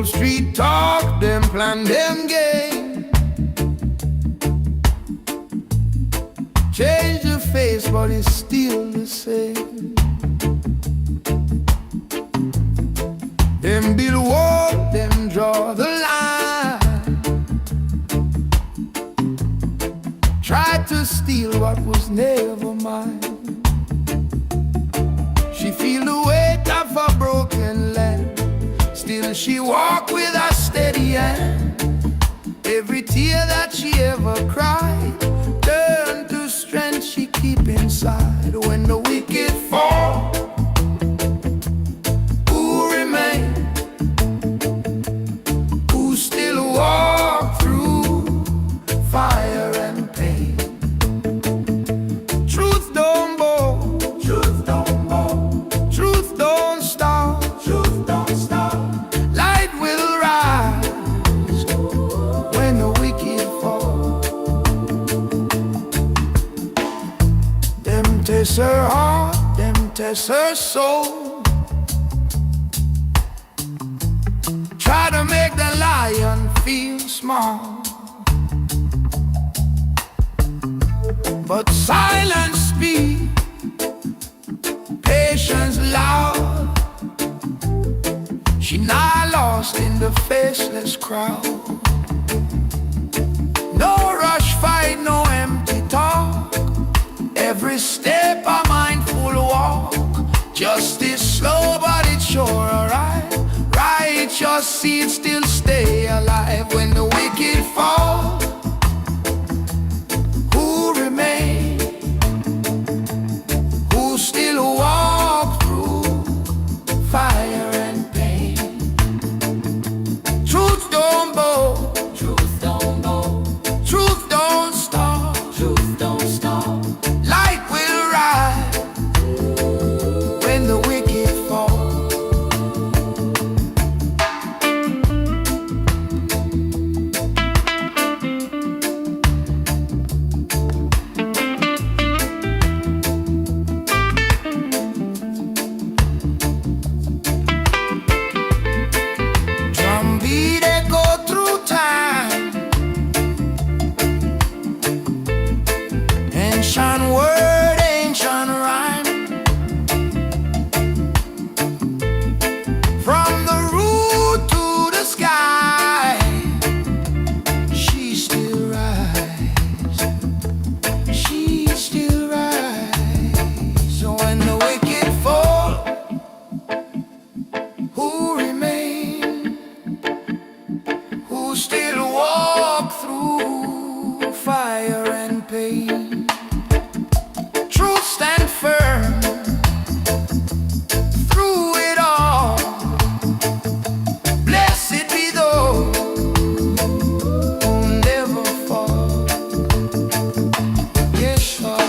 Street talk, them plan, them game. Change the face, but it's still the same. Them build wall, them draw the line. Tried to steal what was never mine. She feel the weight of a broken land. Still she walk with a steady hand. Every tear that she ever cried turned to strength she keep inside. When the wicked fall, who remain? Who still walk through fire and pain? Truth don't bow, truth don't bow, truth don't stop, truth don't stop. Light will rise when the wicked fall. Them test her heart, them test her soul. Try to make the lion feel small, but silence speak, patience loud. She not lost in the faceless crowd. No rush fight, no empty talk. Every step a mindful walk. Justice slow but it's sure alright. Righteous seeds still stay alive. When the wicked fall, who remain? Who still walk through fire and pain? Truth don't bow, truth don't bow, truth don't stop, truth don't stop. Light will rise when the wicked fall. Drumbeat echo through time, ancient word, ancient rhyme. From the root to the sky, she still rise, she still rise. So when the wicked fall, who remain? Who still walk through fire and pain? Truth stand firm through it all. Blessed be those who never fall. Yes, Lord.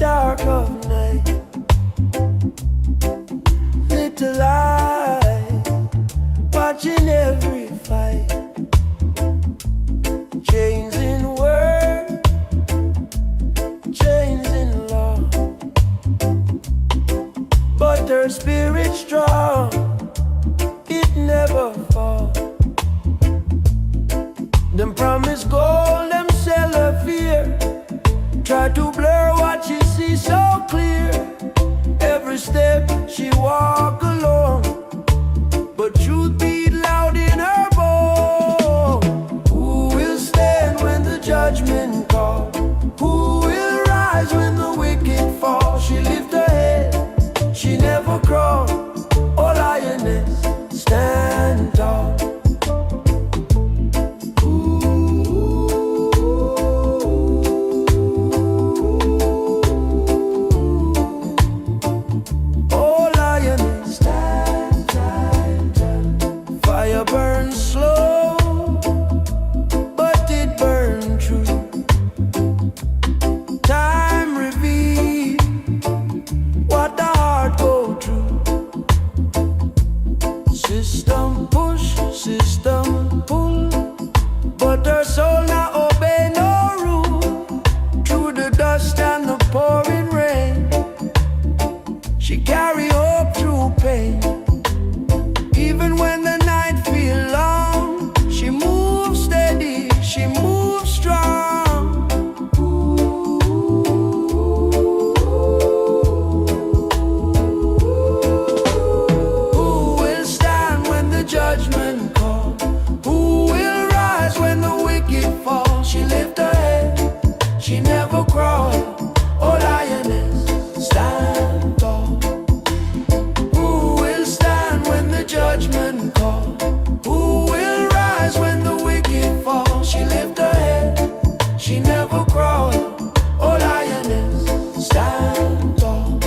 dark of night, little light try to blur what she sees so clear. Every step she walk alone, but truth beat loud in her bone. Who will stand when the judgment calls? Who will rise when the wicked fall? She lift her head, she never crawl. Oh lioness, stand tall. Burns slow, but it burns true. Time reveals what the heart go through. System push, system pull, but her soul not obey no rule. Through the dust and the pouring rain, she carry hope through pain. Even when the night feels long, she moves steady, she moves strong. Who will stand when the judgment calls? Who will rise when the wicked fall? She lift her head, she never crawl. Oh lioness, stand tall. Who will stand when the judgment call? Who will rise when the wicked fall? She lift her head, she never crawl. Oh lioness, stand tall.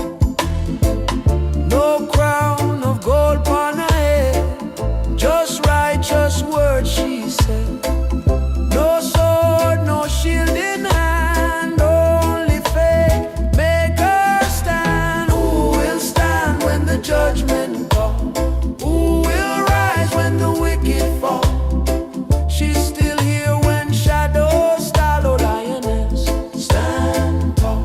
No crown of gold upon her head, just righteous words she said. No sword, no shield in hand, only faith make her stand. Who will stand when the judgment call? Who will rise when the wicked fall? She's still here when shadows stall. Oh lioness, stand tall.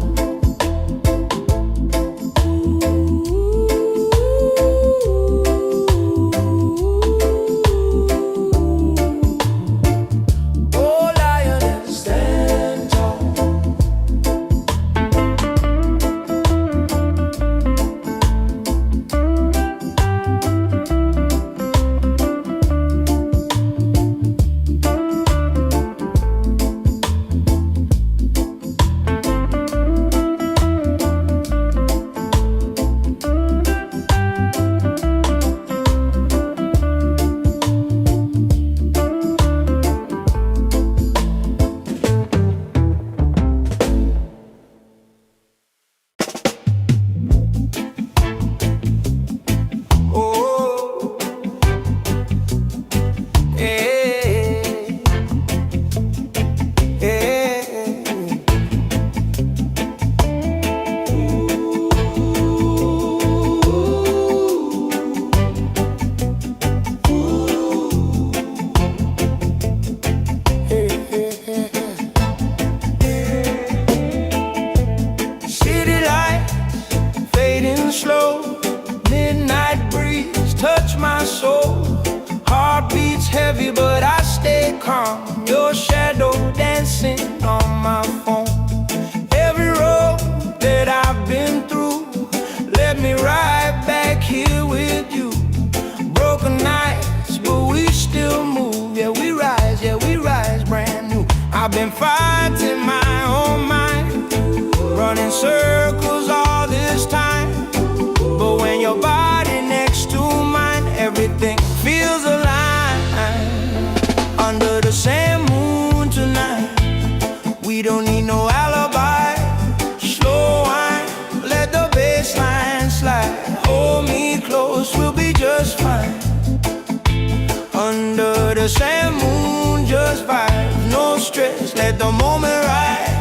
Oh lioness, stand tall. City lights fading slow, midnight breeze touch my soul. Heart beats heavy but I stay calm, your shadow dancing on my phone. Every road that I've been through led me right back here with you. Broken nights but we still move, yeah we rise brand new. I've been fighting my own mind, running circles all this time, but when your body next to mine, everything feels alive. Under the same moon tonight, we don't need no alibi. Slow wine, let the bass line slide. Hold me close, we'll be just fine. Under the same moon, just vibes, no stress, let the moment ride.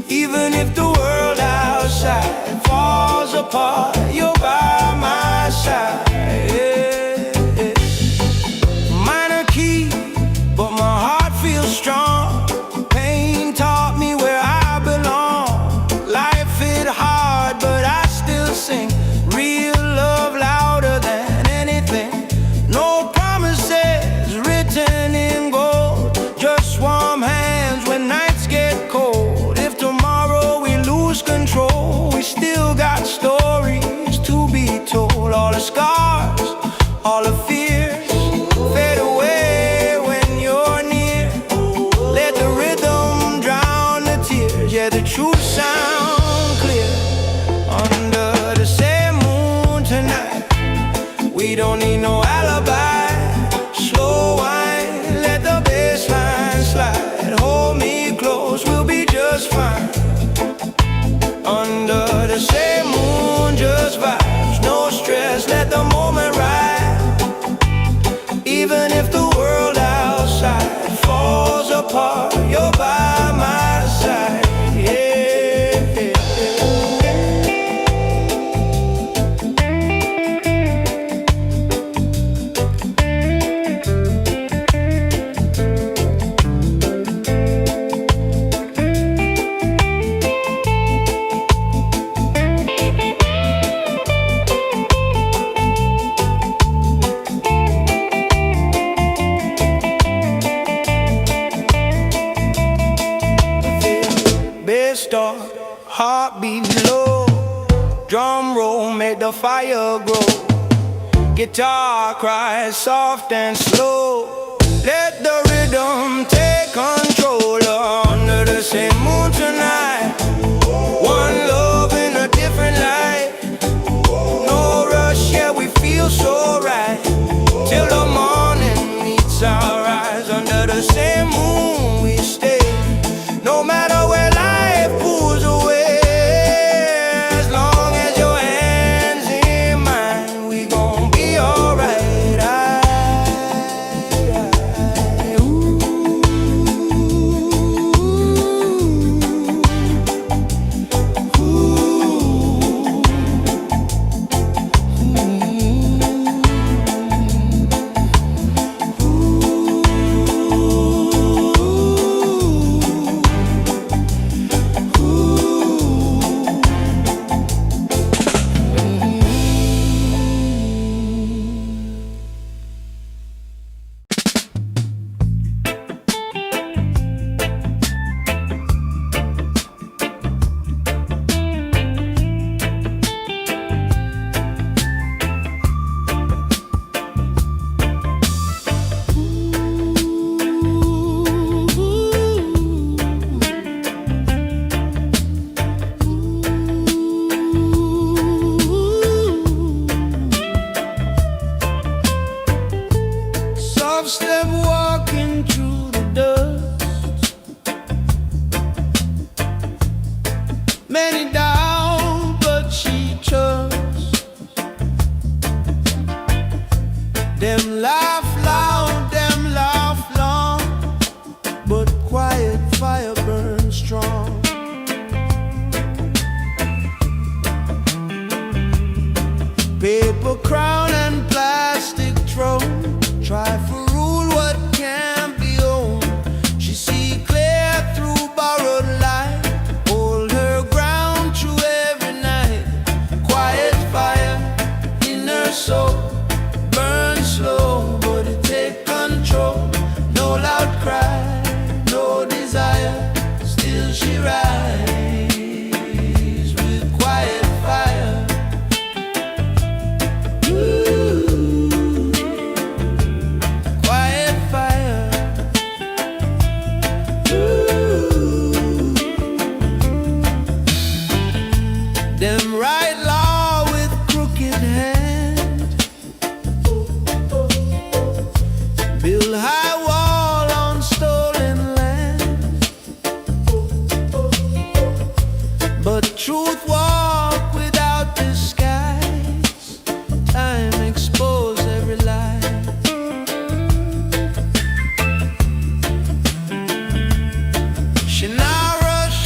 Even if the world outside falls apart, you're by my side. Yeah, yeah. Minor key, but my heart feels strong. Pain taught me where I belong. Life hit hard, but I still sing. Real love louder than anything. No promises written in gold, just warm hands when nights get cold. If We don't need no alibi. Slow wine, let the bass line slide. Hold me close, we'll be just fine. Under the same moon, just vibes, no stress, let the moment ride. Even if the world outside falls apart, you're by my side, yeah. Start, heartbeat low, drum roll make the fire grow. Guitar cries soft and slow. Let the rhythm take control. Under the same moon tonight, one love in a different light. No rush, yeah, we feel so right. Till the morning meets our eyes. Under the same moon we stay. No matter where life pulls away, as long as your hands in mine, we gon' be alright. Step walking through the dust, many down, but she trusts. Them laugh loud, them laugh long, but quiet fire burns strong. Paper crown and plastic throne, try for rule what can't be owned. She see clear through borrowed light, hold her ground through every night. Quiet fire in her soul, burn slow, but it take control. No loud cry, no desire, still she rise with quiet fire. Them write law with crooked hand, build high wall on stolen land, but truth walk without disguise. Time expose every lie. She not rush,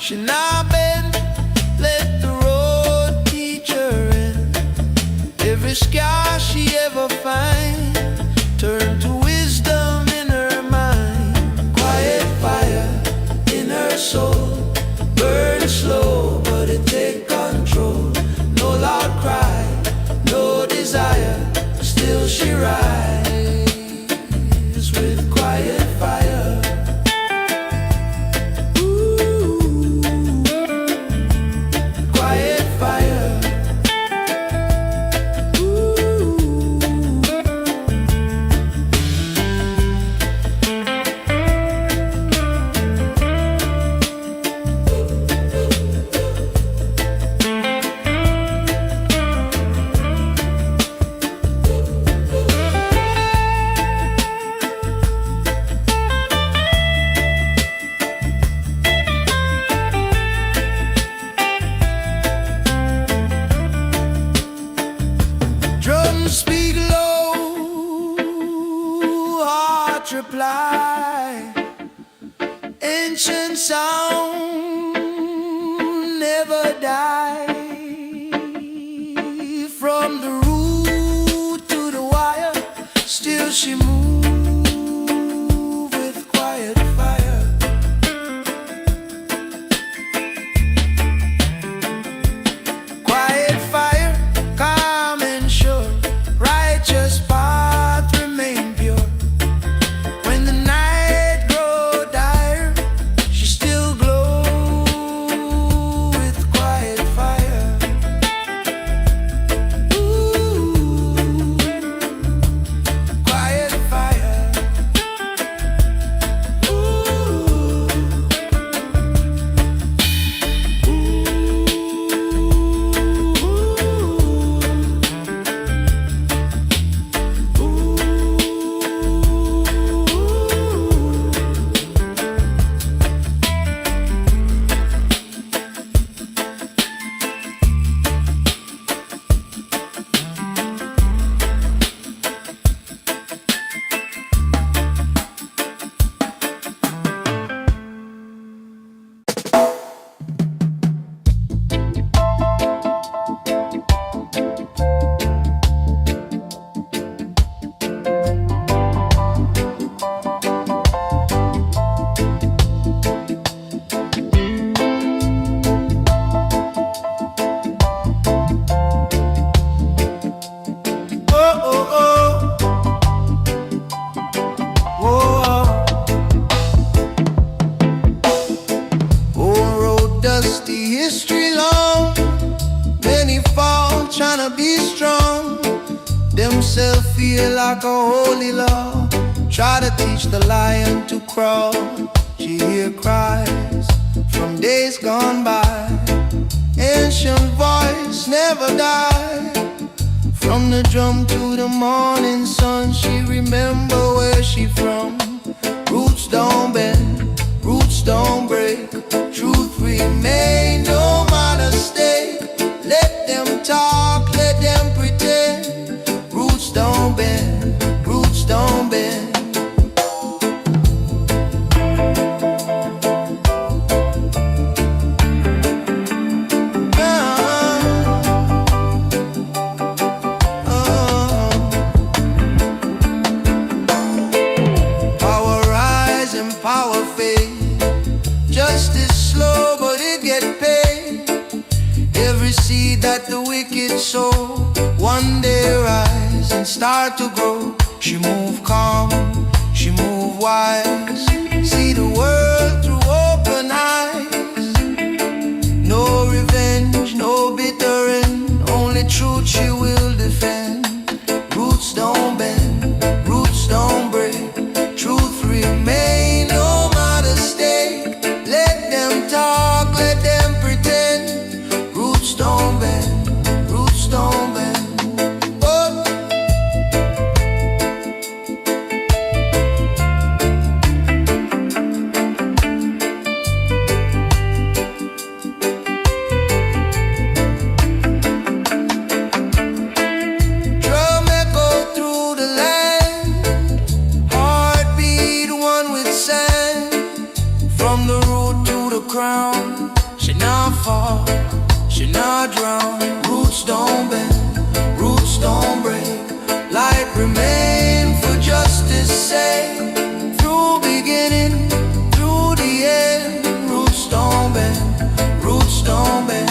she not bend, let the road teach her in. Every scar she ever find, turn to wisdom in her mind. Quiet fire in her soul, burn slow, but it take control. No loud cry, no desire, still she rise with quiet fire. Quiet fire. sound never die. From the root to the wire, still she move with quiet fire. Quiet fire, calm and sure, righteous path remain pure. When the night grow dire, she still glow with quiet fire. Ooh, quiet fire. Ooh, oh, oh, oh. Whoa. Oh, road dusty, history long. Many fall trying to be strong. Themselves feel like a holy law. Try to teach the lion to crawl. She hear cries from days gone by. Ancient voice never die. From the drum to the morning sun, she remember where she from. Roots don't bend, roots don't break. Truth remain no matter stake. Let them talk, let them pretend. Roots don't bend, roots don't bend. Power rise and power fade. Justice slow, but it get paid. Every seed that the wicked sow, one day rise and start to grow. She move calm, she move wise. See the world through open eyes. No revenge, no bitter end. Only truth she will defend. Roots don't bend, roots don't break. Truth remain no matter stake. Let them talk, let them pretend. Roots don't bend, roots don't bend. Oh. Drum echo through the land. Heartbeat one with sand. From the root to the crown, she not fall, she not drown. Roots don't bend, roots don't break. Light remain for justice sake. Through beginning, through the end. Roots don't bend, roots don't bend.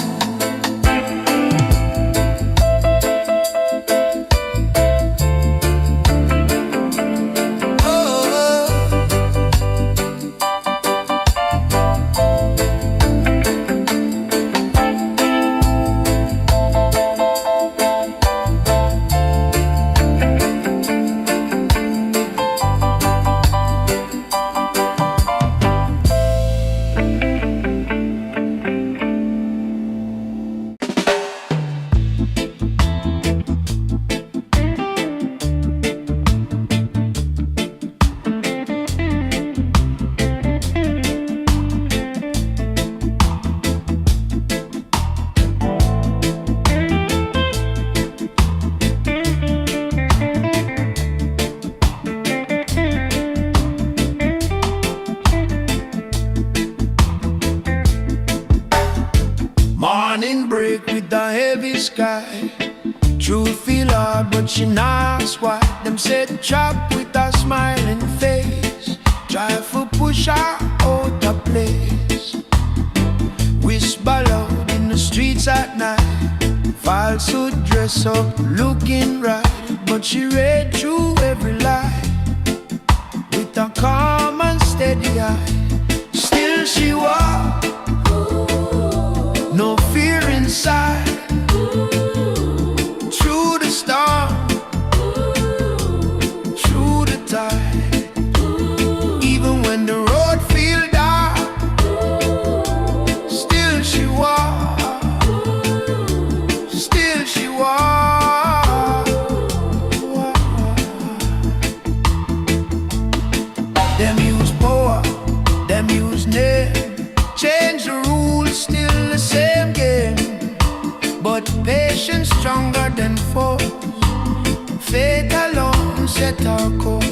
Morning break with the heavy sky. Truth feel hard, but she not why. Them said chop with a smiling face. Try for push her out of place. Whisper loud in the streets at night. Falsehood dress up, looking right. But she read through every lie with a calm and steady eye. Still she walk, no fear inside. Through the storm, through the tide. Even when the road feel dark, still she walk, still she walk. Them use power, them use name. Change the rules, still the same game. But patience stronger than force. Faith alone set our course.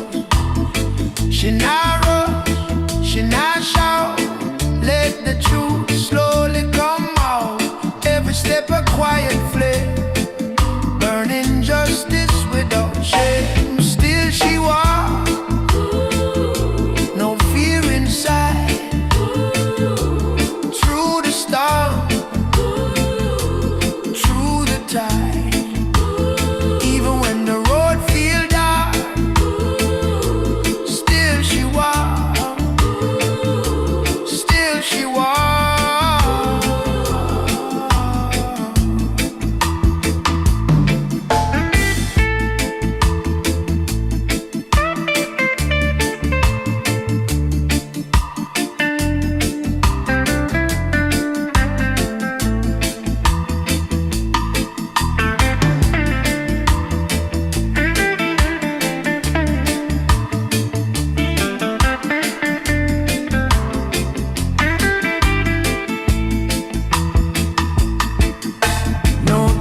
She not rush, she not shout. Let the truth slowly come out. Every step a quiet flame, burning justice without shame. Still she walks, no fear inside. Through the storm, through the tide. Even when the road feel dark, still she walks, still she walks.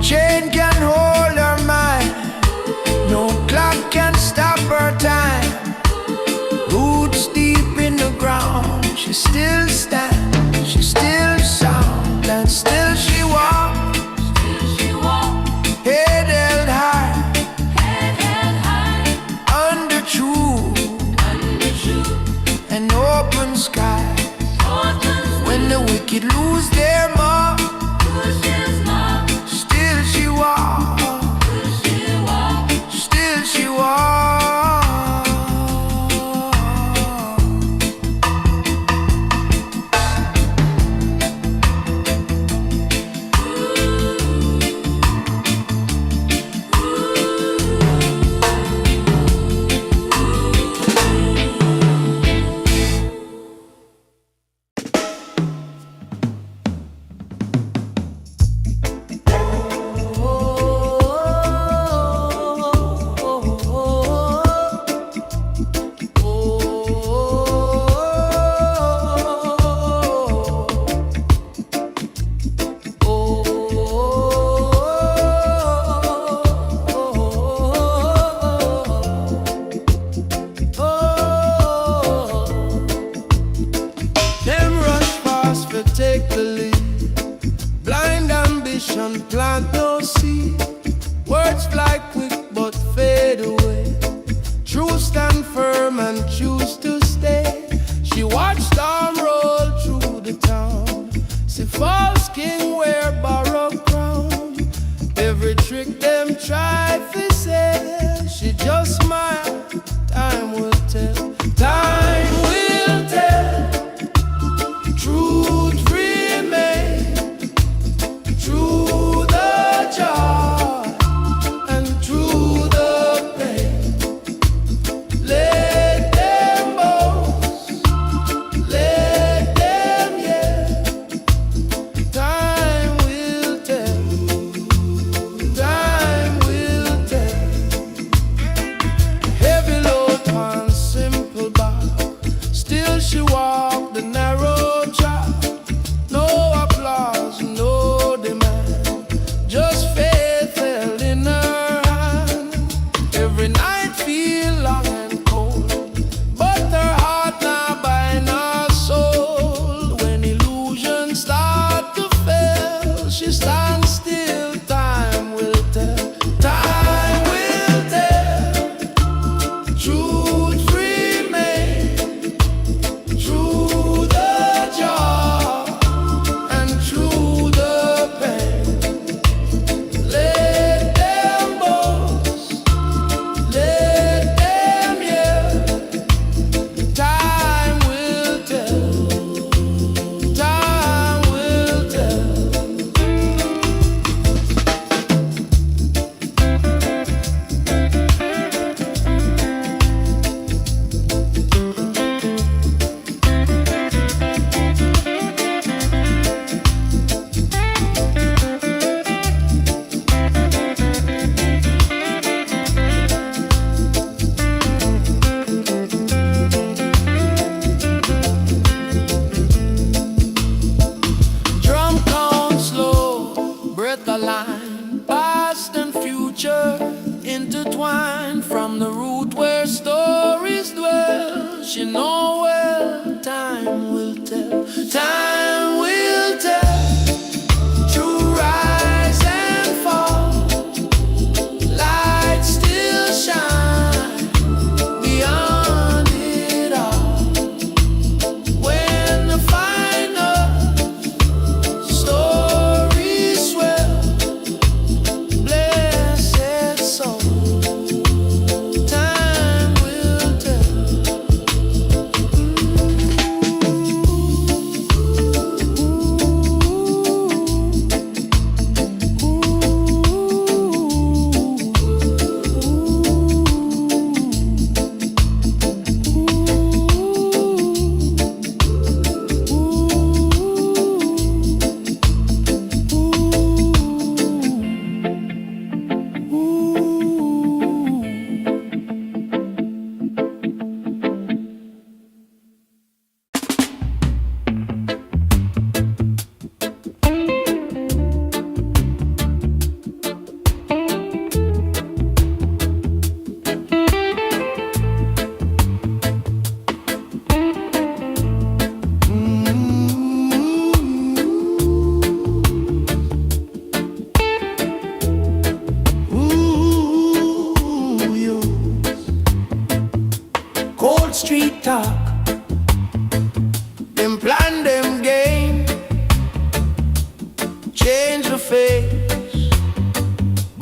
Chain can hold her mind, no clock can stop her time. Roots deep in the ground, she still stands, she still sound, and still she walks. Head held high, under truth, and open sky. When the wicked lose their mark, still she walks, still she walks. Take the lead. Blind ambition, plant no seed. Words fly quick but fade away. Truth stand firm and choose to stay. She watched storm roll through the town. See false king wear borrowed crown. Every trick them try to say, she just smile. Time will tell. Time will tell. Truth remains.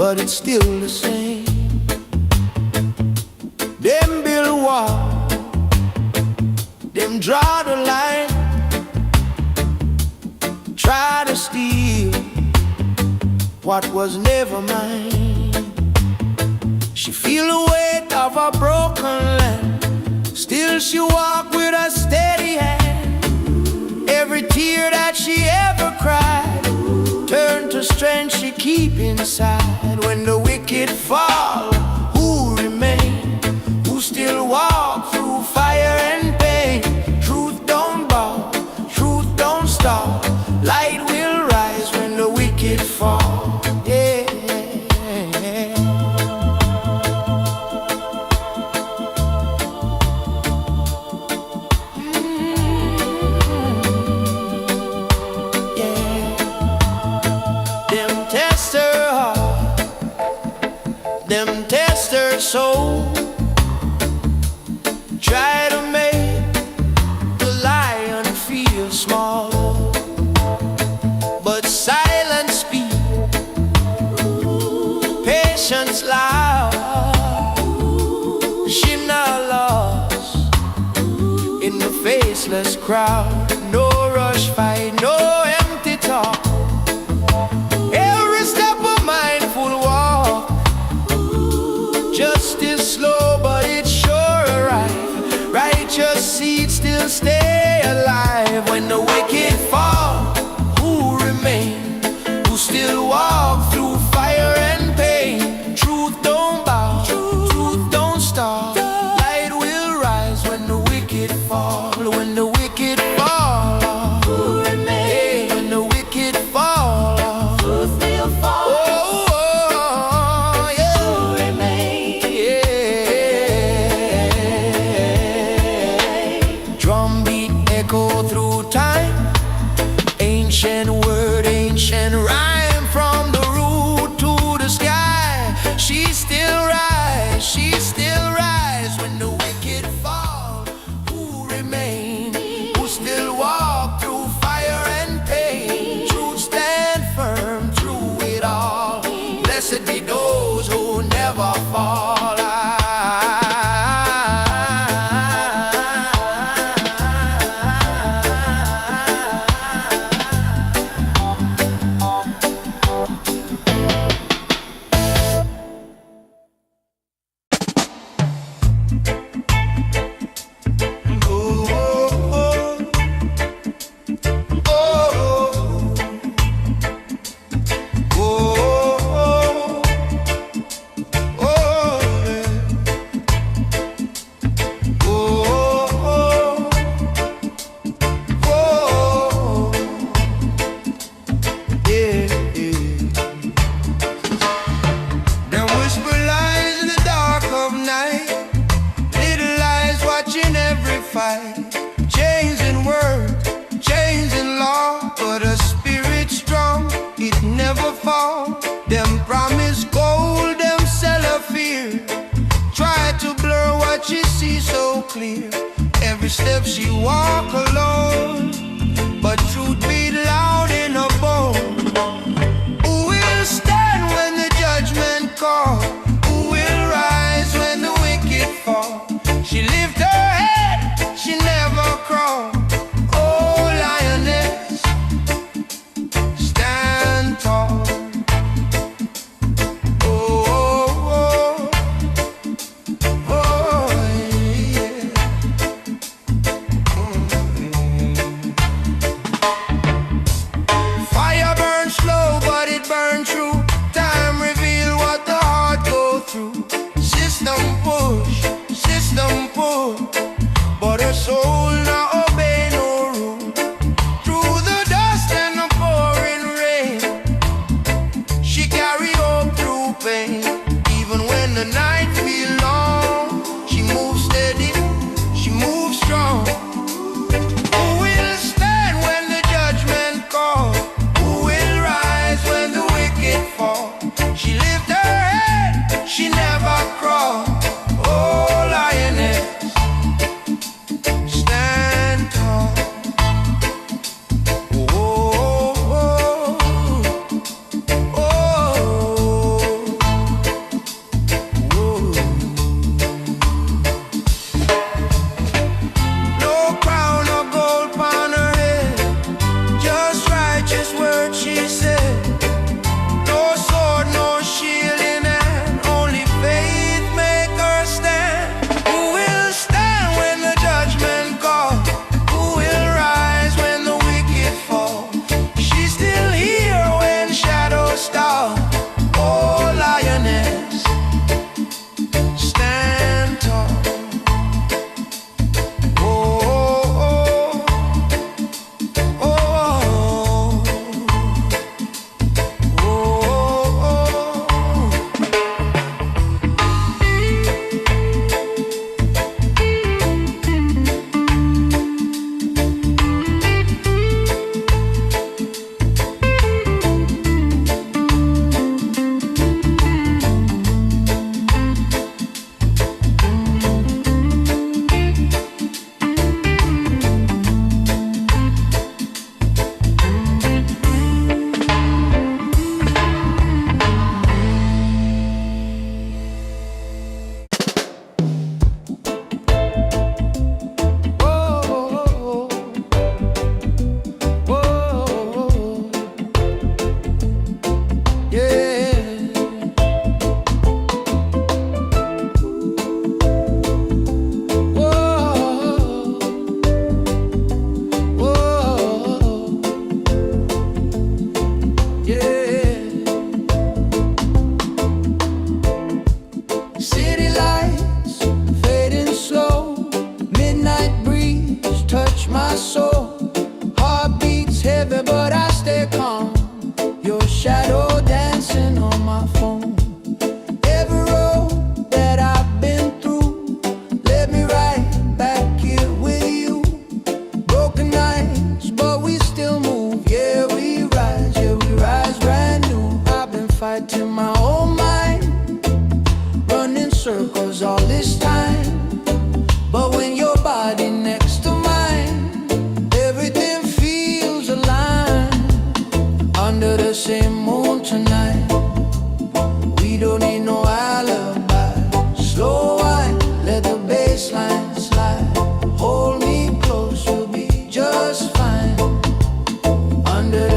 but it's still the same. Them build wall, them draw the line, try to steal what was never mine. She feel the weight of a broken land, still she walk with a steady hand. Every tear that she ever cried turn to strength she keep inside. When the wicked fall, who remain? Who still walk through fire and pain? Truth don't bow, truth don't stop. Light will rise when the wicked fall. Yeah. Them test her soul, try to make the lion feel small, but silence speak, patience loud. She not lost in the faceless crowd. No rush fight, no empty talk. Every step a mindful walk. Justice slow, but it's sure arrive. Righteous seeds still stay alive. When the wicked fall, who remain? Who still walk through fire and pain? Truth don't bow, truth don't stop. Light will rise when the wicked fall. When the wicked fall, who remain? When the wicked fall, who still fall? Through time, ancient word, ancient rhyme, from the root to the sky. She still rise when the wicked fall. Who remain? Who still walk through fire and pain? Truth stand firm through it all. Blessed be those who never fall. Chains in word, chains in law, but a spirit strong, it never fall. Them promise gold, them sell a fear. Try to blur what she sees so clear. Every step she walk alone, but truth beat loud in her bone. Who will stand when the judgment call? Who will rise when the wicked fall? She lift her head, she never crawl. Oh, lioness, stand tall. Oh, oh, oh, oh, yeah.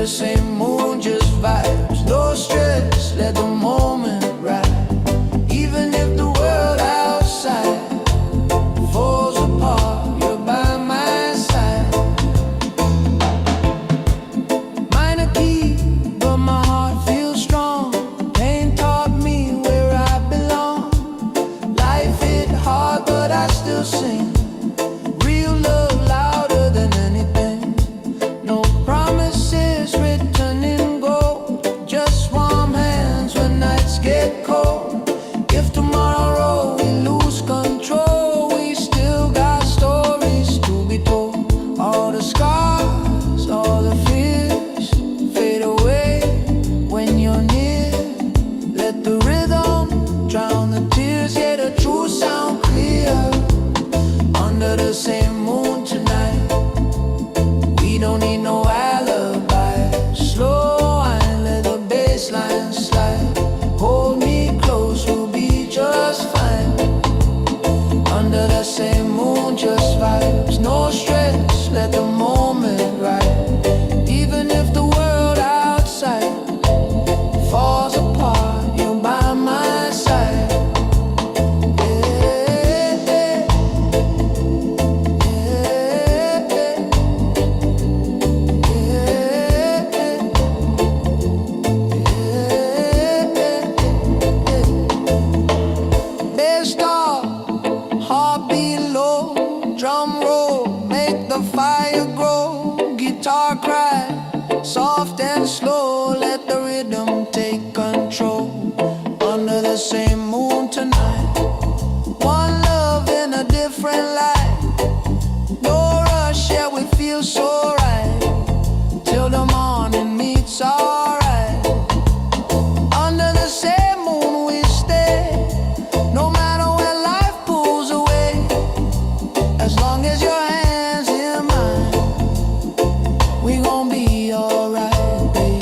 the same moon, just vibes. No stress, let the moment ride. Even if the world outside falls apart, you're by my side. Minor key, but my heart feels strong. Pain taught me where I belong. Life hit hard, but I still sing. Real love louder than anything. No promises written in gold, just warm hands when nights get cold. If tomorrow we lose control, we still got stories to be told. All the scars, all the fears fade away when you're near. Let the rhythm drown the tears, yeah, the truth sound clear. Under the same moon tonight, we don't need no alibi. Slow wine, let the bass line slide. Hold me close, we'll be just fine. Under the same moon, just vibes. No stress, let the moment ride. Even if the world outside falls apart, you're by my side. Bass stop, heartbeat low, drum roll, make the fire grow. Guitar cry, soft and slow, let the rhythm take control. Under the same moon tonight, one love in a different light. No rush, yeah, we feel so right, till the morning meets alright. Under the same moon we stay, no matter where life pulls away. As long as your hands in mine, we gon' be alright, baby.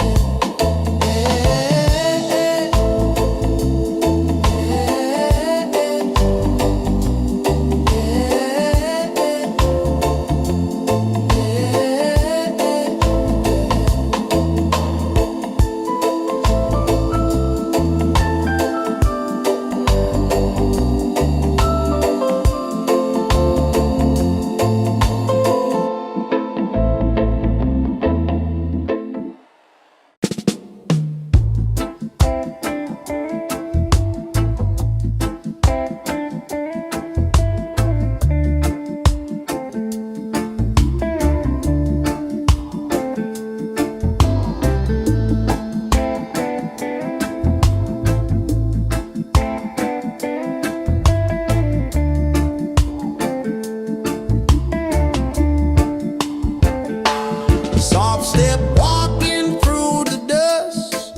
Soft step walking through the dust.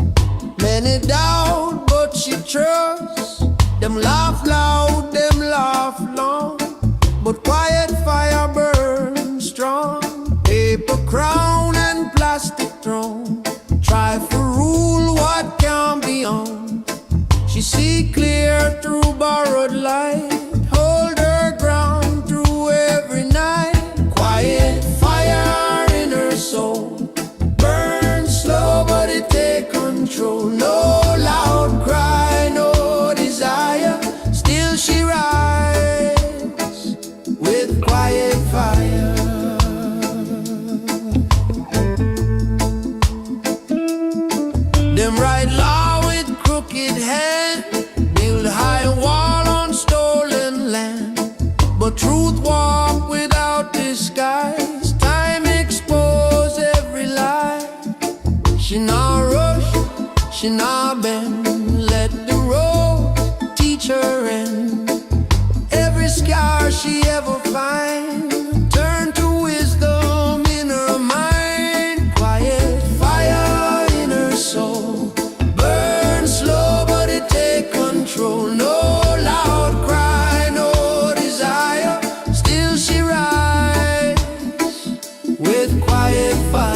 Many doubt, but she trusts. Them laugh loud, them laugh long, but quiet fire burns strong. Paper crown and plastic throne, try for rule what can be on. She see clear through borrowed light, hold her ground through every night. Quiet fire in her soul, burn slow but it take control. No loud cry, no desire, still she rides with quiet fire. Them write law with crooked hand, build high wall on stolen land, but truth walk without disguise. Time expose every lie. She not rush, she not bend, let the road teach her end. Every scar she ever find, turn to wisdom in her mind. Quiet fire in her soul, burn slow but it take control. No loud cry, no desire, still she rides with quiet fire.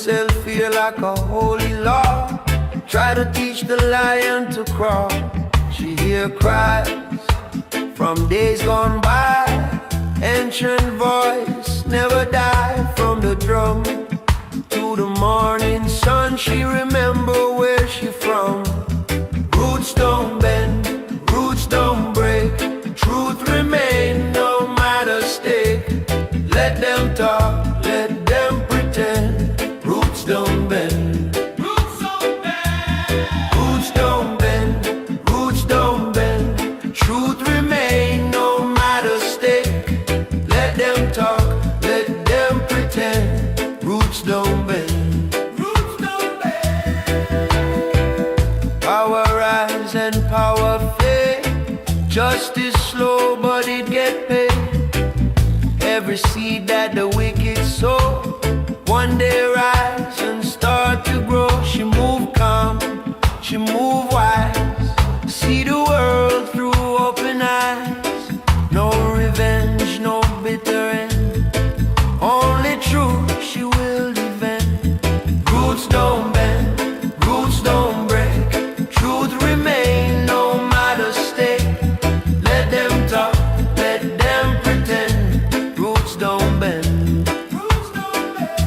herself feel like a holy law. Try to teach the lion to crawl. She hear cries from days gone by. Ancient voice never die. From the drum to the morning sun, she remember where she from. Roots don't bend, roots don't break. Truth remain no matter stake. Let them talk, let them pretend. Roots don't bend, roots don't bend. Roots don't bend, roots don't bend. Truth remain no matter stake. Let them talk, let them pretend. Roots don't bend, roots don't bend. Power rise and power fade. Justice slow but it get paid. Every seed that the wicked sow, one day rise and start to grow. She move calm, she move wise. See the world through open eyes. No revenge, no bitter end. Only truth she will defend. Roots don't bend, roots don't break. Truth remain no matter stake. Let them talk, let them pretend. Roots don't bend, roots don't bend.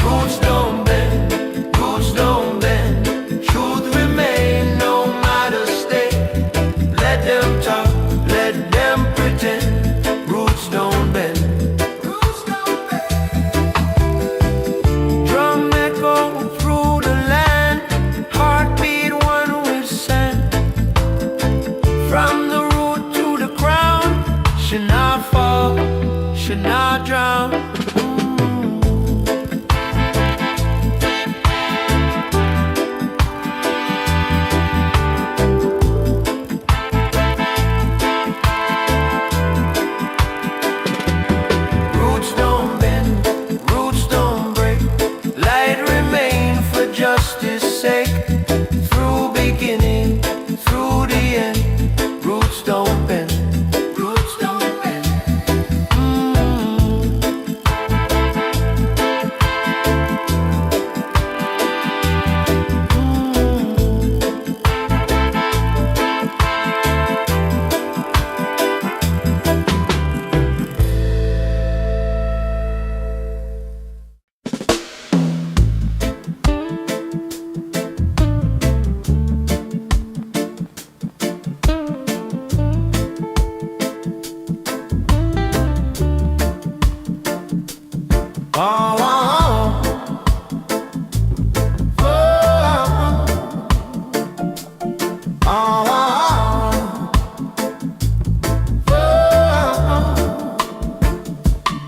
Roots don't bend, roots don't bend. Truth remain no matter stake. Let them talk, let them pretend. Roots don't bend, roots don't bend. Drum echo through the land, heartbeat one with sand. From the root to the crown, should not fall, should not drown. Roots don't bend, roots don't break. Light remain for justice sake. Through beginning, through the end. Roots don't bend, roots don't bend. Oh, oh, oh,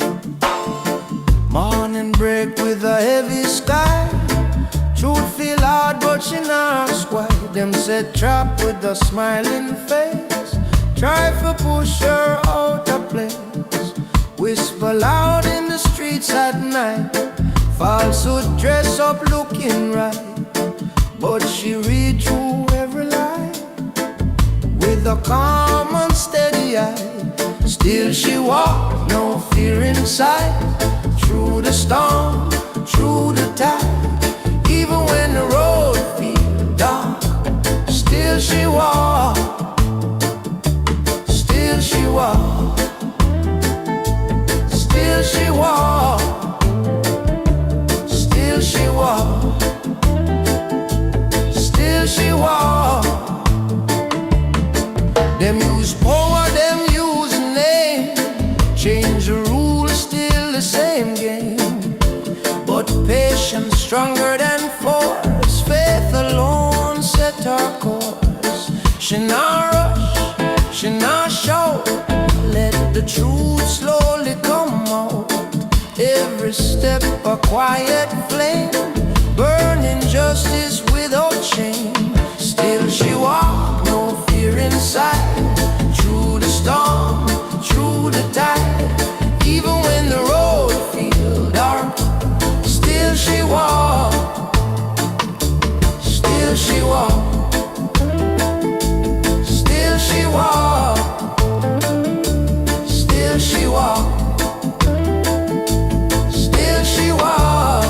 oh, morning break with a heavy sky. Truth feel hard but she not ask why. Them said trap with a smiling face. Try to push her out of place. Whisper loud in the streets at night. Falsehood dress up looking right, but she read through every lie with a calm and steady eye. Still she walk, no fear inside. Through the storm, through the tide. Even when the road feels dark, still she walk. Still she walk. Still she walk. Still she walk. Still she walk. Them use power, them use name. Change the rules, still the same game. But patience stronger than force. Faith alone set her course. She not rush, she not shout. Let the truth slowly come out. Every step a quiet flame, burning justice without shame. Still she walk, no fear inside. Through the storm, through the tide. Even when the road feels dark, still she walk. Still she walk. Still she walk. Still she walk. Still she walk.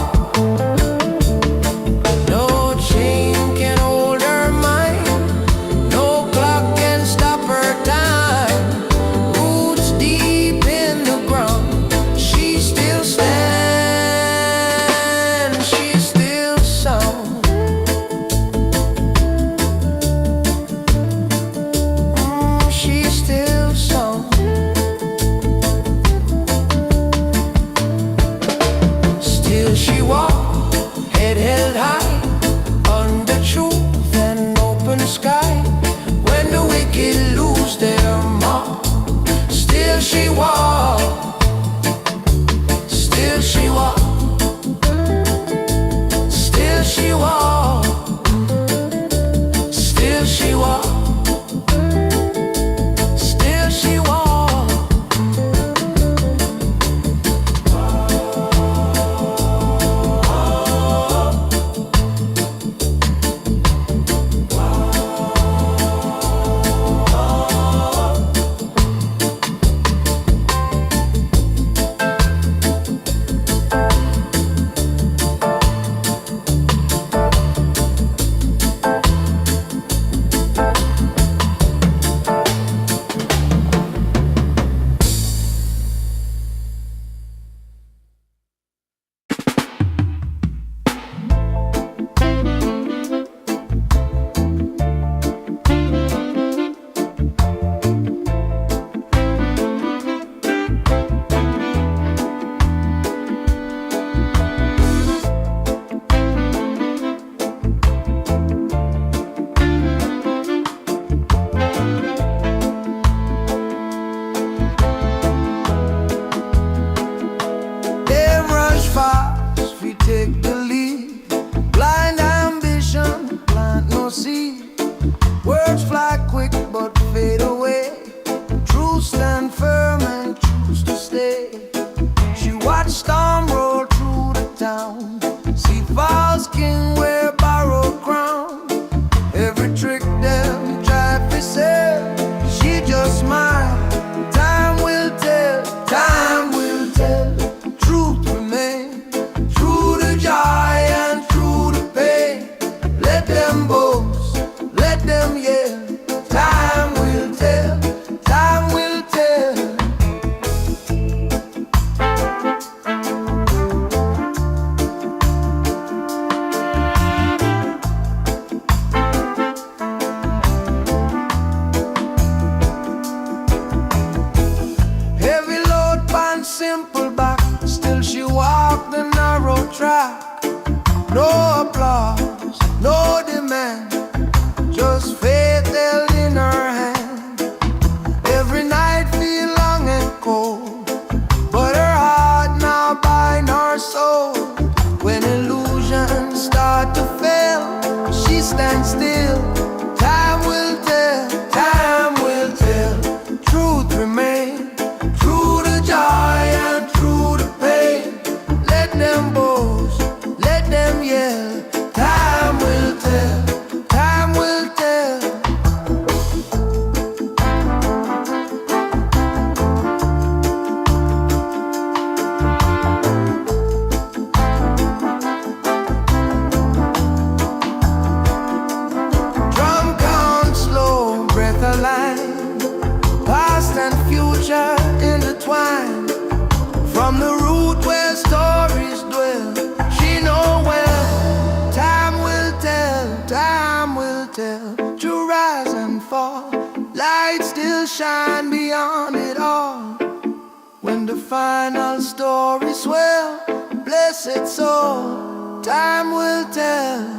false king wear borrowed crown. Every trick them try to sell, she just smile. Time will tell, time will tell. Truth remain, true to joy and true to pain. Let them boast, let them yell. Time will tell, time will tell. Heavy load pan simple back, still she walk the narrow track. No applause, no demand, just faith held in her hand. Every night feel long and cold, but her heart now bind her soul. When illusions start to fail, she stands still. Time will tell, time will tell. Truth remain, true to joy and true to pain. Let them boast, let them yell. Time will tell, time will tell. Drum count slow, breath aligned, past and future intertwined. From the root where stories dwell, she know well. Time will tell, time will tell. To rise and fall, light still shine beyond it all. When the final story swell, blessed soul, time will tell.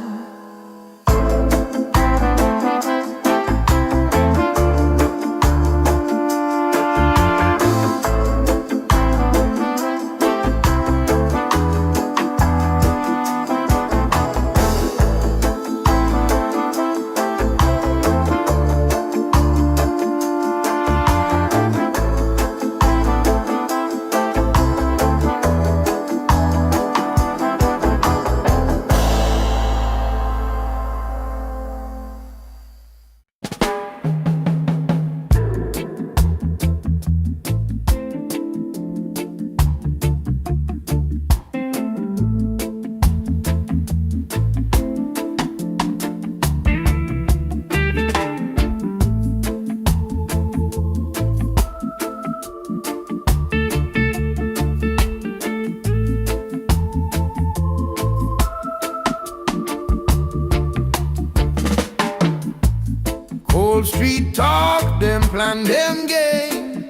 Cold street talk, them plan them game.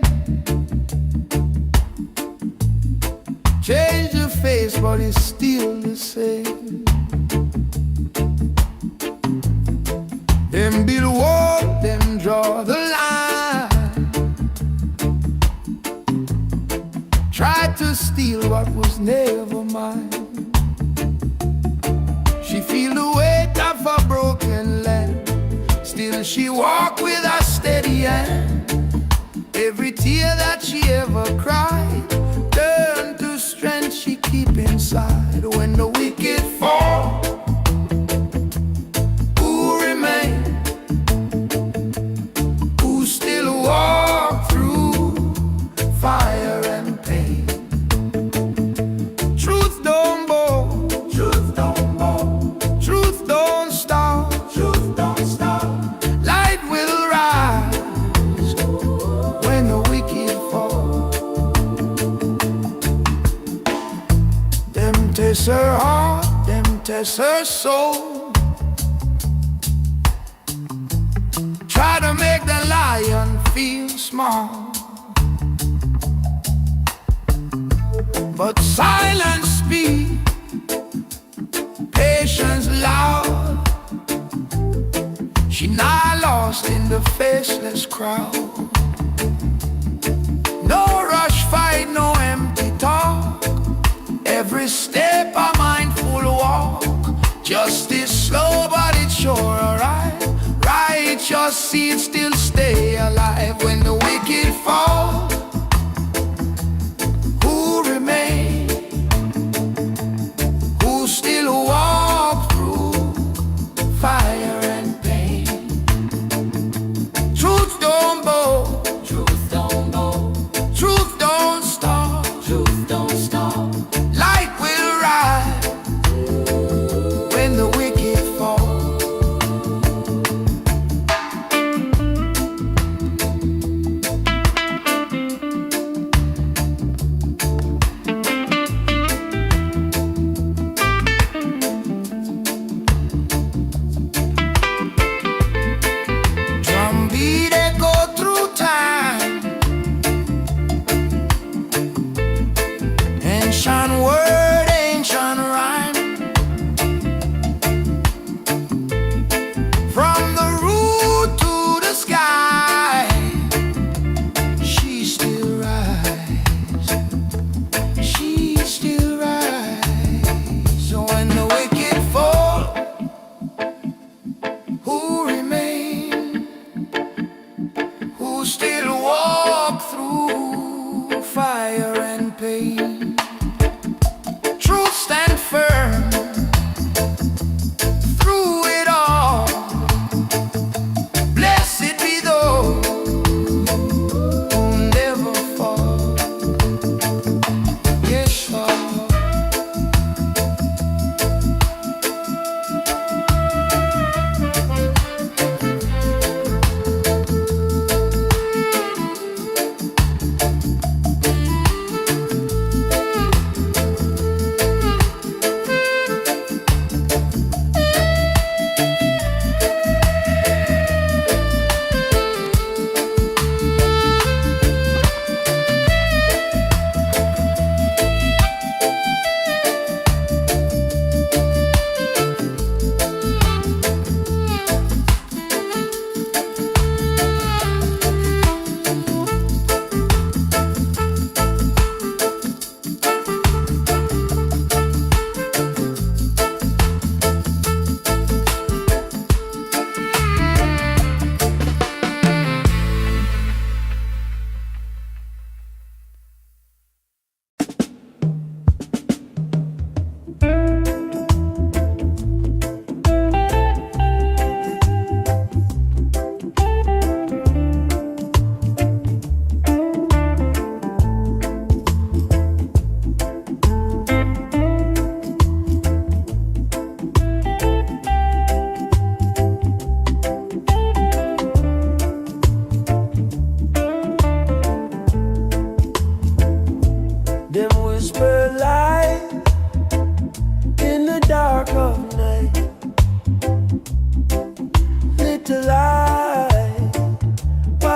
Change the face, but it's still the same. Them build wall, them draw the line. Try to steal what was never mine. She feel the weight of a broken land, still she walk with a steady hand. Every tear that she ever cried turned to strength she keep inside. When the wicked fall, who remain? Who still walk through fire and pain? Truth don't bow, truth don't bow, truth don't stop, truth don't stop. Light will rise when the wicked fall. Them test her heart, them test her soul. Try to make the lion feel small, but silence speak, patience loud. She not lost in the faceless crowd. No rush fight, no empty talk. Every step a mindful walk. Justice slow but it's sure alright. Righteous seeds still stay alive. When the wicked fall, who remain? Who still walk?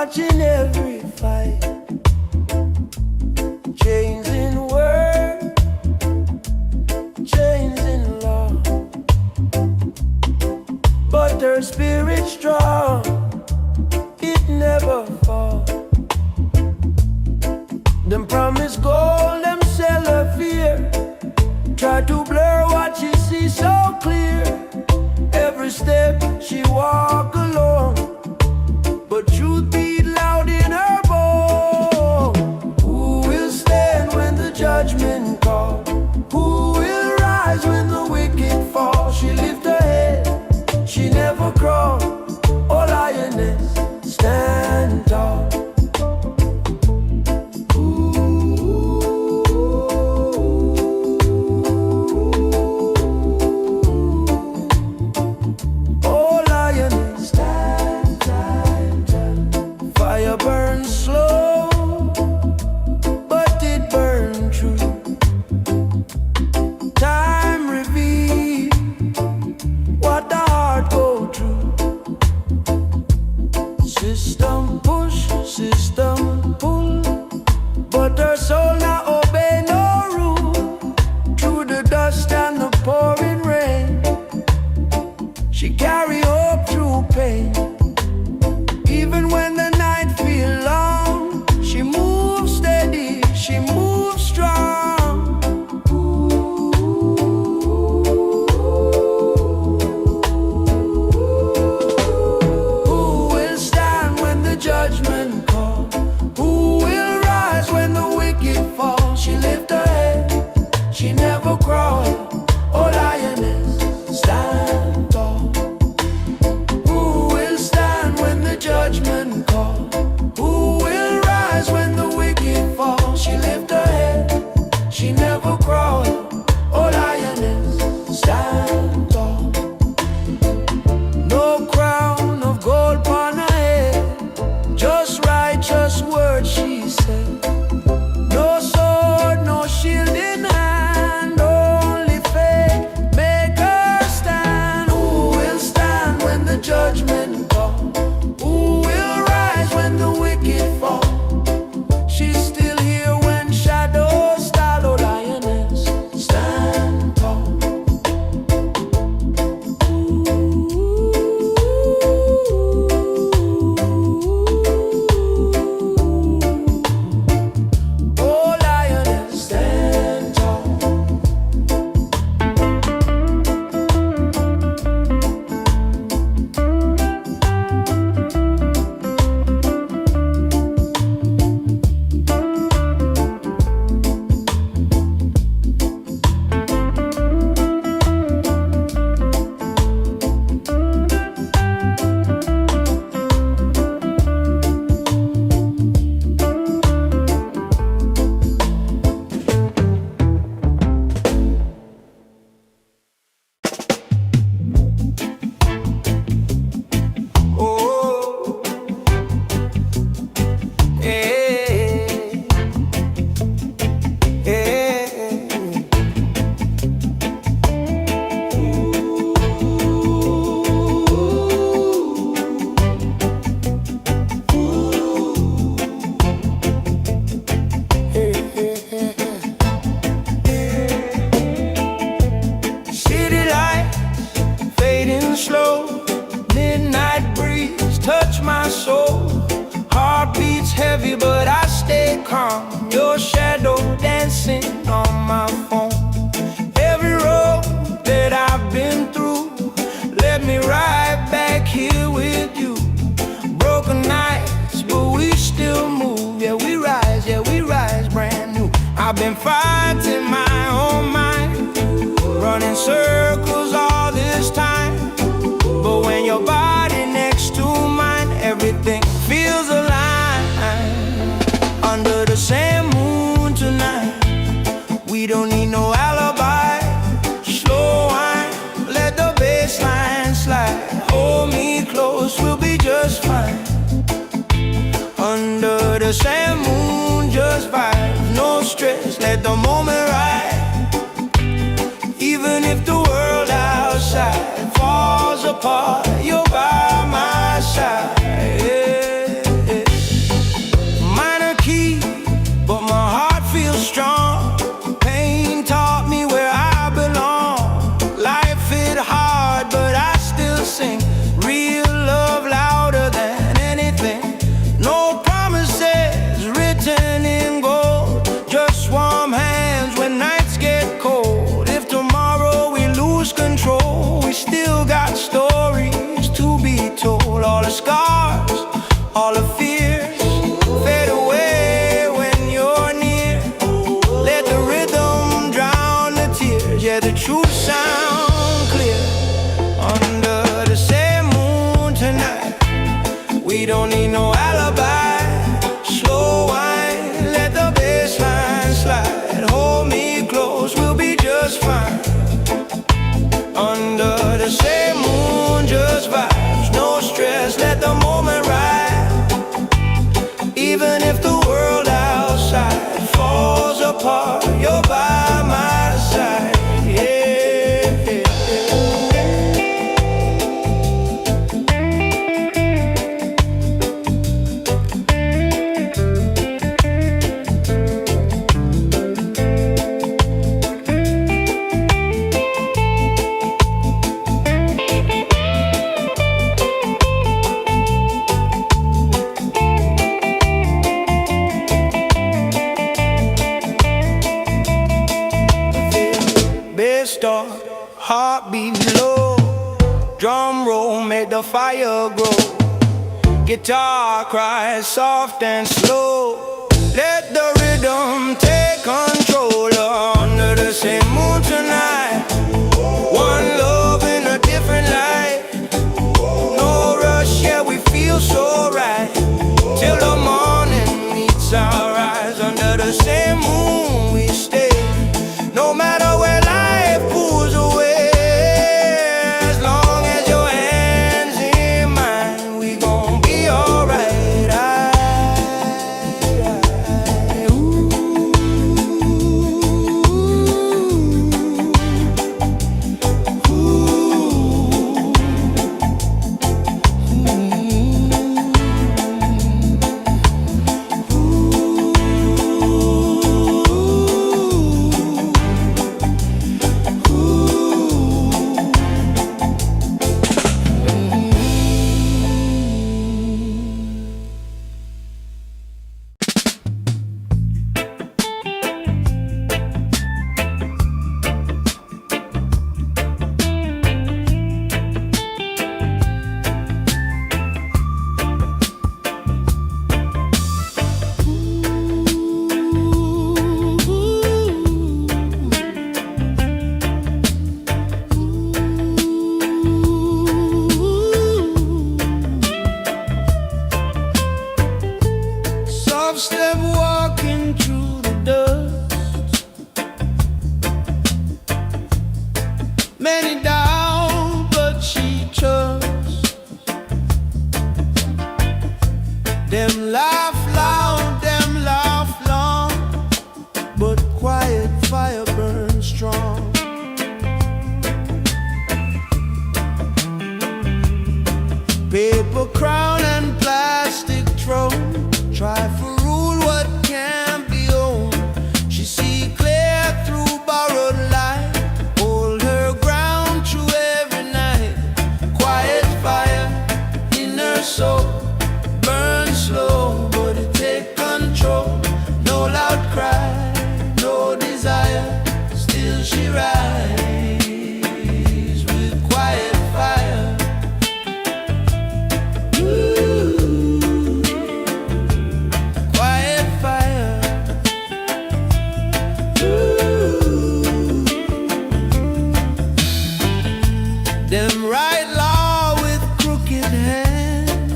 watching every fight. Chains in word, chains in law, but her spirit strong, it never falls. Them promise gold, them sell her fear, try to blur what she sees so clear. Every step she walk alone, but truth beat loud in her bone. Who will stand when the judgment call? Who will rise when the wicked fall? She lift her head, she never crawl. Oh lioness, stand tall. Burn slow, but it burn true. Time reveal what the heart go through. System push, system pull, but her soul not obey no rule. Through the dust and the pouring rain, she carry hope through pain. Even when the night feels long, she moves steady, she moves strong. Who will stand when the judgment calls? Who will rise when the wicked fall? She lift her head, she never crawl. Oh lioness, stand tall. Who will stand when the judgment call? Who will rise when the wicked fall? She lift her head, she never crawl. Oh lioness, stand tall. No crown of gold upon her head, just righteous words she said. No sword, no shield in hand, only faith make her stand. Who will stand when the judgment call? Who will rise when the wicked fall? She's still here when shadows stall. Oh lioness, stand tall. Oh lioness, stand tall. Oh, yeah, yeah. City lights fading slow, midnight breeze touch my soul. Heart beats heavy but I stay calm. Your shadow dancing on my phone. Every road that I've been through led me right back here with you. Broken nights but we still move. Yeah we rise brand new. I've been fighting my own mind, running circles all this time. But when your body next to mine, everything feels aligned. Under the same moon tonight, we don't need no alibi. Slow wine, let the bass line slide. Hold me close, we'll be just fine. Under the same moon, just vibes, no stress, let the moment ride. Even if the world outside falls apart, you're by my side. Yeah. by my side. Heart beating low, drum roll make the fire grow. Guitar cries soft and slow. Let the rhythm take control. Under the same moon tonight, one love in a different light. No rush, yeah, we feel so right. Till the morning meets our eyes. Under the same moon we stay. No matter where life pulls away, step walking through the dust. Many doubt, but she trusts. Them laugh loud, them laugh long, but quiet fire burns strong. Paper crown and plastic throne, try for rule what can't be owned. She see clear through borrowed light, hold her ground through every night. Quiet fire in her soul, burn slow, but it take control. No loud cry, no desire, still she rise with quiet fire. Them write law with crooked hand,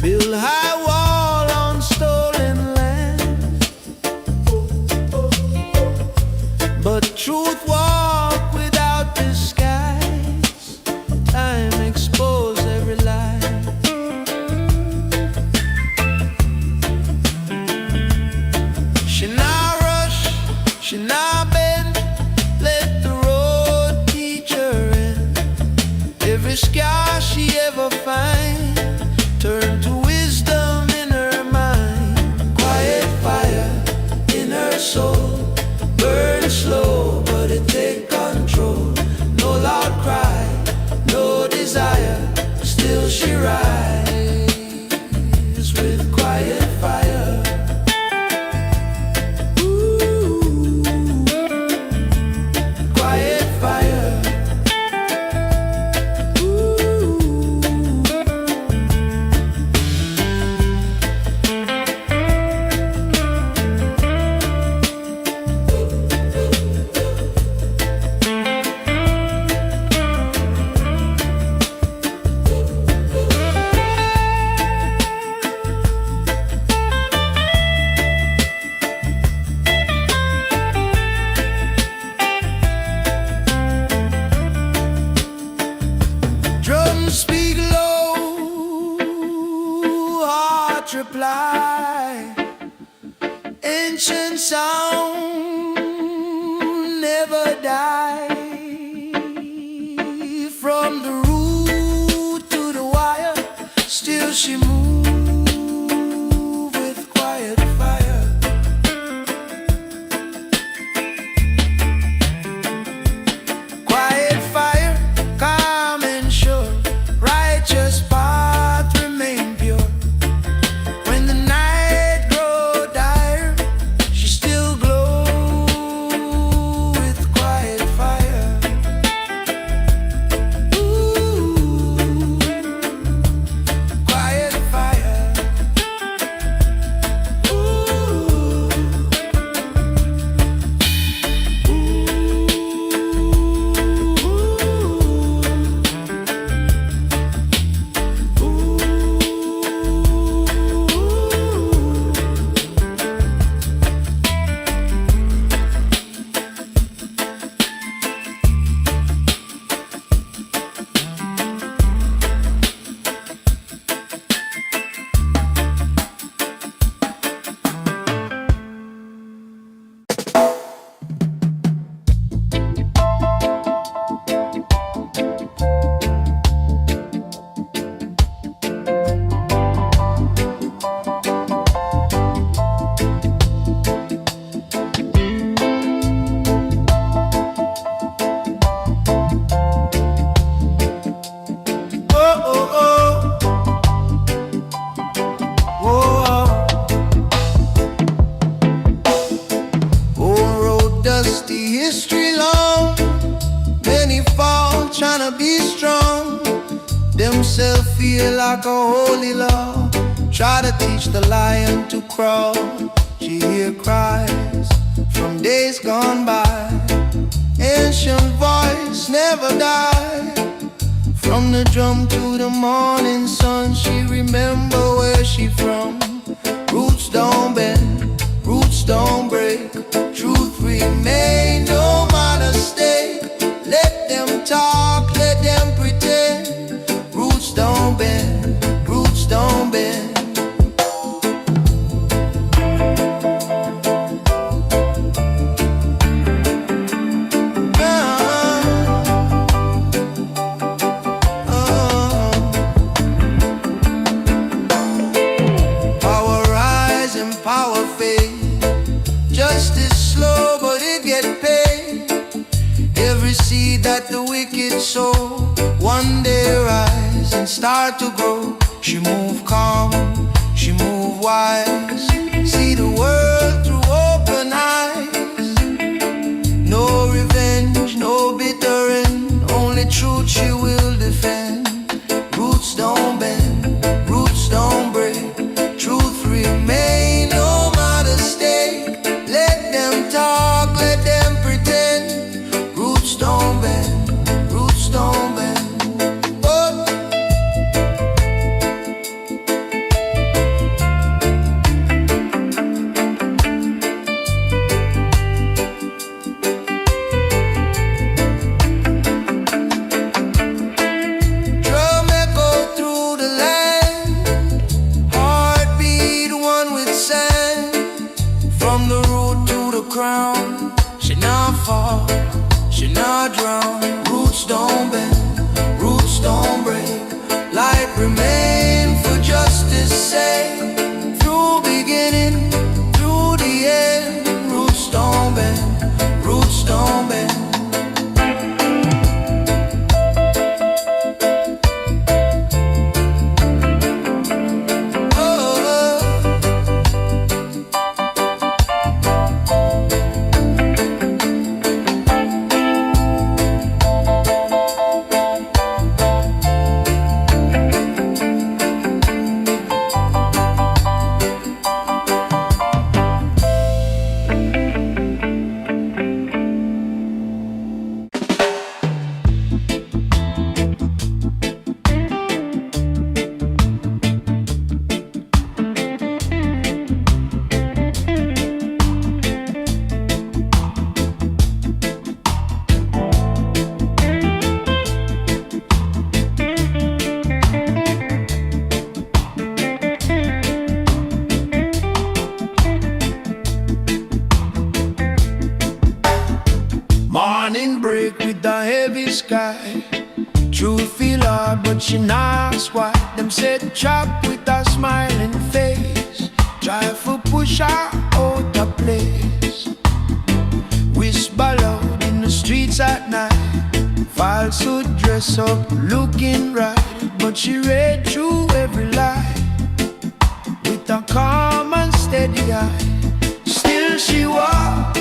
build high wall on stolen land, but truth walk without disguise. Time expose every lie. She not rush, she not bend, let the road teach her end. Every scar she ever find, turn to wisdom in her mind. Quiet fire in her soul, burn slow, but it take control. No loud cry, no desire, still she rise with quiet fire. Speak low, heart reply. sound never die. From the root to the wire, still she move with quiet fire. Quiet fire, calm and sure, righteous path remain pure. When the night grow dire, she still glow with quiet fire. Ooh, quiet fire. Ooh, oh, oh, oh. Oh, old road dusty, history long. Many fall tryna be strong. Themselves feel like a holy law. Try to teach the lion to crawl. She hear cries from days gone by. Ancient voice never die. From the drum to the morning sun, she remember where she from. Roots don't bend, roots don't break. Truth remain no matter stake. Let them talk, let them pretend. Roots don't bend, roots don't bend. Power rise and power fade. Justice slow, but it get paid. Every seed that the wicked sow, one day rise and start to grow. She move calm, she move wise. See the world through open eyes. No revenge, no bitter end. Only truth she will defend. Roots don't bend, roots don't break. Truth remain no matter stake. Let them talk, let them pretend. Roots don't bend, roots don't bend. Oh. Drum echo through the land. Heartbeat one with sand. From the root to the crown, she not fall, she not drown. Roots don't bend, roots don't break. Light remain for justice sake. Through beginning, through the end. Roots don't bend, roots don't bend. Oh. break with the heavy sky. Truth feel hard, but she not why. Them said chop with a smiling face. Try for push her out of place. Whisper loud in the streets at night. Falsehood dress up, looking right. But she read through every lie with a calm and steady eye. Still she walked,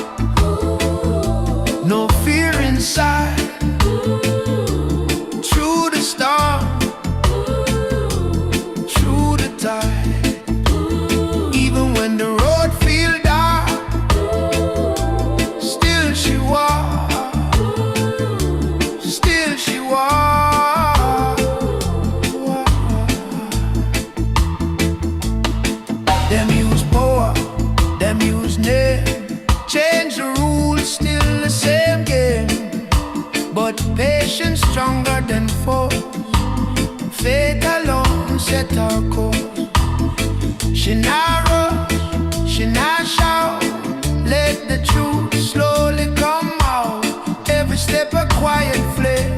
no fear inside. Through the storm, through the tide. Even when the road feel dark, still she walked, still she walked. Them use power, them use name. Change the rules, still the same game. But patience stronger than force. Faith alone set our course. She not rush, she not shout. Let the truth slowly come out. Every step a quiet flame,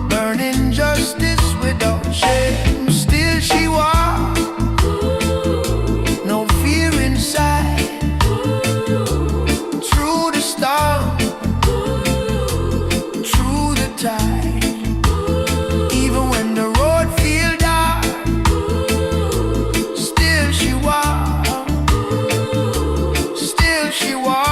burning justice without shame. Still she walks, no fear inside. Through the storm, through the tide. Even when the road feel dark, still she walks, still she walks.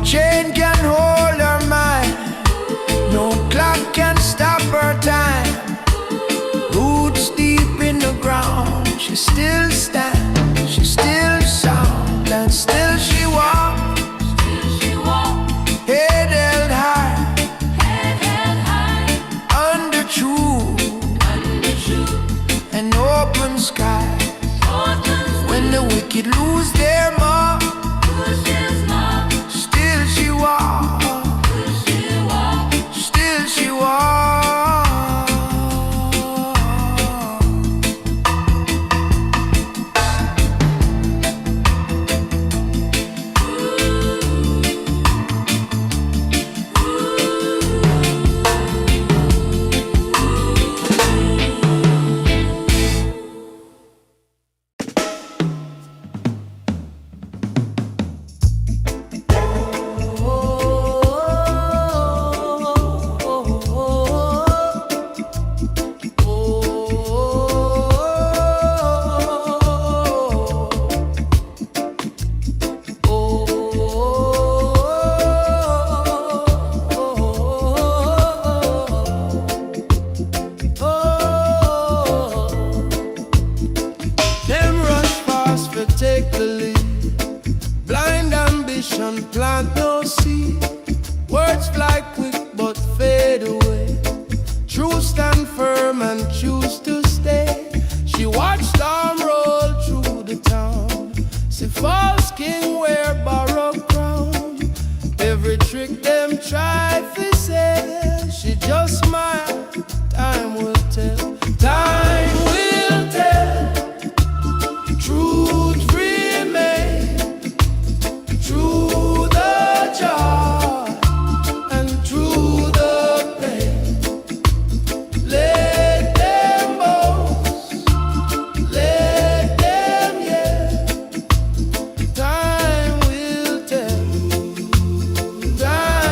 Chain can hold her mind, no clock can stop her time. Roots deep in the ground, she still stands, she still sound, and still she walks. Head held high, under truth, and open sky. When the wicked lose their mark, still she walks, still she walks. Take the lead. Blind ambition, plant no seed. Words fly quick but fade away. Truth stand firm and choose to stay. She watched storm roll through the town. See false king wear borrowed crown. Every trick them try to say, she just smiled. Time will tell. Time will tell. Truth remain through the joy and through the pain. Let them boast, let them yell. Time will tell. Time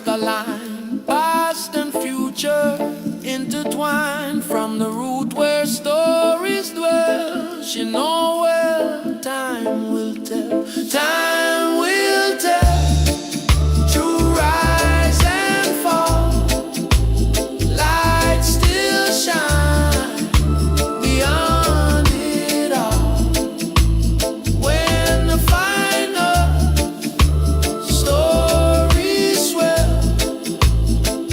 a line, past and future intertwined. From the root where stories dwell, she know well, time will tell, time will tell. True rise and fall, light still shine beyond it all. When the final story swell,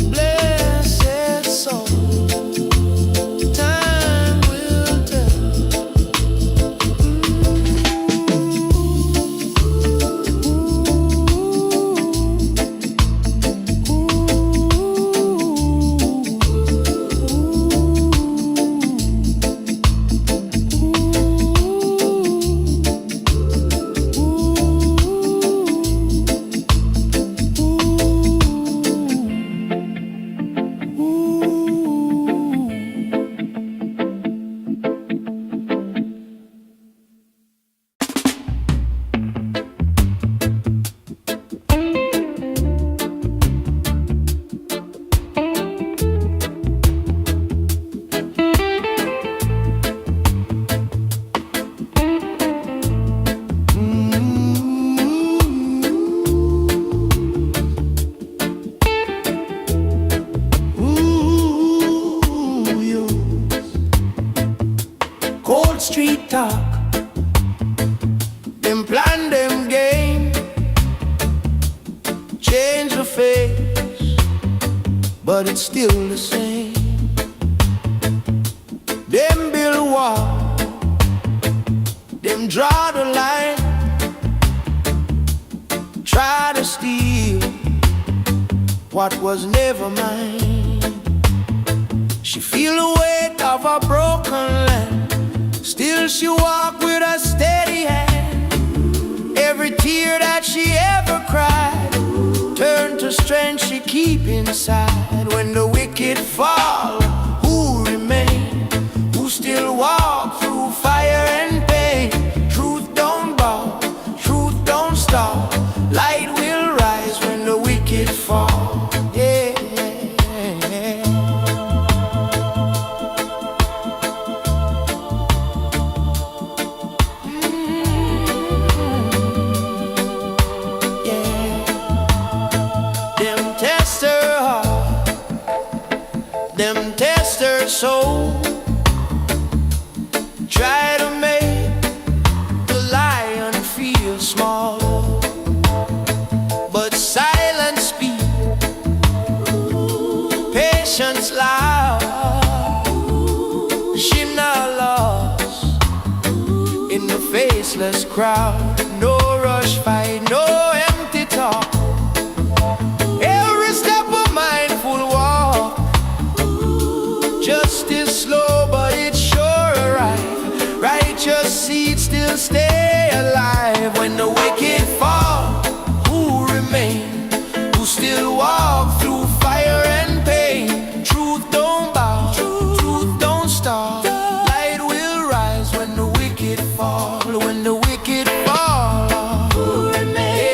blessed soul, time will tell. Cold street talk, them plan, them game, change the face, but it's still the same. Them build wall, them draw the line, try to steal what was never mine. She feel the weight of a broken land, still she walk with a steady hand. Every tear that she ever cried turned to strength she keep inside. When the wicked fall, who remain? Who still walk through fire and pain? Truth don't bow, truth don't stop. Light will rise when the wicked fall. Yeah. Them test her soul, try to make the lion feel small, but silence speak, patience loud. She not lost in the faceless crowd. No rush fight, no empty talk. Every step a mindful walk. Justice slow, but it sure arrive. Righteous seeds still stay alive. When the wicked fall, who remain? Who still walk through fire and pain? Truth don't bow, truth don't stop. Light will rise when the wicked fall. When the wicked fall, who remain?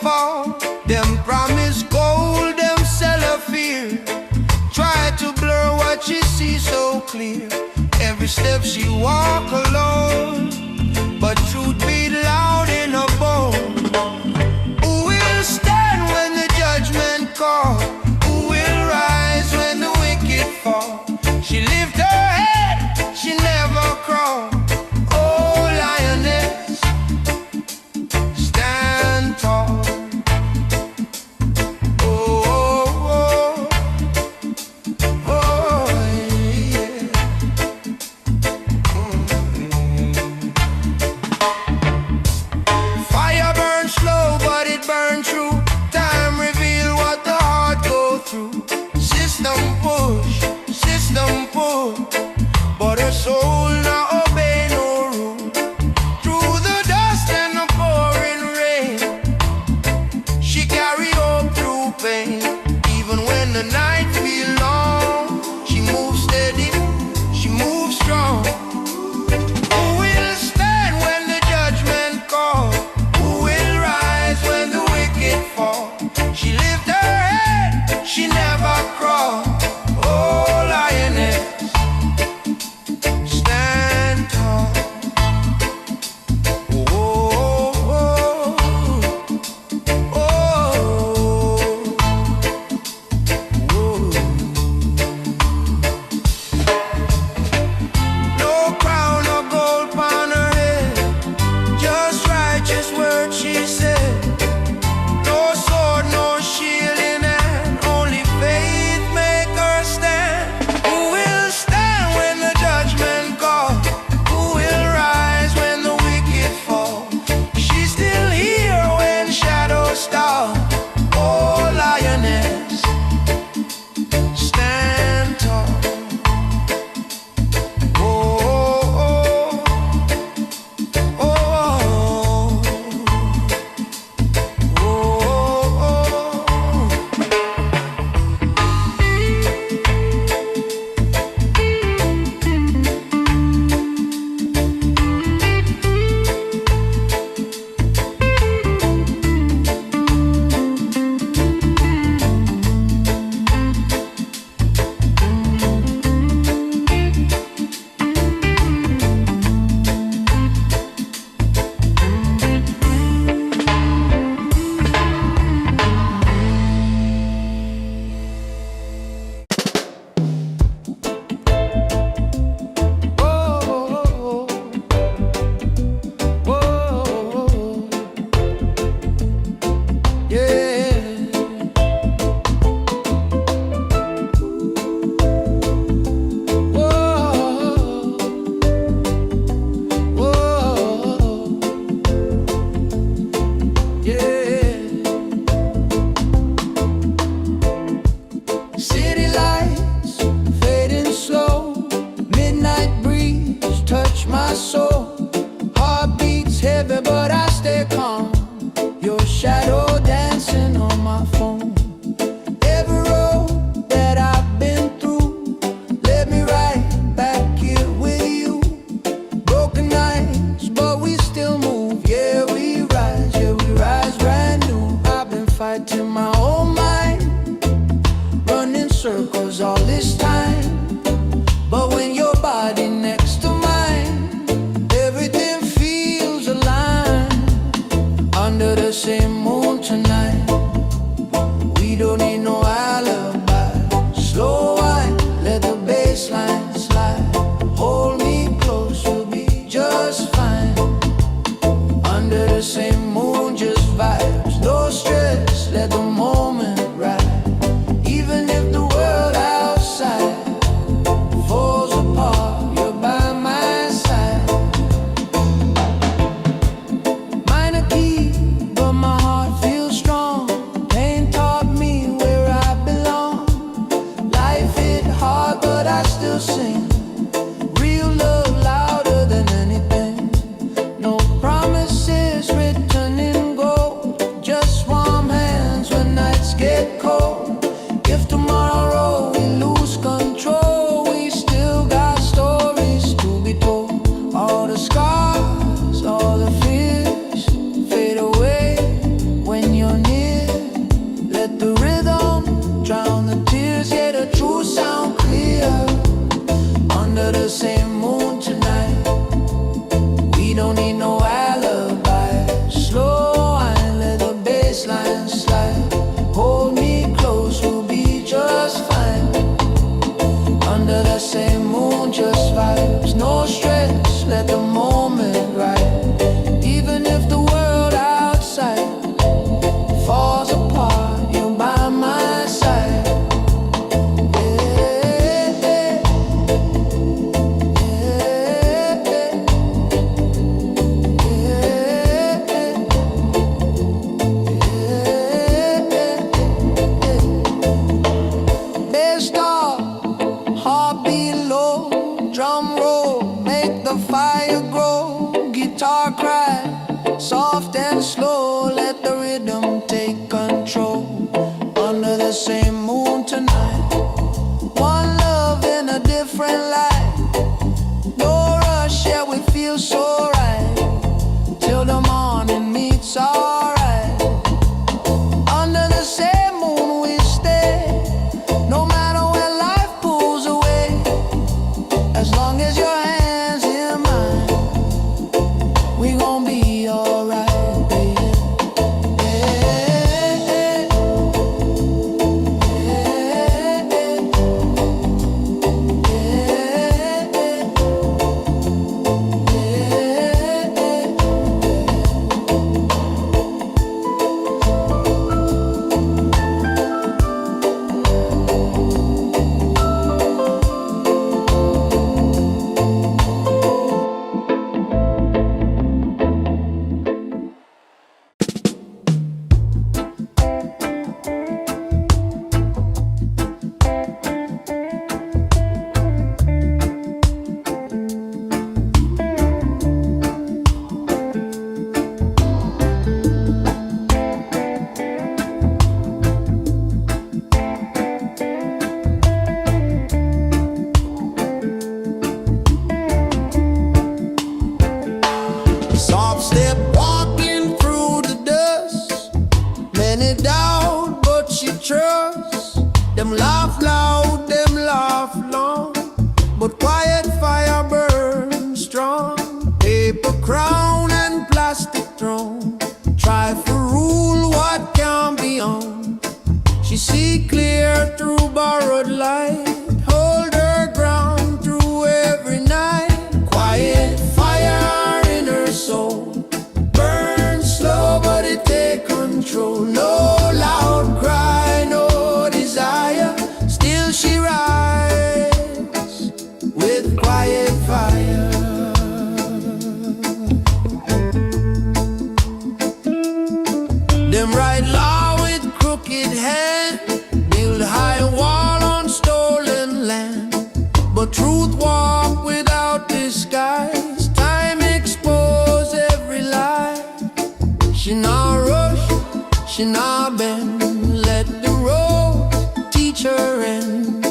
fall. Them promise gold, them sell her fear. Try to blur what she sees so clear. Every step she walk alone, but truth beat loud in her bone. Who will stand when the judgment call? Who will rise when the wicked fall? She lift her head, she never crawl. Oh, lioness, stand tall. Oh, oh, oh, yeah. Fire burns slow, but it burns true. Time reveal what the heart go through. System push, system pull, but her soul not obey no rule. Through the dust and the pouring rain, she carry hope through pain. Even when the night feel long, she moves steady, she moves strong. Who will stand when the judgment call? Who will rise when the wicked fall? She lift her head, she never crawl. Oh, lioness, stand tall. Oh, oh, oh, oh, oh. No crown or gold upon her head, just righteous words she said. No sword, no shield in hand, only faith make her stand. Who will stand when the judgment call? Who will rise when the wicked fall? She's still here when shadows stall. Oh, lioness, stand tall. Oh, oh, oh, oh, oh, city lights fading slow, midnight breeze touch my soul. Heart beats heavy, but I stay calm. Your shadow dancing on my phone. Every road that I've been through led me right back here with you. Broken nights, but we still move. Yeah, we rise brand new. I've been fighting my own mind, running circles all this time. But when your body next to mine, everything feels aligned. Under the same moon tonight, we don't need no alibi. Slow wine, let the bass line slide. Hold me close, you'll be just fine. Under the same moon, just vibes. No stress, let the moment ride. Even if the world outside falls apart, you're by my side. Minor key, but my heart feels strong. landslide. Hold me close, we'll be just fine. Under the same moon, just vibes, no stress, let the moment ride. Even if the world outside falls apart, you're by my side. Drum roll, make the fire grow. Guitar cry, soft and slow. Let the rhythm take control. Under the same moon tonight, one love in a different light. No rush, yeah, we feel so right. Till the morning meets alright. Under the same moon we stay, no matter where life pulls away. As long as your hands in mine, we gon' be alright, baby. Soft step walking through the dust. Many doubt, but she trusts. Them laugh loud, them laugh long, but quiet fire burns strong. Paper crown and plastic throne, try for rule what can be on. She see clear through borrowed light, hold her ground through every night. Quiet fire in her soul, burn slow but it take control. No loud cry, no desire, still she rides with quiet fire. Them write law with crooked hand, build high wall on stolen land, but truth walk without disguise. Time expose every lie. She not rush, she not bend, let the road teach her end.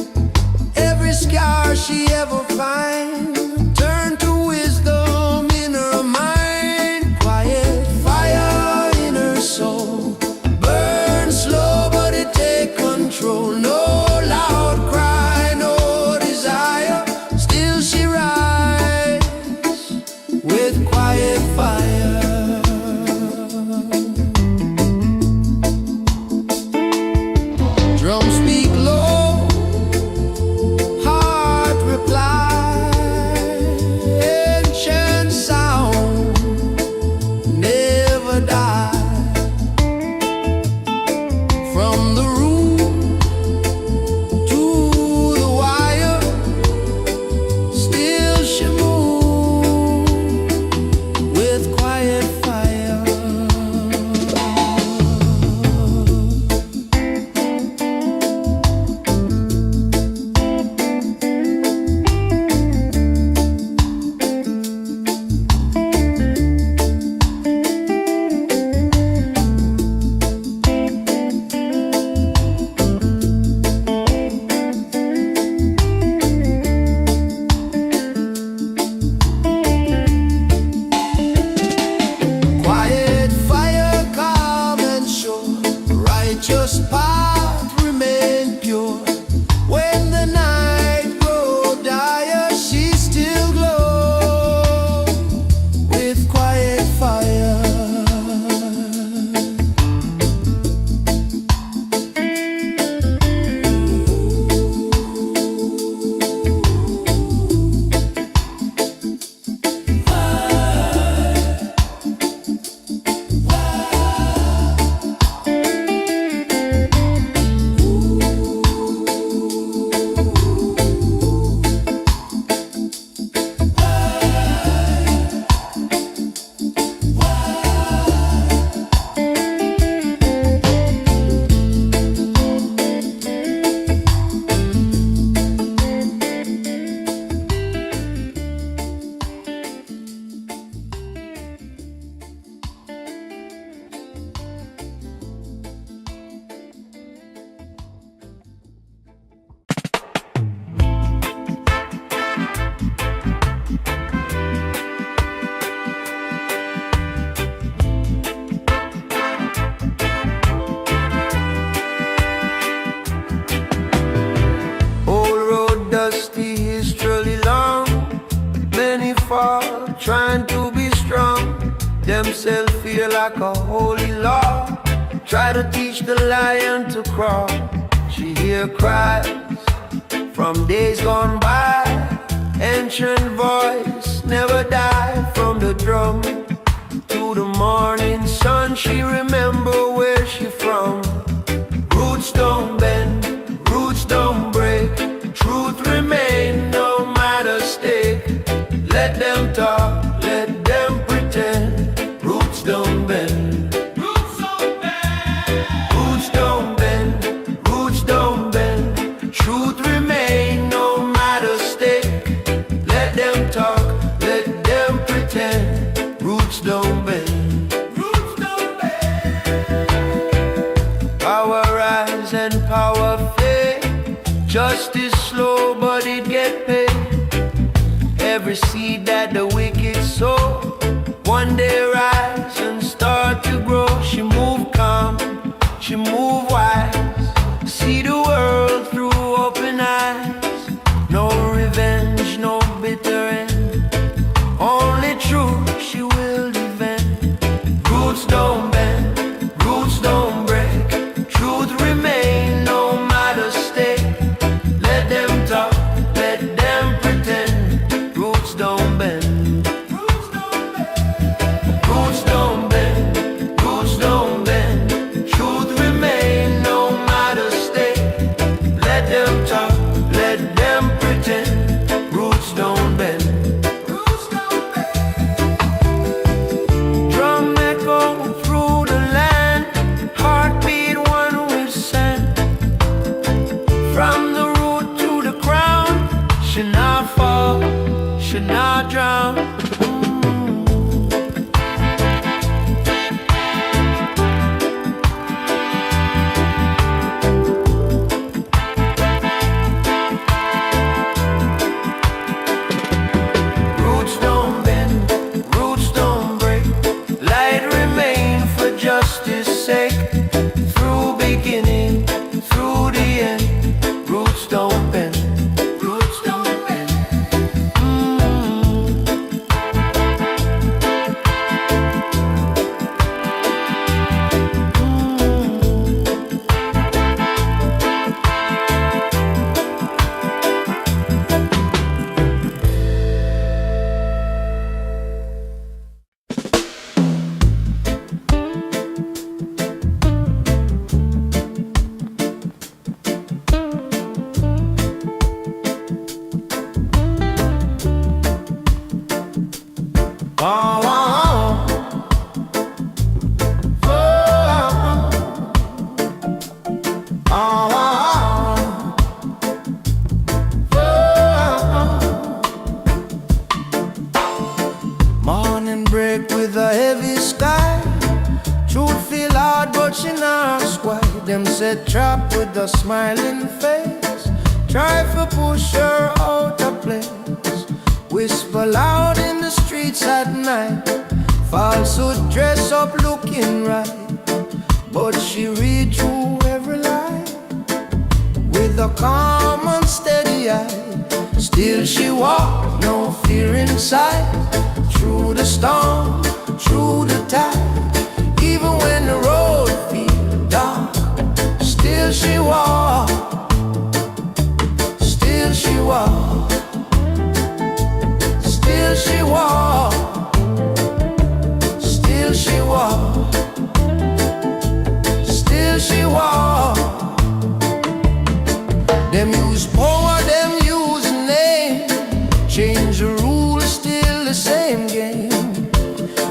Every scar she ever find, turn to wisdom in her mind. Quiet fire in her soul, burn slow but it take control. No loud cry, no desire, still she rides with quiet fire. Drums speak low, heart reply. feel like a holy law. Try to teach the lion to crawl. She hear cries from days gone by. Ancient voice never die. From the drum to the morning sun, she remember where she from. Roots don't bend, roots don't break. Truth remain no matter stake. Let them talk, let them pretend. Roots don't bend. Roots don't bend. Roots don't bend. Roots don't bend. Truth remain no matter stake. Let them talk, let them pretend. Roots don't bend. Roots don't bend. Power rise and power fade. Justice slow but it get paid. Every seed that the wicked sow, one day rise and start to grow. She move calm, she move wise. See the world through open eyes. No revenge, no bitter end. Only truth she will defend. Roots don't bend, roots don't break. Truth remain no matter stake. Let them talk, let them pretend. Roots don't bend. Roots don't bend. Roots don't bend. Roots don't bend. Truth remain no matter stake. Let them talk, let them pretend. Roots don't bend. Roots don't bend. Drum echo through the land. Heartbeat one with sand. From the root to the crown. Should not fall, should not drown. Roots don't bend, roots don't break. Light remain for justice sake. Through beginning, through the end. Roots don't bend. Roots don't bend. Oh, oh, oh. Oh, oh, oh. Morning break with a heavy sky. Truth feel hard but she not squat. Them set trap with a smiling face. Try to push her out of place. Whisper loud in the streets at night. Falsehood dress up looking right. But she read through every lie with a calm and steady eye. Still she walk, no fear inside. Through the storm, through the tide. Even when the road feels dark, still she walk. Still she walk. Still she walk. Still she walk. Still she walk. Them use power, them use name. Change the rules, still the same game.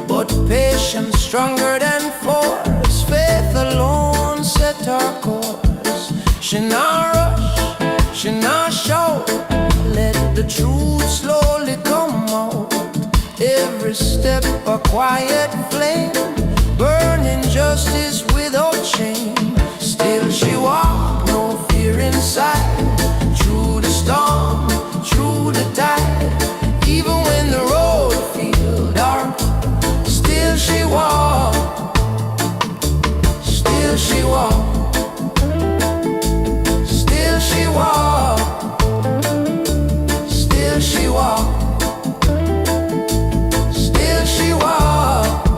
But patience stronger than force. Faith alone set her course. She not rush, she not shout. Let the truth slowly come out. Every step a quiet flame, burning justice without shame. Still she walk, no fear inside. Through the storm, through the tide. Even when the road feels dark, still she walk. Still she walk. Still she walk. Still she walk. Still she walk.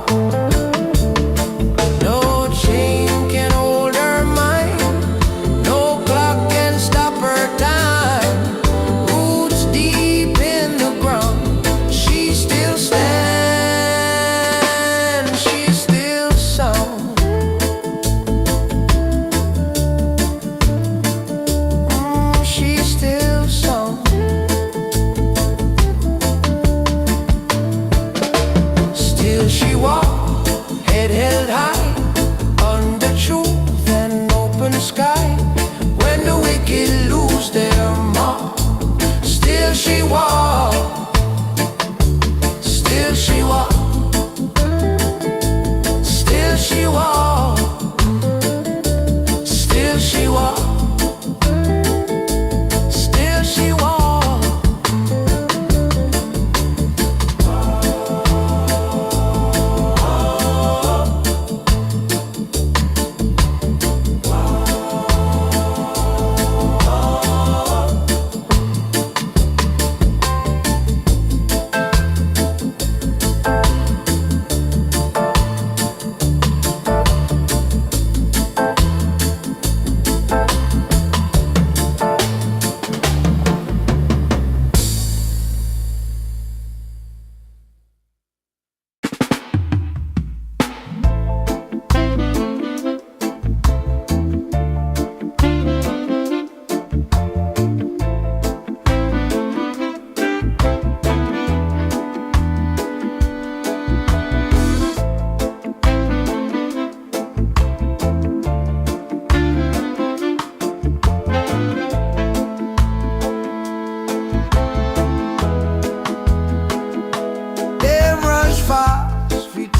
sky. When the wicked lose their mark, still she walks, still she walks, still she walks, still she walks, still she walks.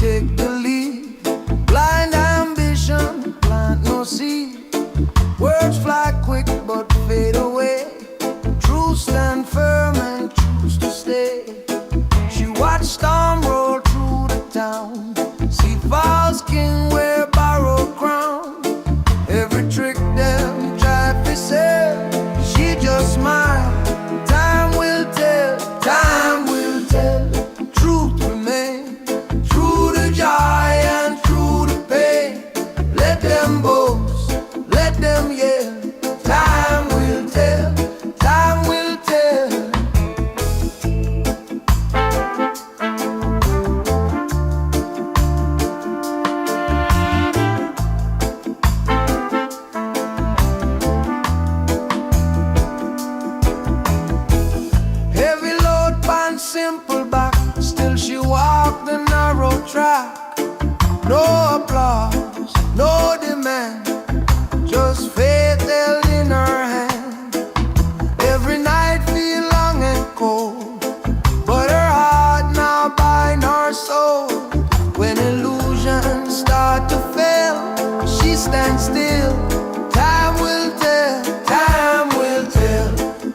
Take the lead. Blind ambition, plant no seed. Words fly quick but fade away. Truth stand firm and choose to stay. She watched storm roll through the town. See false king wear borrowed crown. Every trick them try to sell, she just smile. Time will tell, time will tell. Truth remains. Joy and through the pain, let them boast, let them yell. Time will tell, time will tell. Heavy load pan simple back, still she walk the narrow track. No applause, no demand, just faith held in her hand. Every night feel long and cold, but her heart now bind her soul. When illusions start to fail, she stands still. Time will tell, time will tell.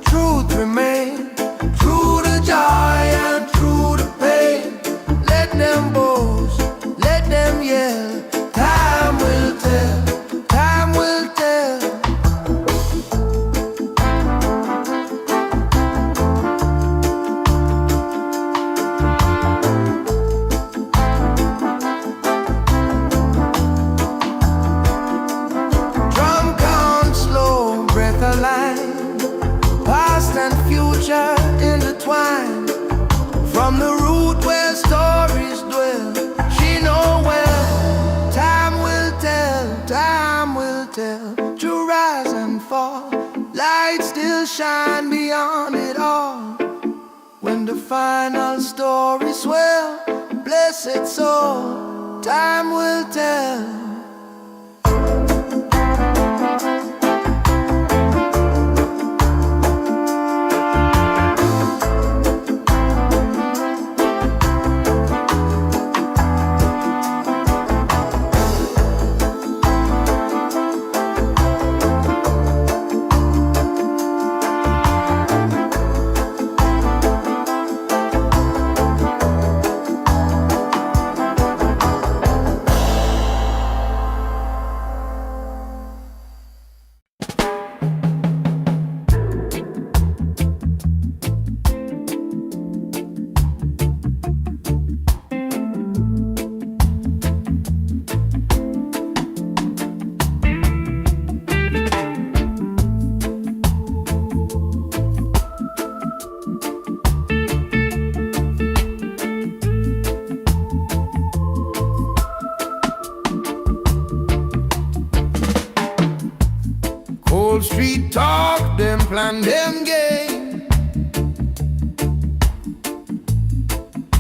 Truth remains, through the joy and through the pain. Let them boast, let them yell. Time will tell, time will tell. Drum count slow, breath aligned. Past and future intertwined. From the root where stories dwell, she know well. Time will tell, time will tell. To rise and fall, light still shine beyond it all. When the final story swell, blessed soul, time will tell. Wall Street talk, them plan, them game.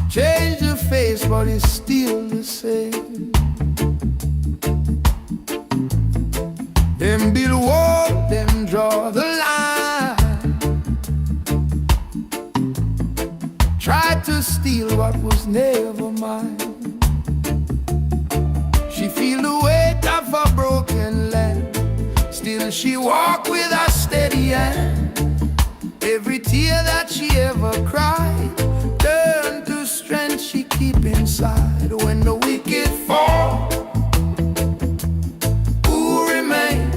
Change the face, but it's still the same. Them Them build wall, them draw the line. Tried to steal what was never mine. She feel the weight of a broken land. Still she walk with a steady hand. Every tear that she ever cried turned to strength she keep inside. When the wicked fall, who remain?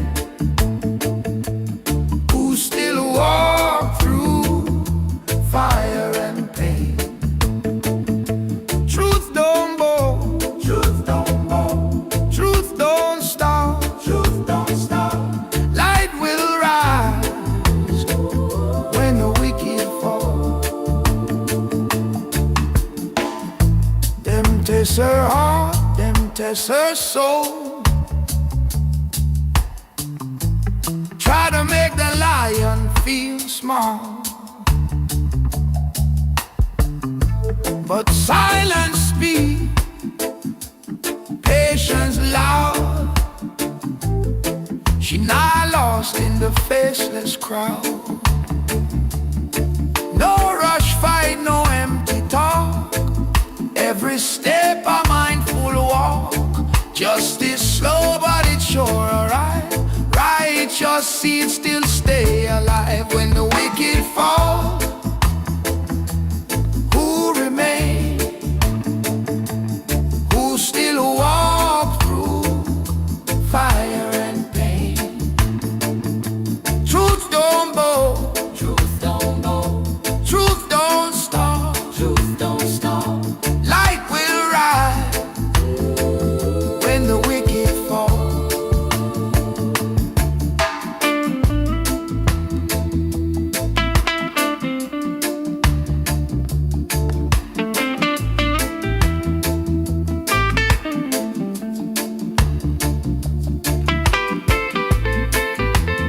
Who still walk through fire and pain? Truth don't bow, truth don't bow, truth don't stop, truth don't stop. Light will rise when the wicked fall. Them test her heart, them test her soul. Try to make the lion feel small, but silence speak, patience loud. She not lost in the faceless crowd. No rush fight, no empty talk. Every step a mindful walk. Justice slow but it's sure alright. Righteous seeds still stay alive. When the wicked fall, who remain? Who still walk through fire and pain? Truth don't bow, truth don't bow, truth don't stop, truth don't stop. Light will rise when the wicked fall.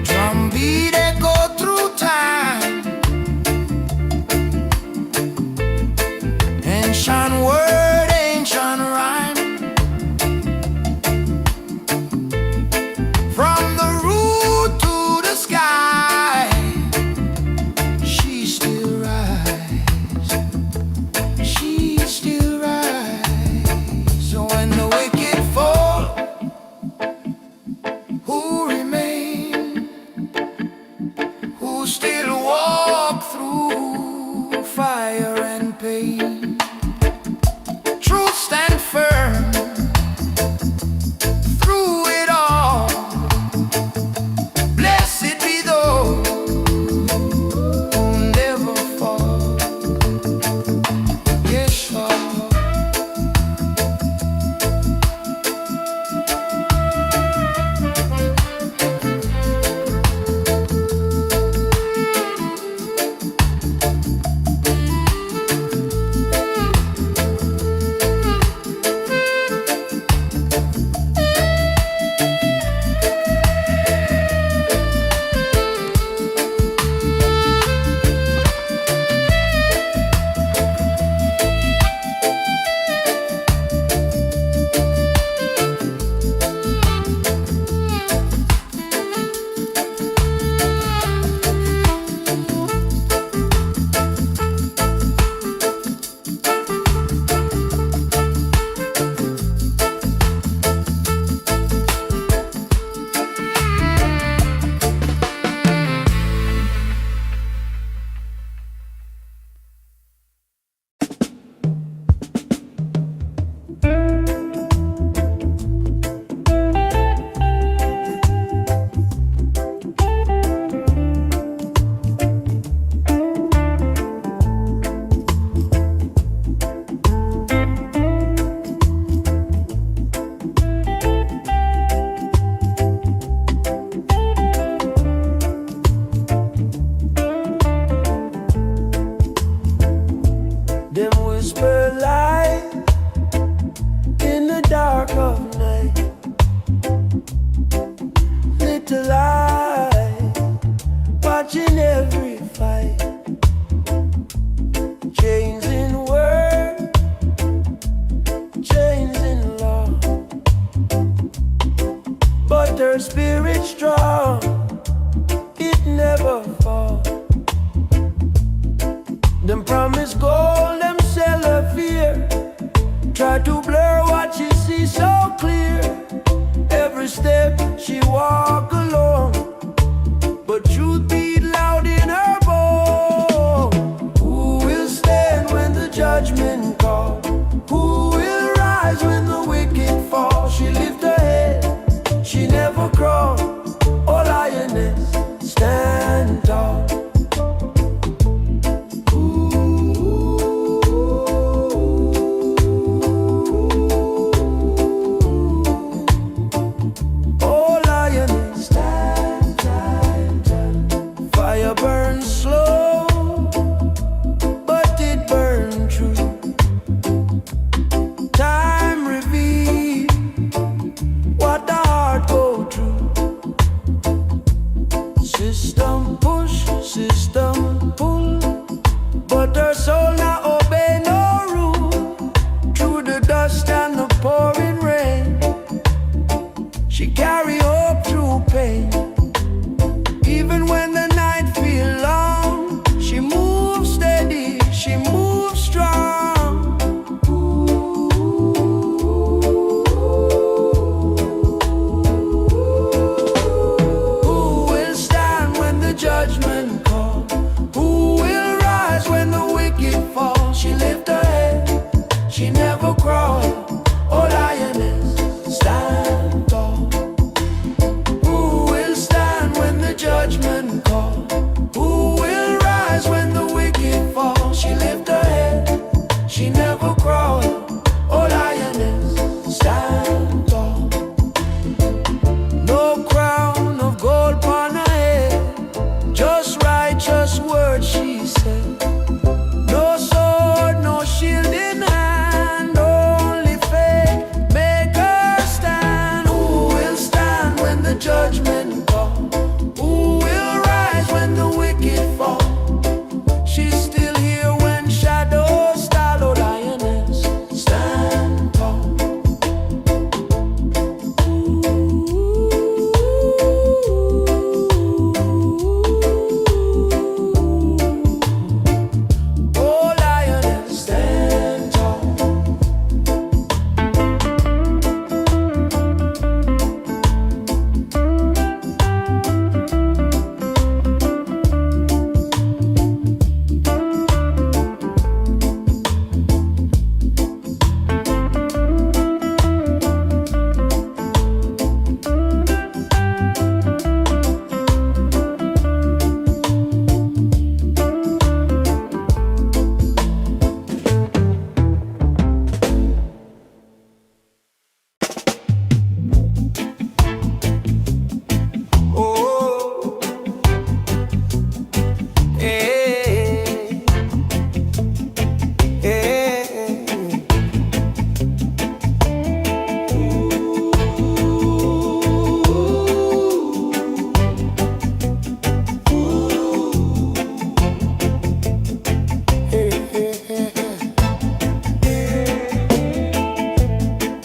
Drumbeat echo through time, ancient word, ancient rhyme. From the root to the sky, she still rise, she still rise. So when the wicked fall, who remain? Who still walk through fire and pain? Truth stand firm through it all. Blessed be those who never fall. Yes, Lord. spirit strong, it never fall. Them promise gold, them sell her fear. Try to blur what she sees so clear. Every step she walk alone, but truth beat loud in her bone. Who will stand when the judgment call? Who will rise when the wicked fall? She lift her head, she never crawl. Oh lioness, stand tall. System push, system pull, but her soul not obey no rule. Through the dust and the pouring rain, she carry hope through pain. Even when the night feel long, she moves steady, she moves strong. Who will stand when the judgment call? Who will rise when the wicked fall? She lift her head, she never crawl. Oh lioness, stand tall. Who will stand when the judgment call? Who will rise when the wicked fall? She lift her head, she never crawl. Oh lioness, stand tall. No crown of gold upon her head, just righteous words she said. No sword, no shield in hand, only faith make her stand. Who will stand when the judgment call? Who will rise when the wicked fall? She's still here when shadows stall. Oh lioness, stand tall. Oh lioness, stand tall. Oh, eh, eh.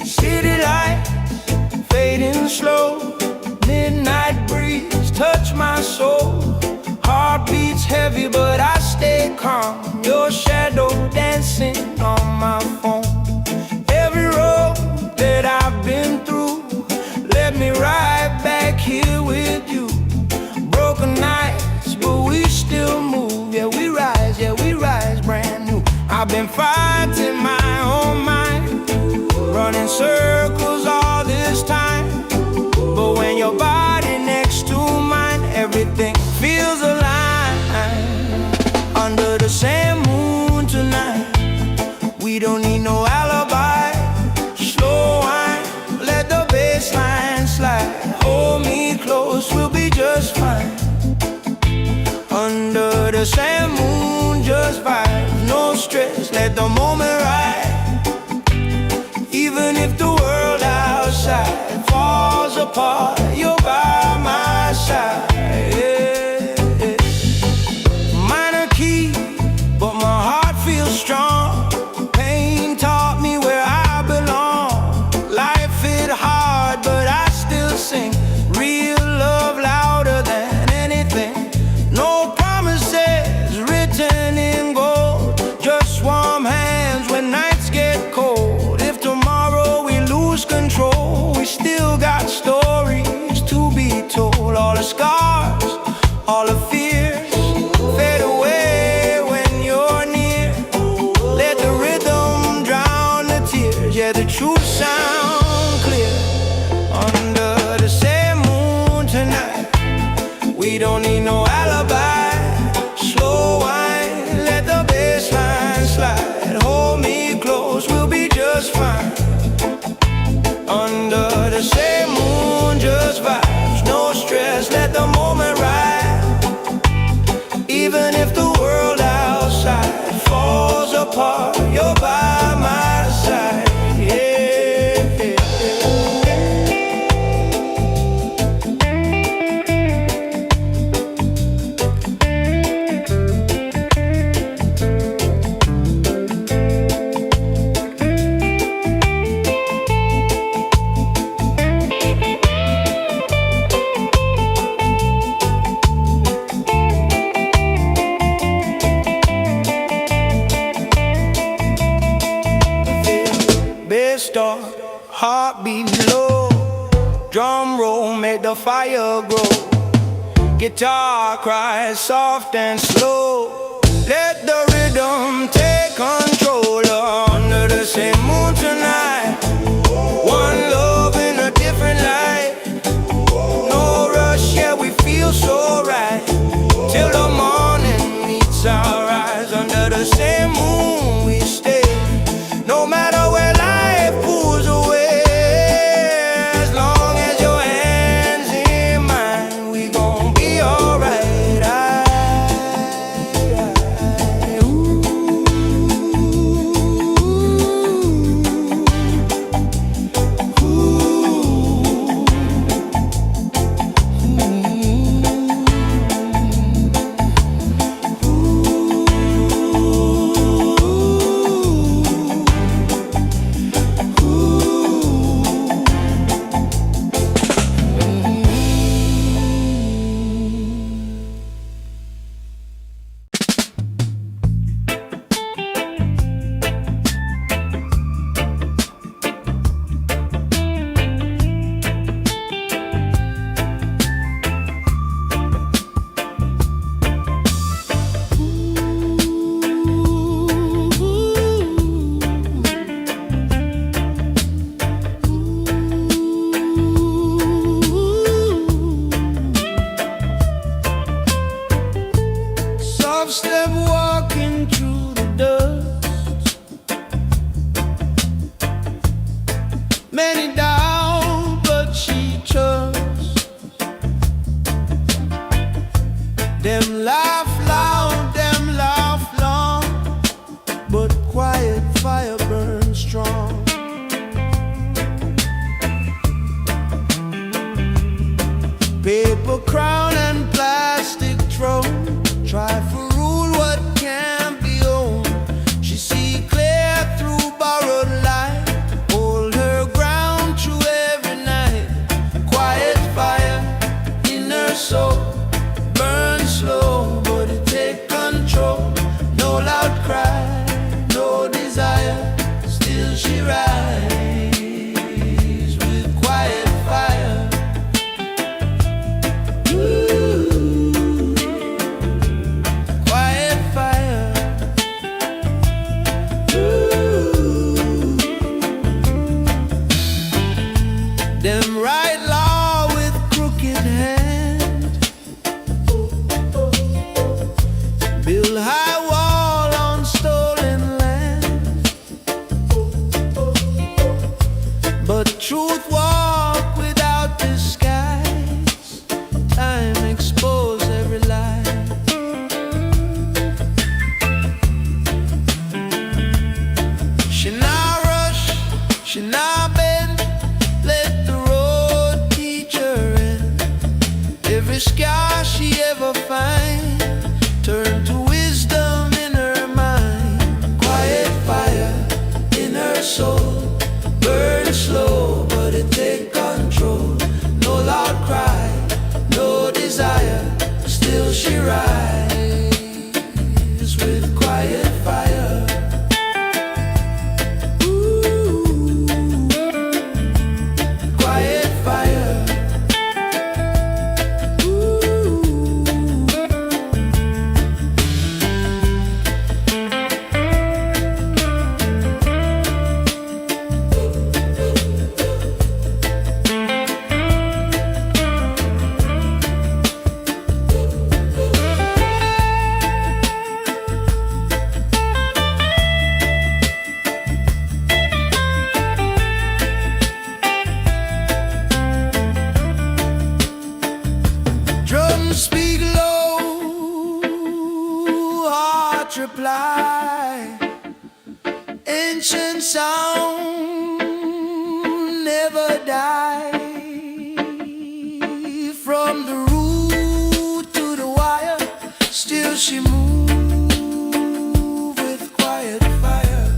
City lights fading slow, midnight breeze touch my soul. Heart beats heavy but I stay calm. Your shadow dancing on my phone. Every road that I've been through led me right back here with you. Broken nights but we still move. Yeah we rise brand new. I've been fighting my own mind, running circles all this time. But when your body next to mine, everything feels alive. Under the same moon tonight, toll. All the scars, all the fears fade away when you're near. Let the rhythm drown the tears. Yeah, the truth sound clear under the same moon tonight. We don't need no alibi. Slow wine, let the bassline slide. Hold me close, we'll be just fine. Under the same moon, just vibes, no stress, let the moment ride. Even if the world outside falls apart, you're by my side. Start, heartbeat low, drum roll make the fire grow. Guitar cries soft and slow. Let the rhythm take control. Under the same moon tonight, one love in a different light. No rush, yeah, we feel so right. Till the morning meets our eyes. Under the same moon we stay. No matter where life pulls away, as long as your hands in mine, we gon' be alright. Step walking through the dust. Many doubt, but she trusts. Them laugh loud, them laugh long, but quiet fire burns strong. Paper crown and plastic throne, try for rule what can't be owned. She see clear through borrowed light, hold her ground through every night. Quiet fire in her soul, burn slow, but it take control. No loud cry, no desire, still she rise with quiet fire. Them write law with crooked hand, build high wall on stolen land, but truth walk without disguise. Time expose every lie. She not rush, she not bend, let the road teach her end. Every scar she ever find, turn to wisdom in her mind. Quiet fire in her soul, burn slow, but it take control. No loud cry, no desire, still she rise with quiet fire. Quiet fire. Speak low, heart reply. Ancient sound never die. From the root to the wire, still she move with quiet fire.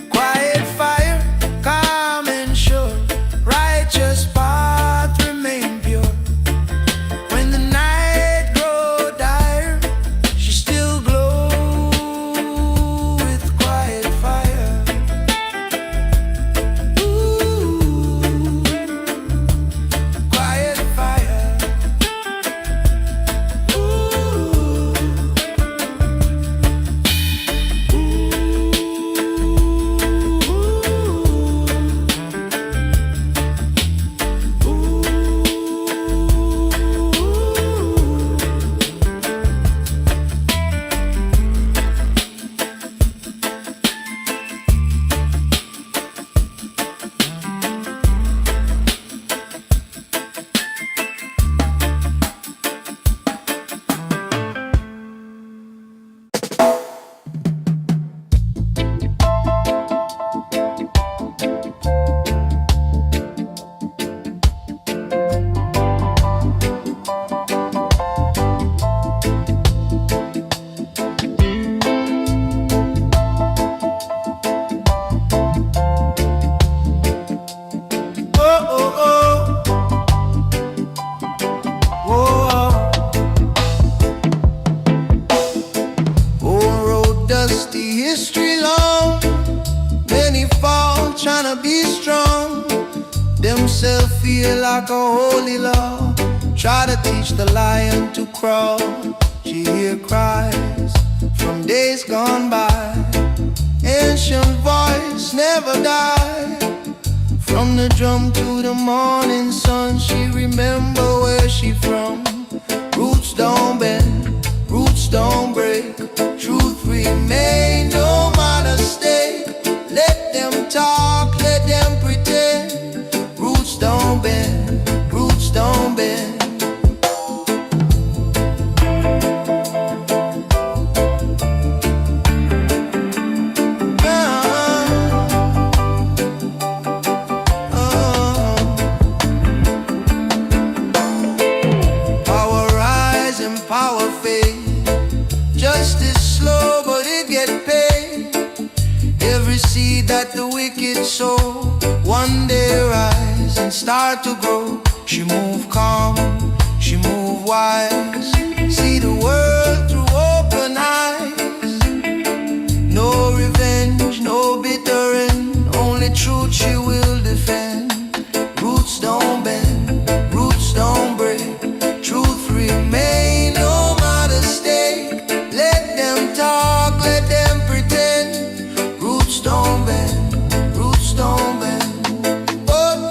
Quiet fire, calm and sure, righteous path remain pure. When the night grow dire, she still glow with quiet fire. Ooh, quiet fire. History long, many fall tryna be strong. Themselves feel like a holy law. Try to teach the lion to crawl. She hear cries from days gone by. Ancient voice never die. From the drum to the morning sun, she remember where she from. Roots don't bend, roots don't break. Truth remain, no matter stay. Let them talk, let them pretend. Roots don't bend, roots don't bend. Power rise and power fade. Justice slow, but it get paid. Every seed that the wicked sow, one day rise and start to grow. She move calm, she move wise. See the world through open eyes. No revenge, no bitter end. Only truth she will defend. Roots don't bend, roots don't break. Truth remain, no matter stake. Let them talk, let them pretend. Roots don't bend, roots don't bend. Oh.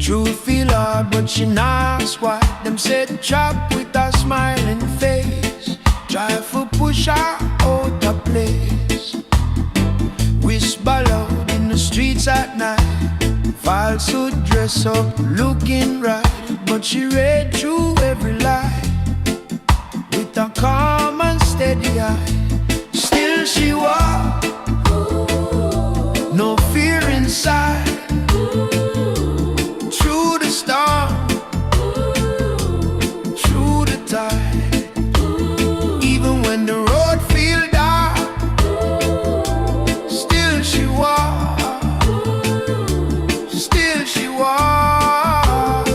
Truth feel hard, but she knows why. Them said chop with a smiling face, try for push her out of place. Whisper loud in the streets at night, falsehood dress up looking right, but she read through every lie with a calm and steady eye. Still she walked, no fear inside, through the storm, through the tide. Even when the road feels dark, still she walked, still she walked.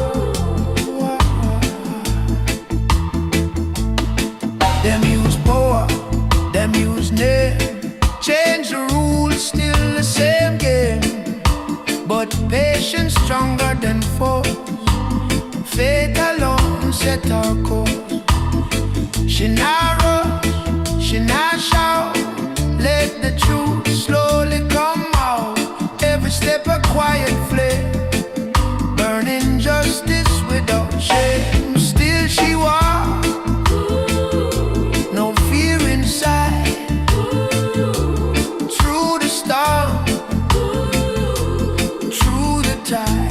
Them use power, them use name, change the rules, still the same game. But patience stronger than force, faith alone set her course. She not rush, she not shout, let the truth slowly come out. Every step a quiet flame, burning justice without shame. Still she walks, no fear inside, through the storm, through the tide.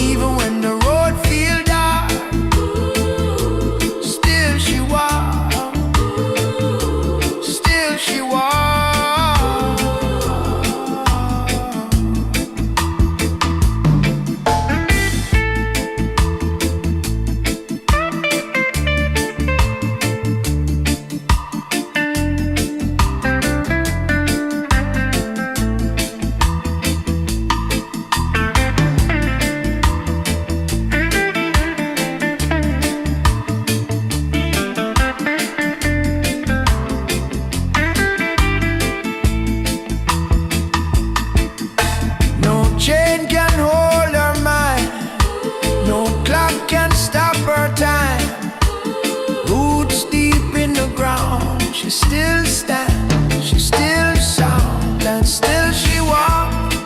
Even when the road feels dark, still she walks, still she walks. Chain can hold her mind, no clock can stop her time. Roots deep in the ground, she still stands, she still sound, and still she walks,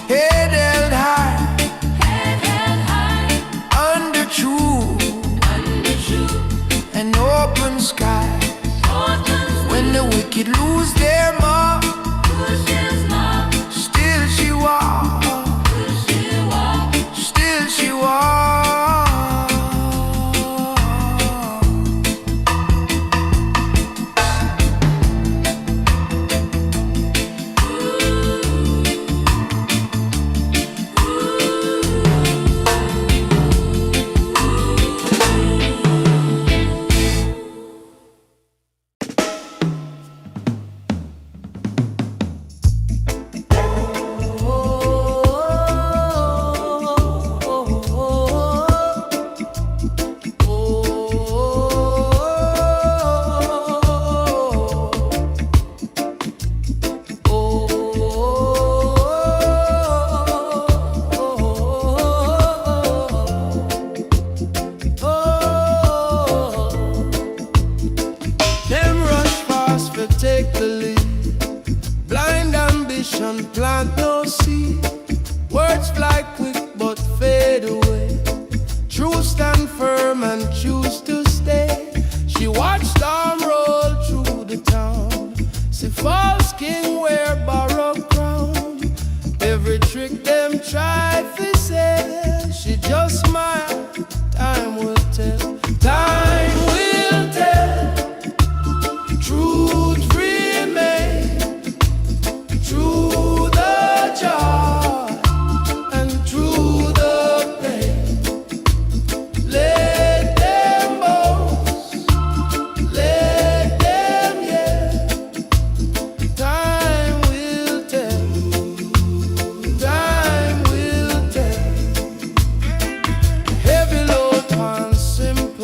head held high, under true and open sky. When the wicked lose their mark, still she walks, still she walks. Take the lead, blind ambition plant no seed. Words fly quick but fade away. Truth stand firm and choose to stay. She watched storm roll through the town, see false king wear borrowed crown. Every trick them try to say, she just smiled. Time will tell, time will tell. Truth remain, through the joy and through the pain. Let them boast, let them yell. Time will tell, time will tell. Heavy load on simple.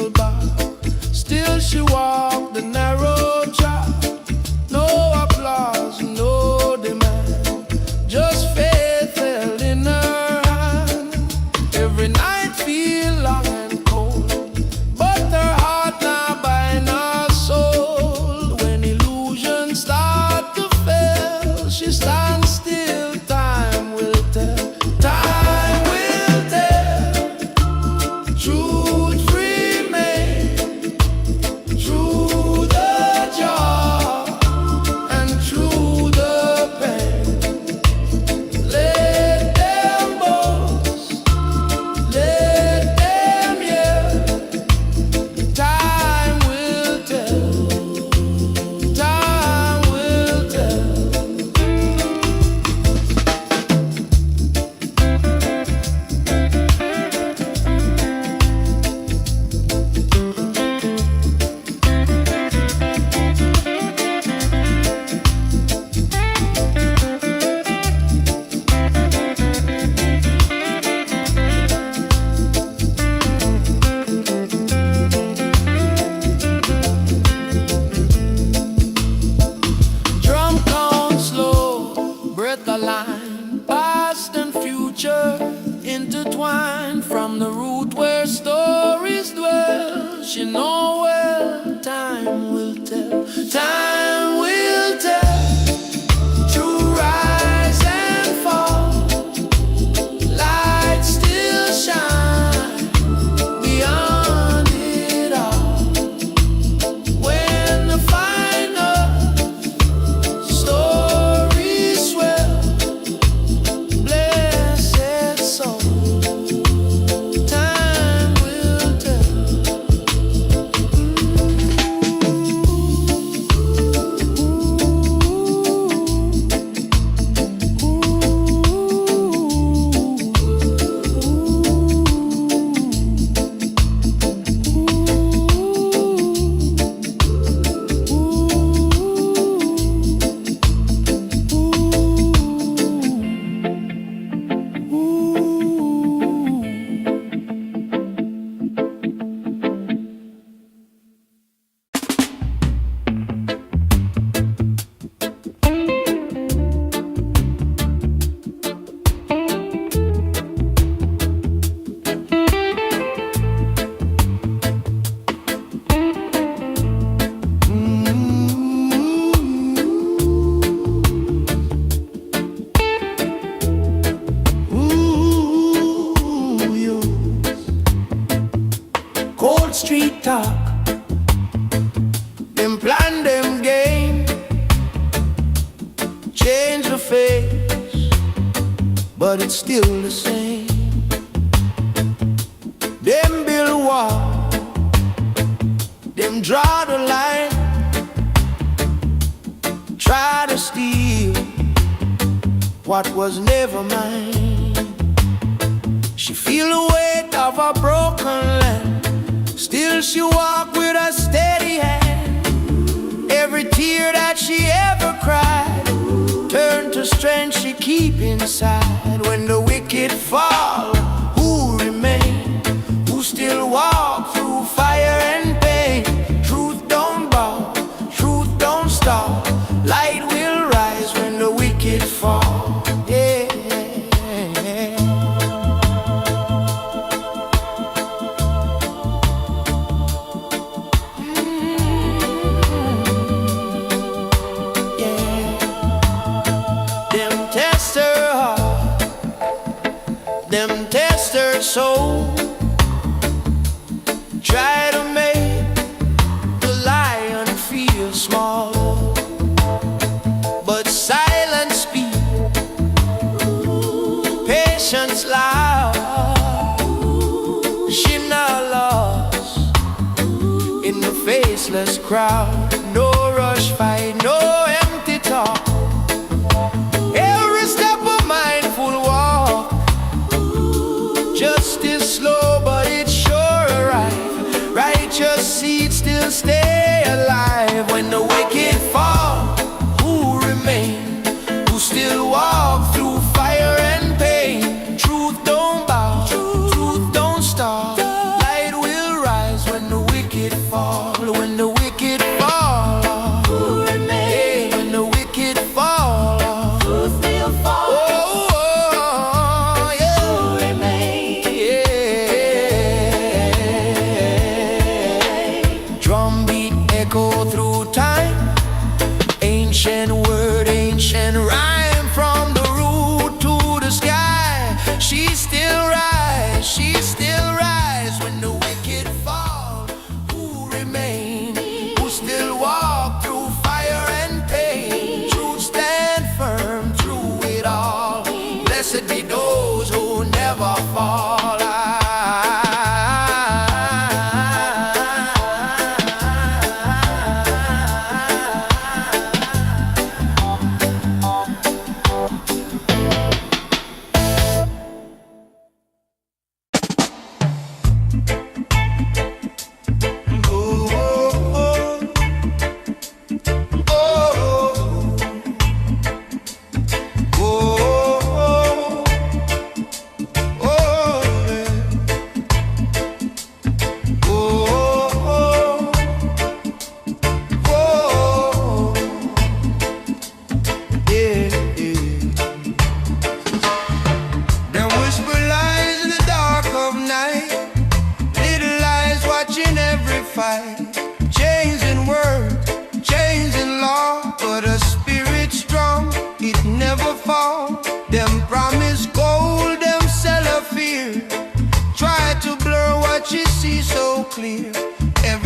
earth, intertwined from the root where stories dwell. She know well, time will tell, time will tell. True rise and fall, light still shine beyond it all. When the final story swell, blessed soul, time will tell. Cold street talk, them plan, them game, change the face, but it's still the same. Them build wall, them draw the line, try to steal what was never mine. She feel the weight of a broken land, still she walk with a steady hand. Every tear that she ever cried turn to strength she keep inside. When the wicked fall, who remain? Who still walk through fire and pain? Truth don't bow, truth don't stop. Light will rise when the wicked fall. Yeah. Them test her soul, try to make the lion feel small, but silence speak, patience loud. She not lost in the faceless crowd. No rush fight, no empty talk. Every step a mindful walk. Justice slow, but it's sure arrive. Righteous seeds still stay alive. When the wicked fall, who remain? Who still walk through fire and pain? Truth don't bow, truth don't stop. Light will rise when the wicked fall. When the wicked fall, who remain?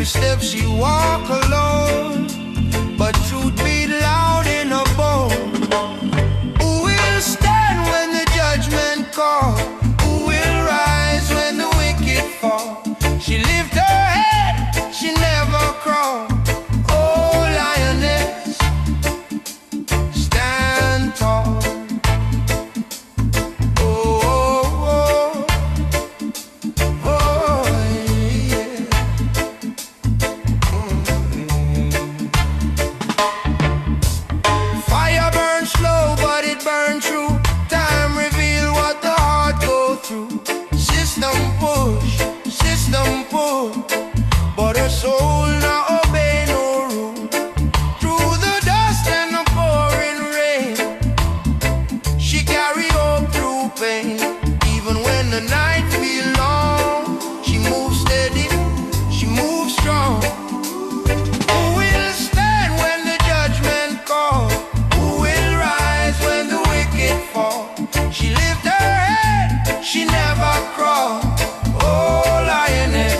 every step she walk alone, but truth beat loud in her bone. Who will stand when the judgment call? Who will rise when the wicked fall? She lift her head, she never crawl. Oh, lioness, stand tall. But her soul now obey no rule. Through the dust and the pouring rain, she carry hope through pain. Even when the night feel long, she moves steady, she moves strong. Who will stand when the judgment call? Who will rise when the wicked fall? She lift her head, she never crawl. Oh, lioness,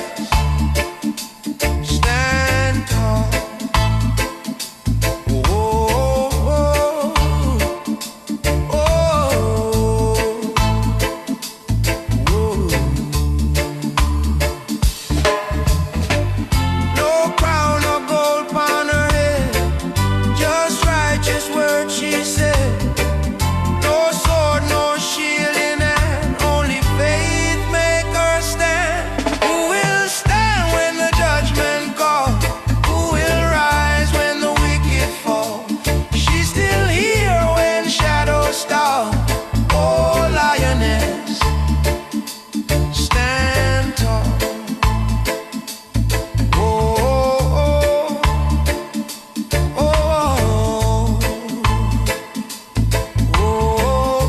stand tall. Oh, oh, oh, oh. No crown or gold upon her head, just righteous words she said. No sword, no shield in hand, only faith make her stand. Who will stand when the judgment call? Who will rise when the wicked fall? She's still here when shadows stall. Oh, lioness, stand tall. Oh, oh, oh, oh, oh,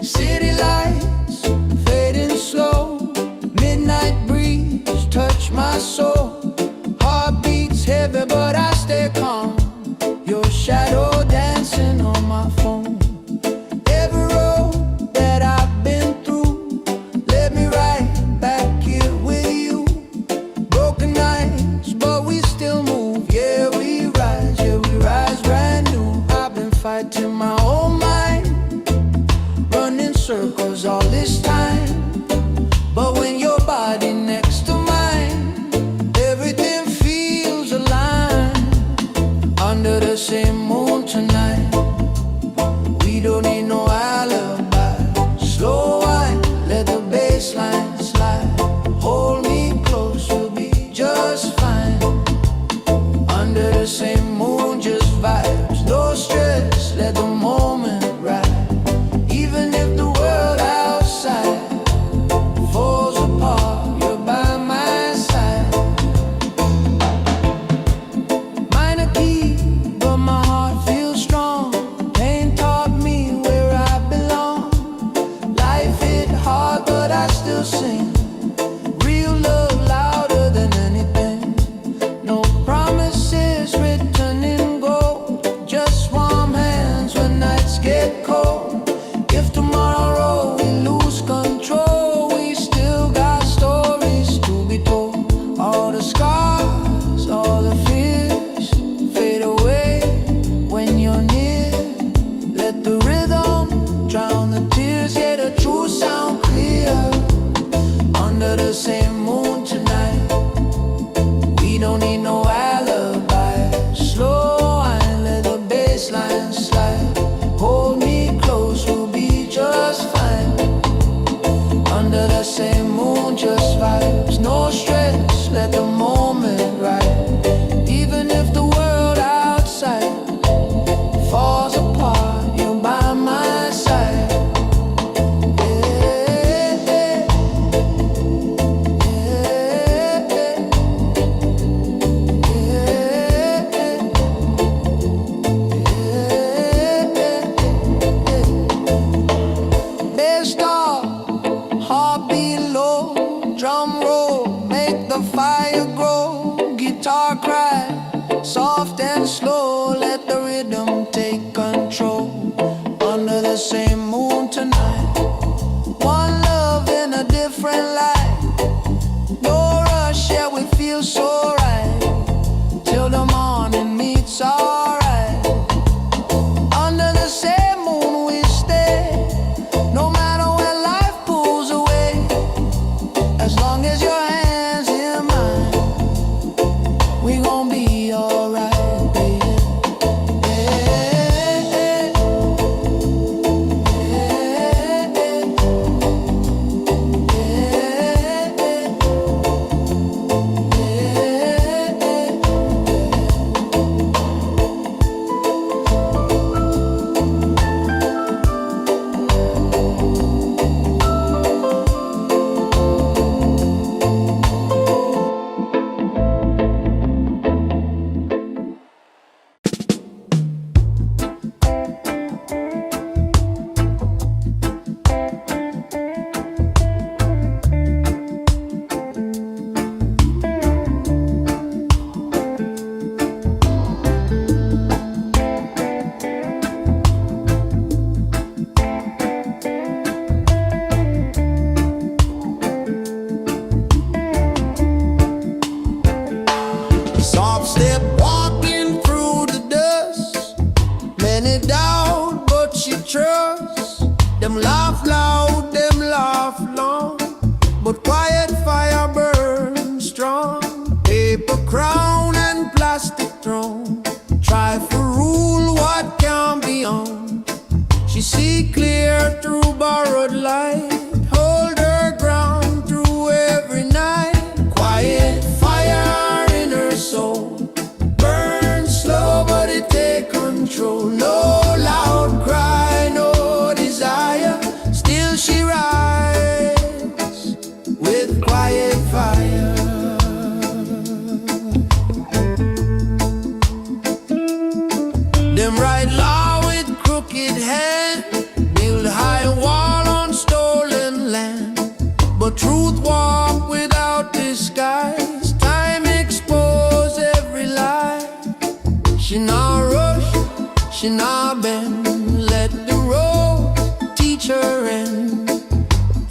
City lights fading slow, midnight breeze touch my soul. Heart beats heavy but I stay calm. Your shadow dancing on my phone. Every road that I've been through led me right back here with you. Broken nights but we still move. Yeah, we rise brand new. I've been fighting my own mind, running circles all this time. But when your body next to mine, everything feels aligned. Under the same moon tonight, we don't need no alibi. Slow wine, let the bass line slide. Hold me close, we'll be just fine. Under the same moon, just vibes. No stress, let the moment ride. Even if the world outside falls apart, you're by my side. Minor key, but my heart feels strong. Pain taught me where I belong. Life hit hard, but I still sing. Real love louder than anything. No promises written in gold, just warm hands when nights get cold. If tomorrow we lose control, we still got stories to be told. All the scars, all the fears fade away when you're near. Let the rhythm drown the tears, yeah, the truth sound clear. laugh loud, them laugh long, but quiet fire burns strong. Paper crown and plastic throne, try for rule what can't be owned. She see clear through borrowed light, hold her ground through every night. Quiet fire in her soul, burn slow but it take control. No loud cry, no desire, still she rides with quiet fire. Them write law with crooked hand, build high wall on stolen land, but truth walk without disguise. Time expose every lie. She not rush, she not bend, let the road teach her end.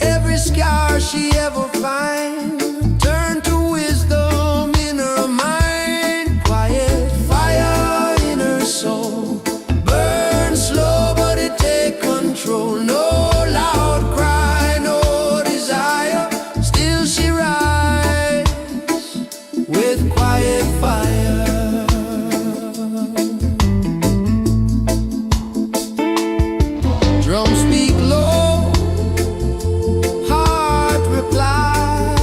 Every scar she ever find, turn to wisdom in her mind. Quiet fire in her soul, burn slow but it take control. No loud cry, no desire, still she rides with quiet fire. Drums speak low, heart reply,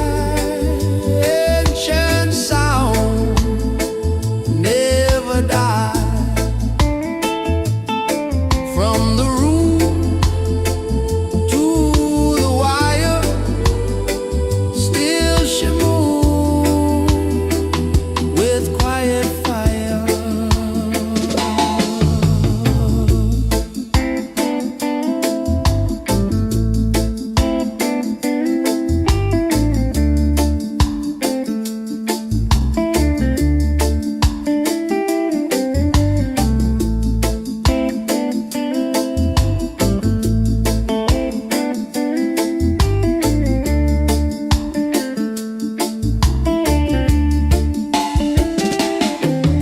ancient sound never die. From the root to the wire, still she moves with quiet fire.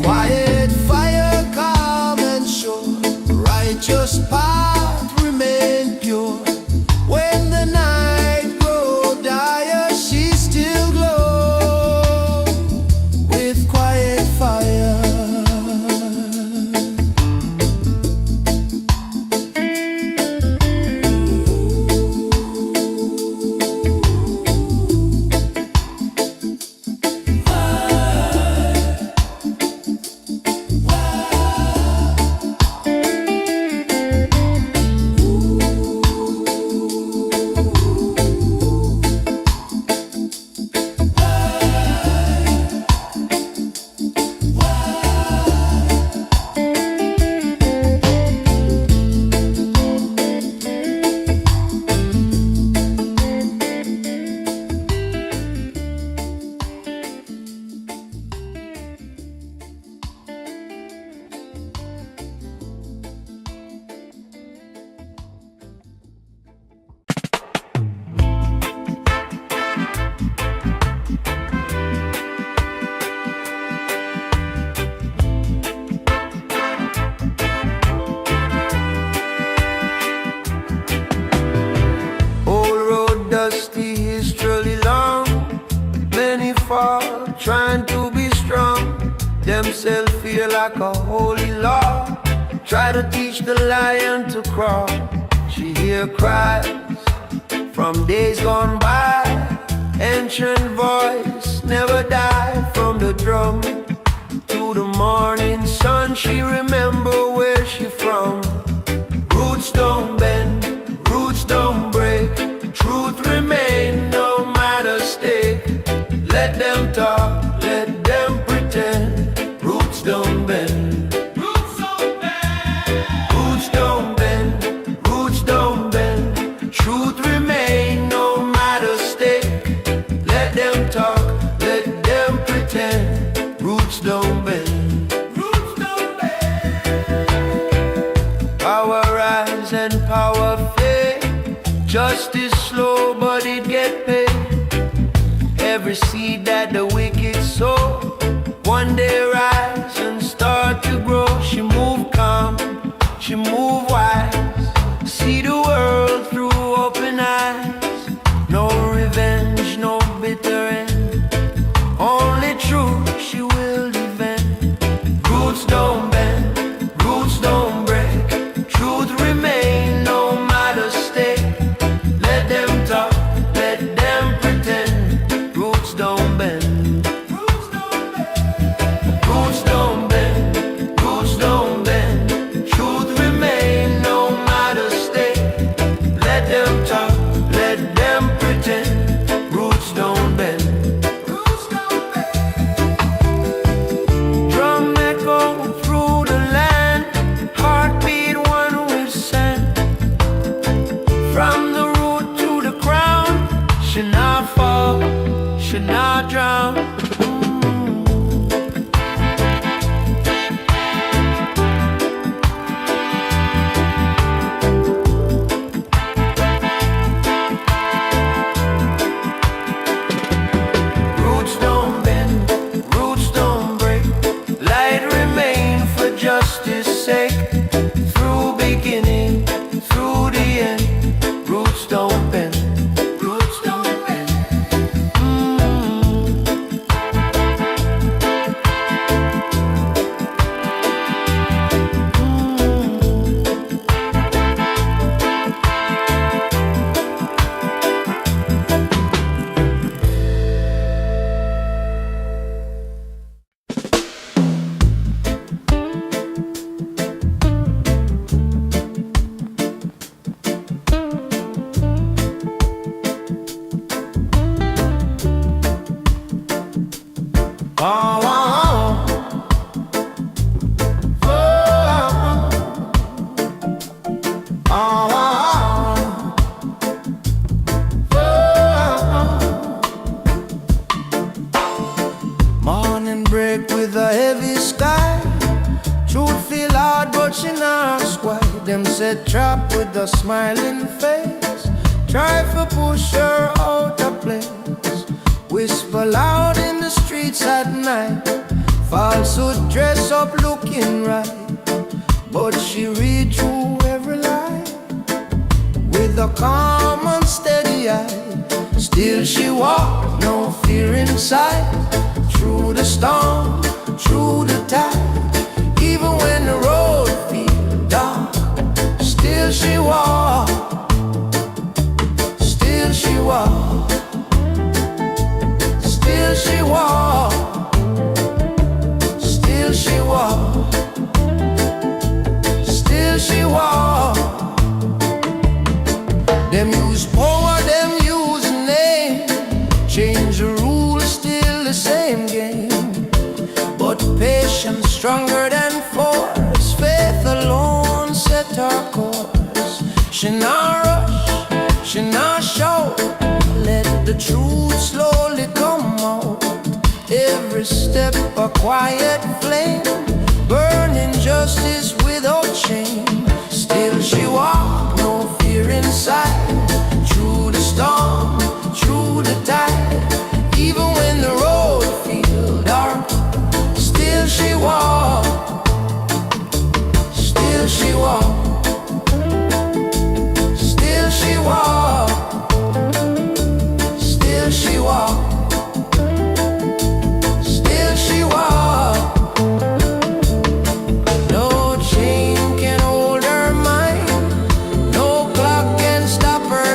Quiet fire, calm and sure, righteous path remain pure. When the night grows dire, she still glows with quiet fire. Old road dusty, history long, many fall trying to be strong. Themselves feel like a holy law, try to teach the lion to crawl. She hear cries from days gone by, ancient voice never die. From the drum to the morning sun, she remember where she from. Roots don't bend, roots don't break, truth remain no matter stake. Let them talk, let them pretend, roots don't bend. Roots don't bend, roots don't bend, roots don't bend, truth remain no matter stake. Let them talk, let them pretend, roots don't bend. Roots don't bend. Power rise and power fade, justice slow but it get paid. Every seed that the wicked sow, one day rise and start to grow. She move calm, she move wise, see the world through them talk, let them pretend. Roots don't bend. Drum echo through the land, heartbeat one with sand. From the root to the crown, should not fall, should not drown. Justice sake, through beginning, through the end, roots don't bend, roots don't bend. Morning break with a heavy sky. Truth feel hard but she not ask why. Them said trap with a smiling face. Try to push her out of place. Whisper loud in the streets at night. Falsehood dress up looking right, but she read through every lie with a calm and steady eye. Still she walked, no fear inside. Through the storm, through the tide, even when the road feels dark, still she walked, still she walked, still she walked, still she walked, still she walked. Them use power, them use name, change the rules, still the same game. But patience stronger than force, faith alone set her course. She not rush, she not shout, let the truth slowly come out. Every step a quiet flame, burning justice without shame. Still she walked, no fear inside. Through the storm, through the tide, even when the road feels dark, still she walked, still she walked, still she walked, still she walked, still she walked. No chain can hold her mind, no clock can stop her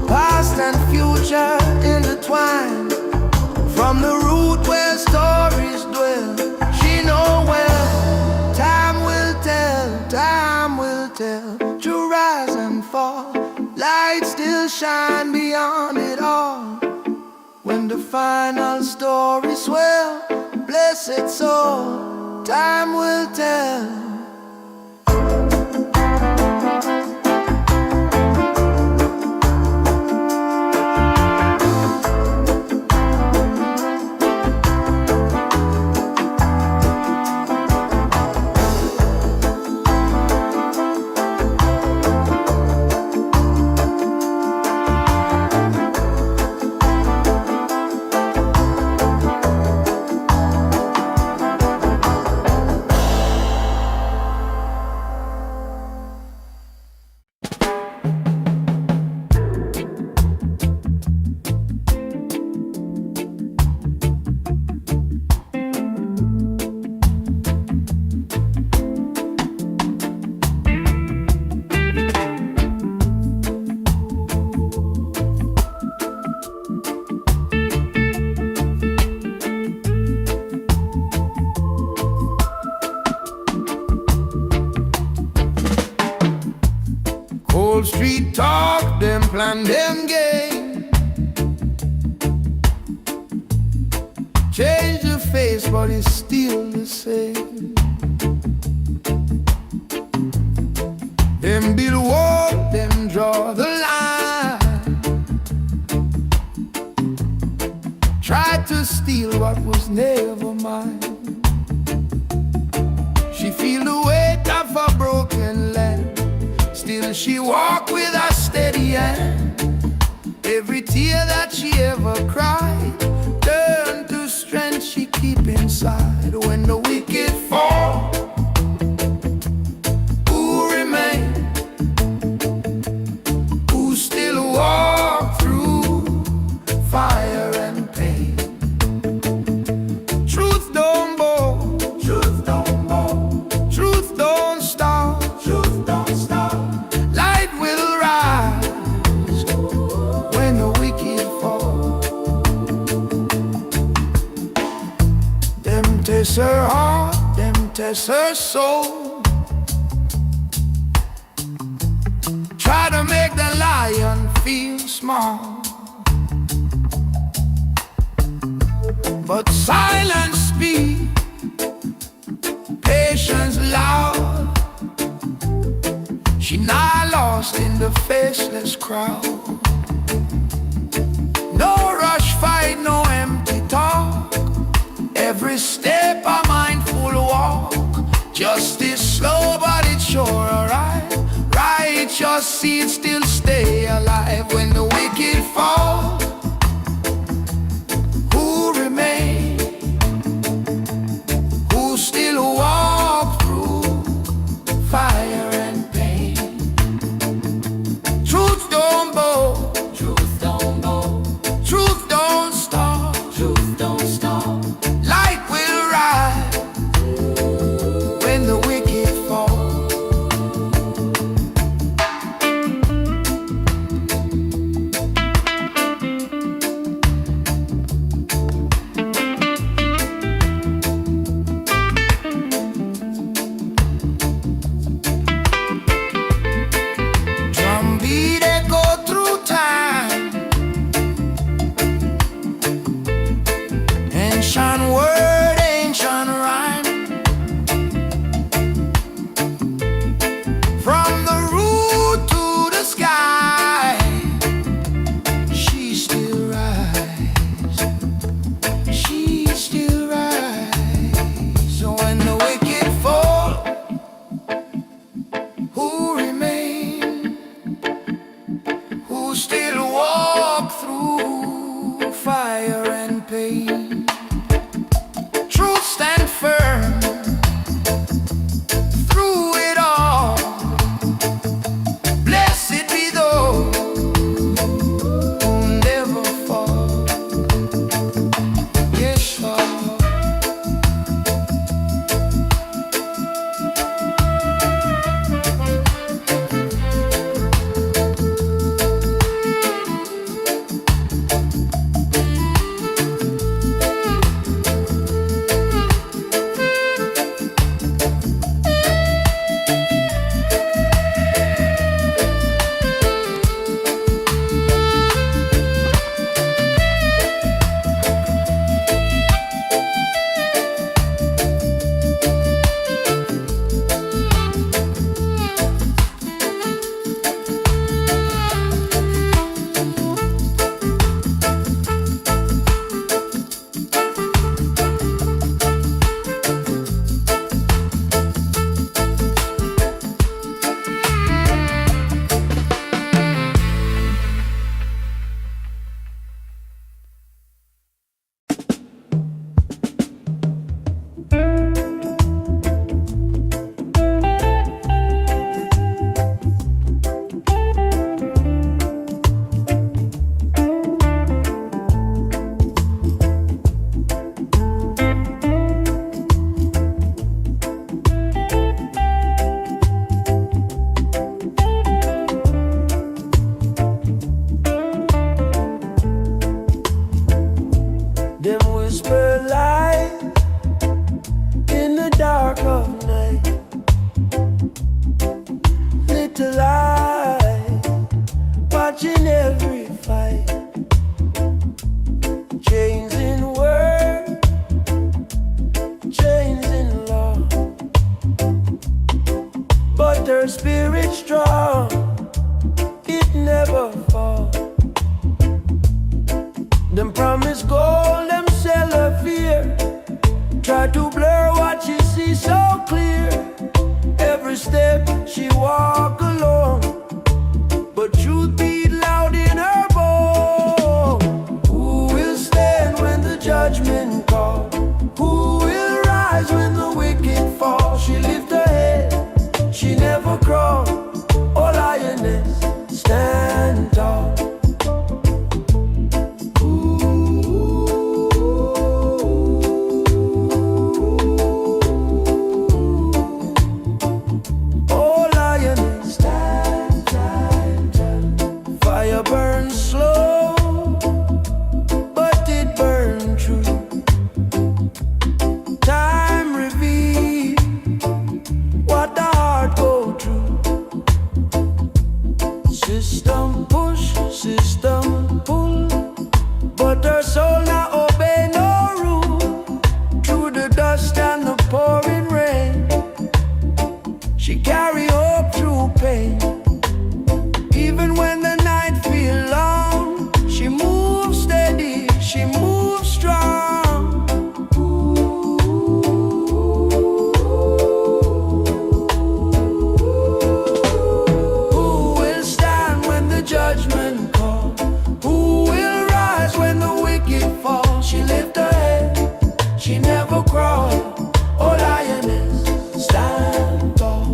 past and future intertwined. From the root where stories dwell, she know well. Time will tell, to rise and fall. Light still shine beyond it all. When the final story swell, blessed soul, time will tell. Old street talk, them plan, them game. Change the face, but it's still the same. Them build wall, them draw the line. Try to steal what was never mine. She feel the weight of a broken land. Still she walk with a steady hand. Every tear that she ever cried turned to strength she keep inside. When the wicked fall, who remain? Who still walk through fire and pain? Truth don't bow, truth don't bow, truth don't stop, truth don't stop. Test her heart, them test her soul. Try to make the lion feel small, but silence speak, patience loud. She not lost in the faceless crowd. No rush fight, no empty talk. Every step a mindful walk. Justice slow but it's sure alright. Righteous seeds still stay alive. When the wicked fall, who remain? Who still walk through fire and pain? Truth don't bow, truth don't bow, truth don't stop, truth don't stop. When the wicked fall, drumbeat echo through time, ancient word, ancient rhyme. From the root to the sky, she still rise, she still rise. So when the wicked fall, who remain? Who still walk through fire and pain? Truth stand firm through it all. Blessed be those who never fall. Yes, Lord. watching every fight. Chains in word, chains in law, but her spirit strong, it never fall. Them promise gold, them sell her fear, try to blur what she sees so clear. Every step she walk alone, but truth beat loud in her bone. Who will stand when the judgment call? Who will rise when the wicked fall? She lift her head, she never crawl. Oh lioness, stand tall. System push, system pull, but her soul not obey no rule. Through the dust and the pouring rain, she carry hope through pain. Even when the night feel long, she moves steady, she moves strong. Judgment call. Who will rise when the wicked fall? She lift her head, she never crawl. Oh lioness, stand tall.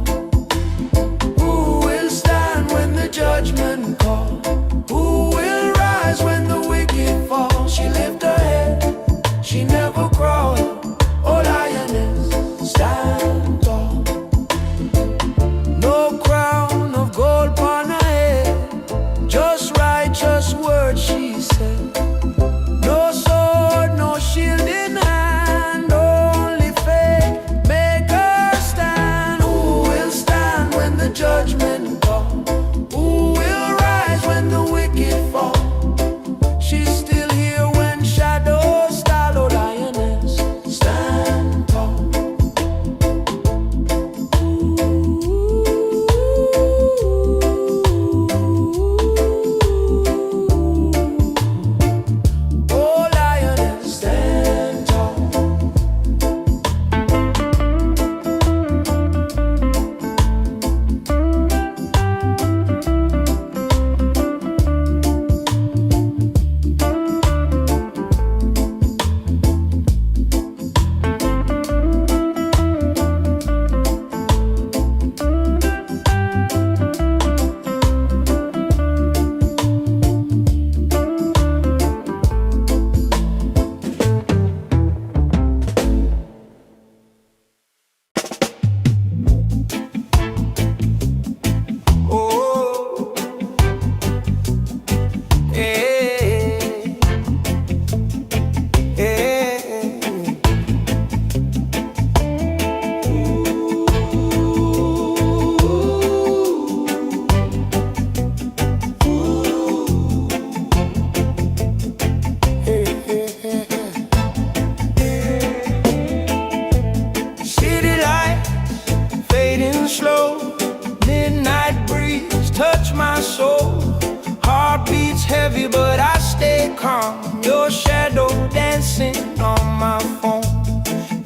Who will stand when the judgment call? Who will rise when the wicked fall? She lift her head, she never crawl. Oh lioness, stand tall. No crown of gold upon her head, just righteous words she said. No sword, no shield in hand, only faith make her stand. Who will stand when the judgment call? Who will rise when the wicked fall? She's still here when shadows start. Oh lioness, stand tall. Heavy, but I stay calm. Your shadow dancing on my phone.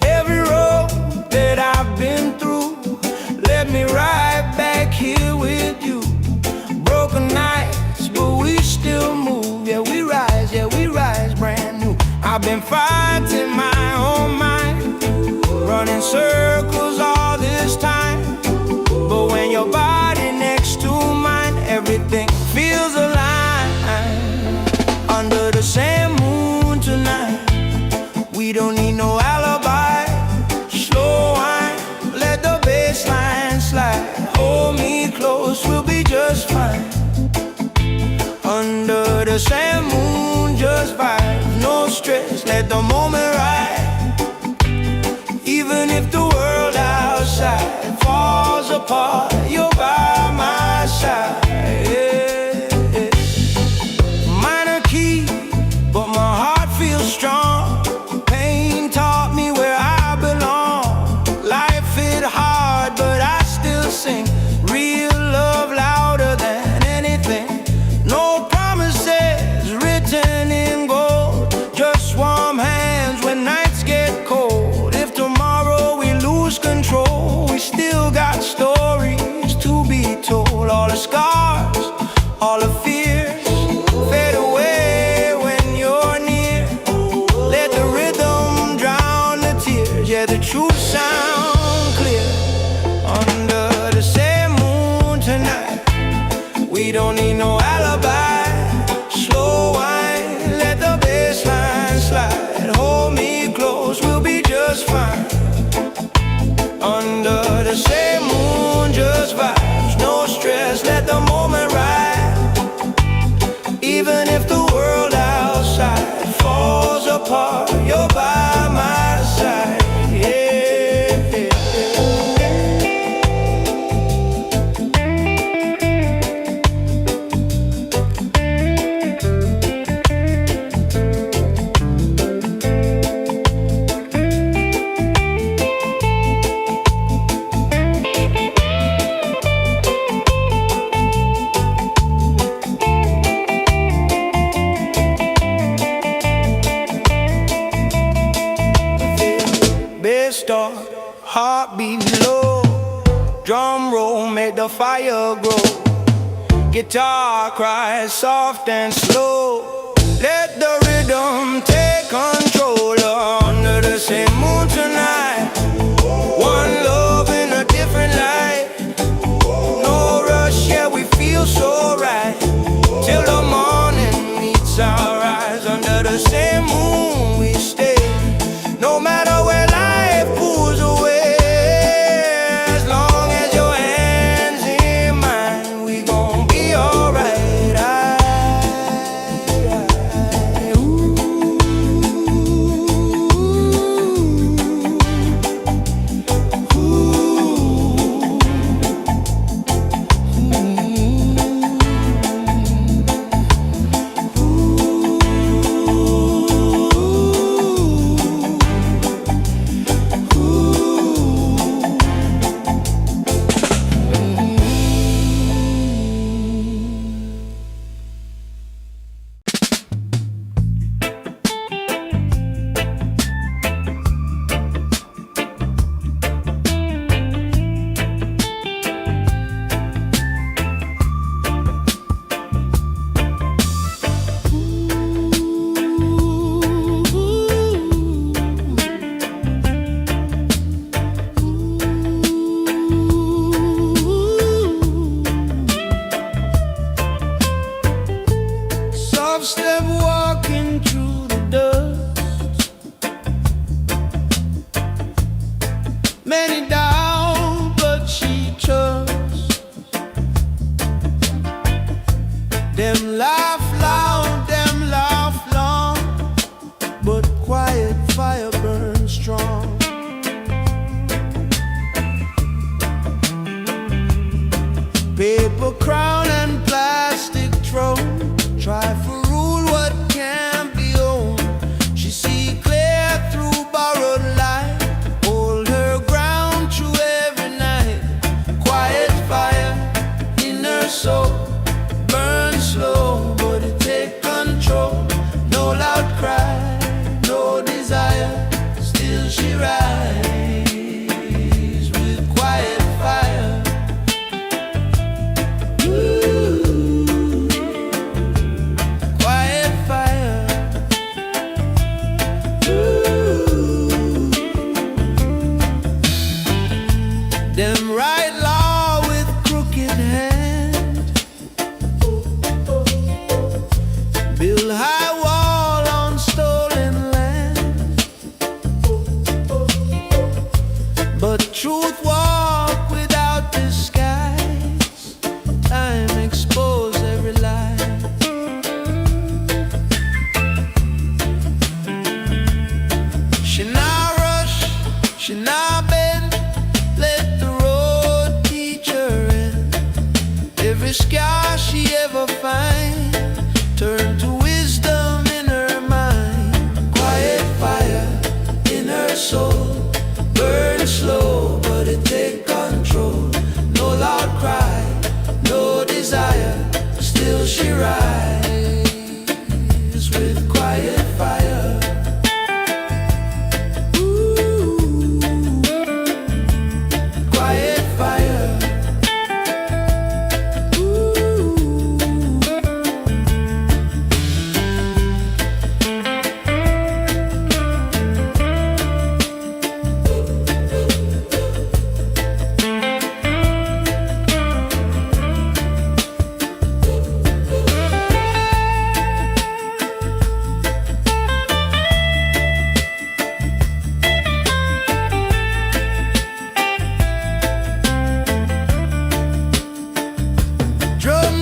Every road that I've been through led me right back here with you. Broken nights, but we still move. Yeah, we rise brand new. I've been fighting my own mind, running circles all this time. But when your body next to mine, everything feels alive. Under the same moon tonight, we don't need no alibi. Slow wine, let the bass line slide. Hold me close, we'll be just fine. Under the same moon, just vibe, no stress, let the moment ride. Even if the world outside falls apart, you're by my side. Yeah. start, heartbeat low. Drum roll make the fire grow. Guitar cries soft and slow. Let the rhythm take control. Under the same moon tonight, one love in a different light. No rush, yeah, we feel so right. Till the morning meets our eyes. Under the same moon we stay. No matter where life pulls away, as long as your hands in mine, we gon' be alright. Step walking through the dust. Many doubt, but she trusts. Them laugh loud, them laugh long, but quiet fire burns strong. Paper crown and plastic throne, try for rule what can't be owned. She see clear through borrowed light, hold her ground through every night. Quiet fire in her soul, burn slow, but it take control. No loud cry, no desire, still she rise with quiet fire. Them write law with crooked hand, build high wall on stolen land, but truth walk without disguise. Time expose every lie. She not rush, she not bend, let the road teach her in. Every scar she ever find, turn to wisdom in her mind. Quiet fire in her soul, burn slow, but it take control. No loud cry, no desire, still she rise with quiet fire.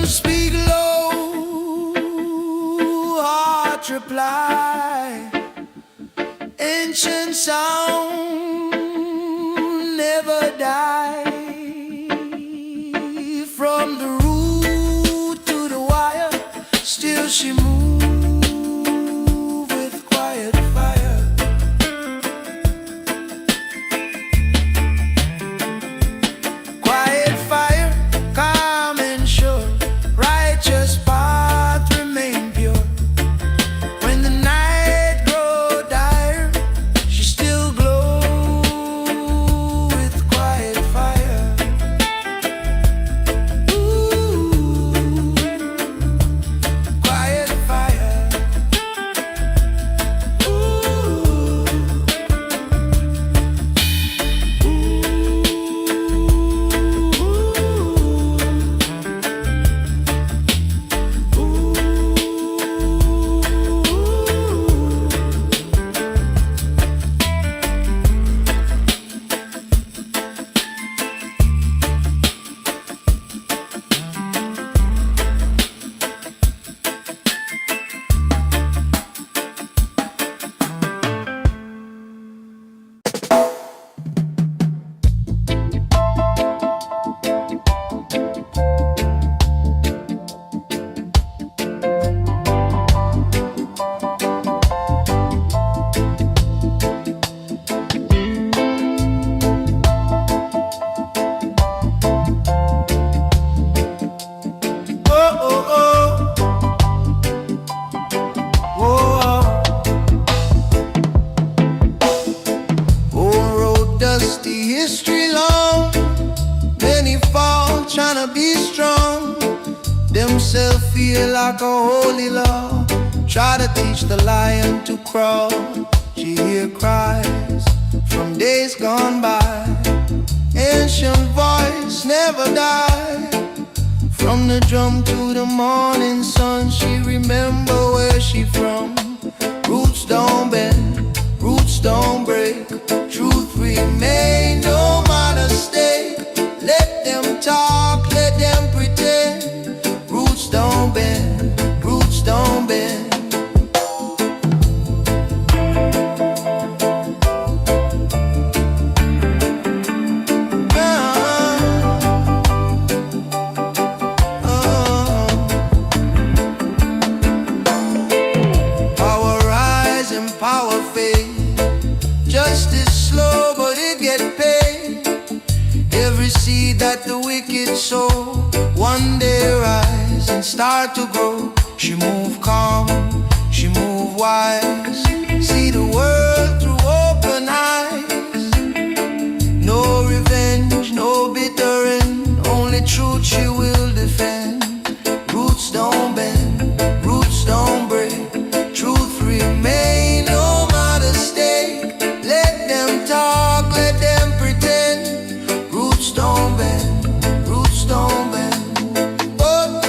Speak low, heart reply. Ancient sound never die. From the root to the wire, still she move with quiet fire. Quiet fire, calm and sure, righteous path remain pure. When the night grow dire, she still glows feel like a holy law. Try to teach the lion to crawl. She hear cries from days gone by. Ancient voice never die. From the drum to the morning sun, she remember where she from. Roots don't bend, roots don't break. Truth remain no matter stay. Let them talk, let them pretend. Roots don't bend, roots don't bend. That the wicked sow one day rise and start to grow. She move calm, she move wise. See the world through open eyes. No revenge, no bitter end. Only truth she will defend. Roots don't bend, roots don't break. Truth remain no matter stake. Let them talk, let them pretend. Roots don't bend, roots don't bend. Oh.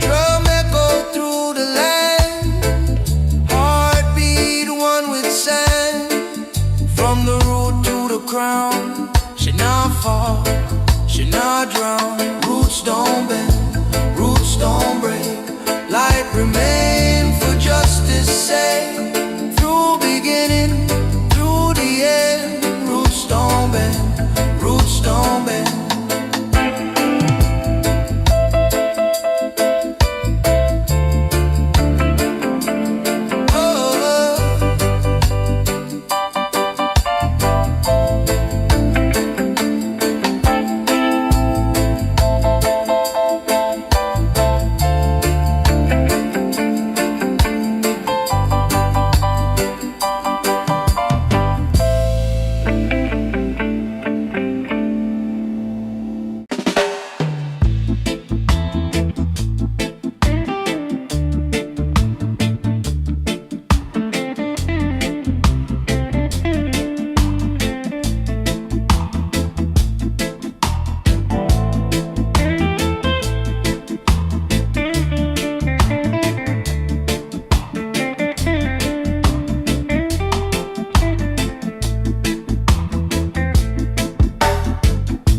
Drum echo through the land. Heartbeat one with sand. From the root to the crown. She not fall, she not drown. Roots don't bend, roots don't break. Light remain for justice sake. Through beginning, through the end. Roots don't bend, roots don't bend.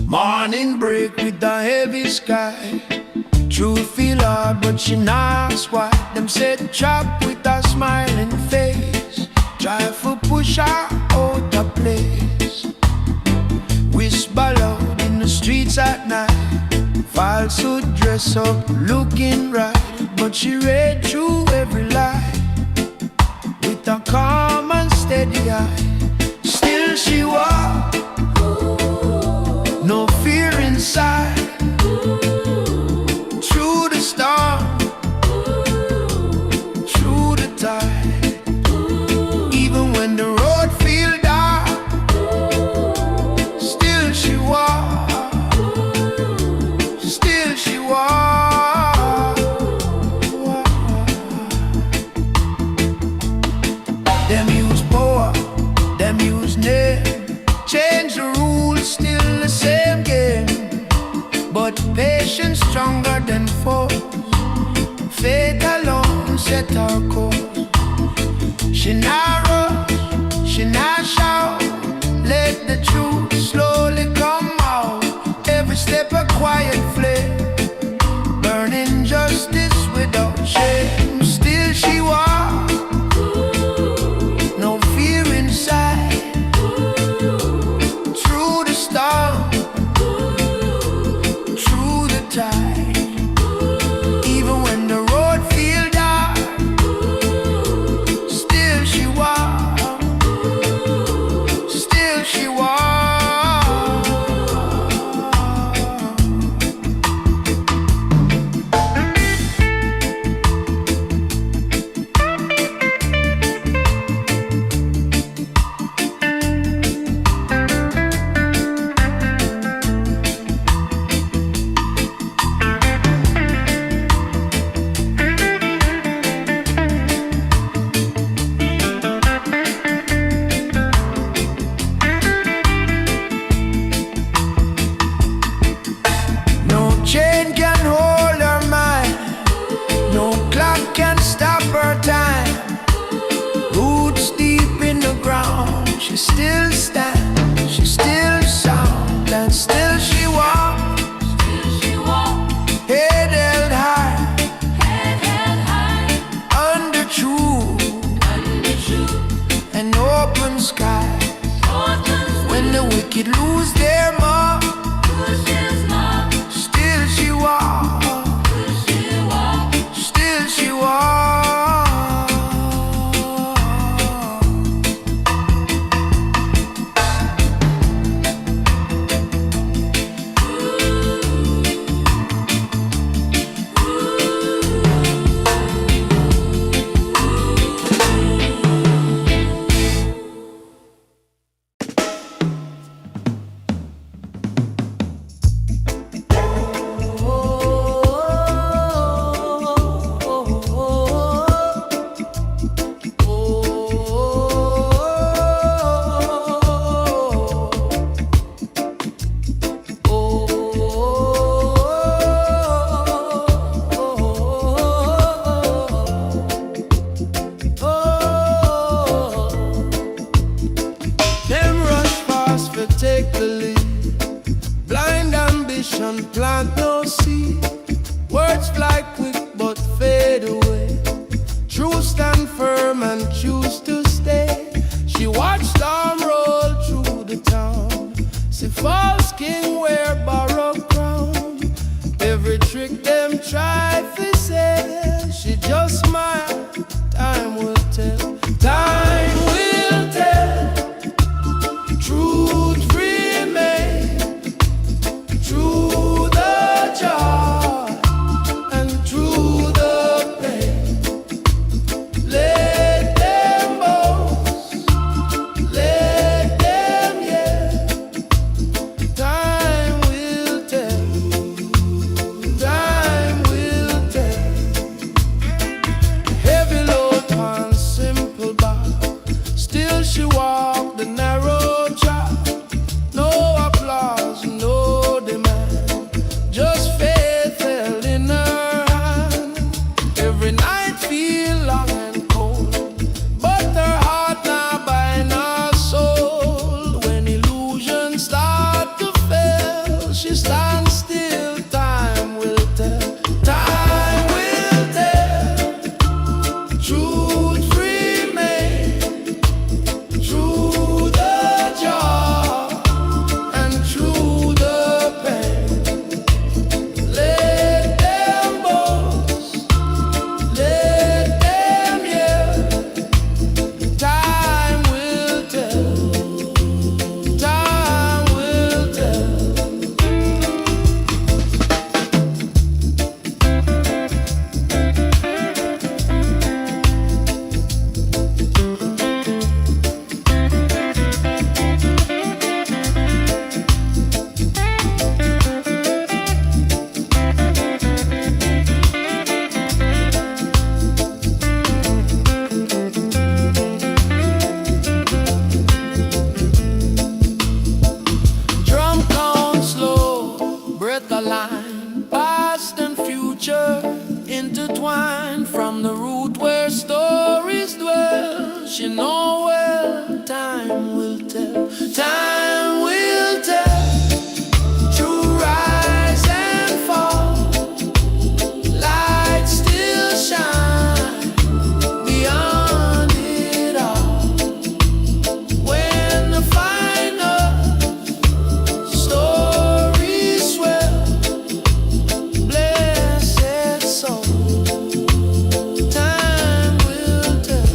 Morning break with the heavy sky. Truth feel hard but she not why. Them said chop with a smiling face. Try for push her out of place. Whisper loud in the streets at night. Falsehood dress up looking right. But she read through every lie with a calm and steady eye. Still she walked, no fear inside. Through the storm, through the tide. Even when the road feel dark, still she walk, still she walk. Them use power, them use name. Change the rules, still the same game. But patience stronger than force. Faith alone set our course. She not rush, she not shout. Let the truth slowly come out. Every step a quiet flame, burning justice without shame. Still she walks, no fear inside. Through the storm, through the tide. Even when the road feel dark, still she walks, still she walks. know well, time will tell. Time will tell. True rise and fall. Light still shine beyond it all. When the final story swells, blessed soul. Time will tell.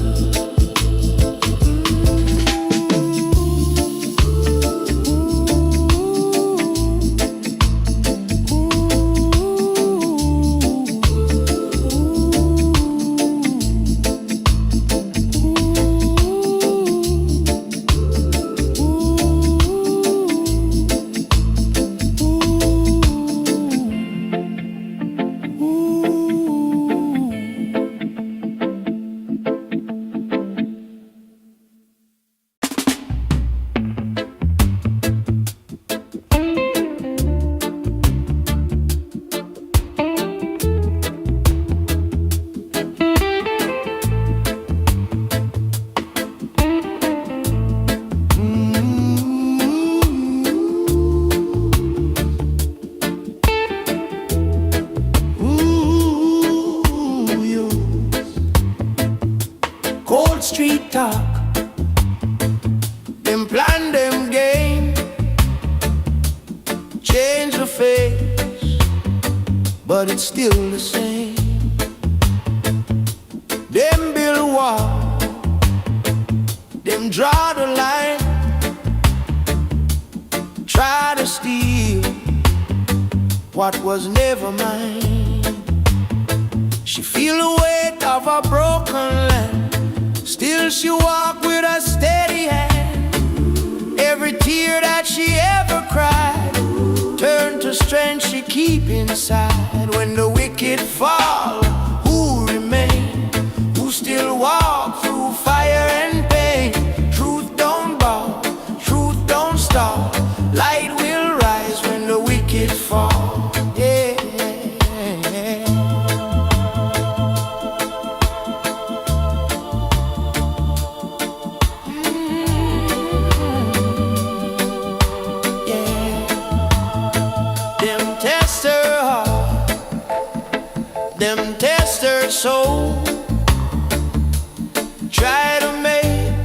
Cold street talk, them plan, them game, change the face, but it's still the same. Them build wall, them draw the line, try to steal what was never mine. She feel the weight of a broken land, still she walk with a steady hand. Every tear that she ever cried turn to strength she keep inside. When the wicked fall, who remain? Who still walk through fire and pain? Truth don't bow, truth don't stop. Light will rise when the wicked fall. Yeah. Them test her soul, try to make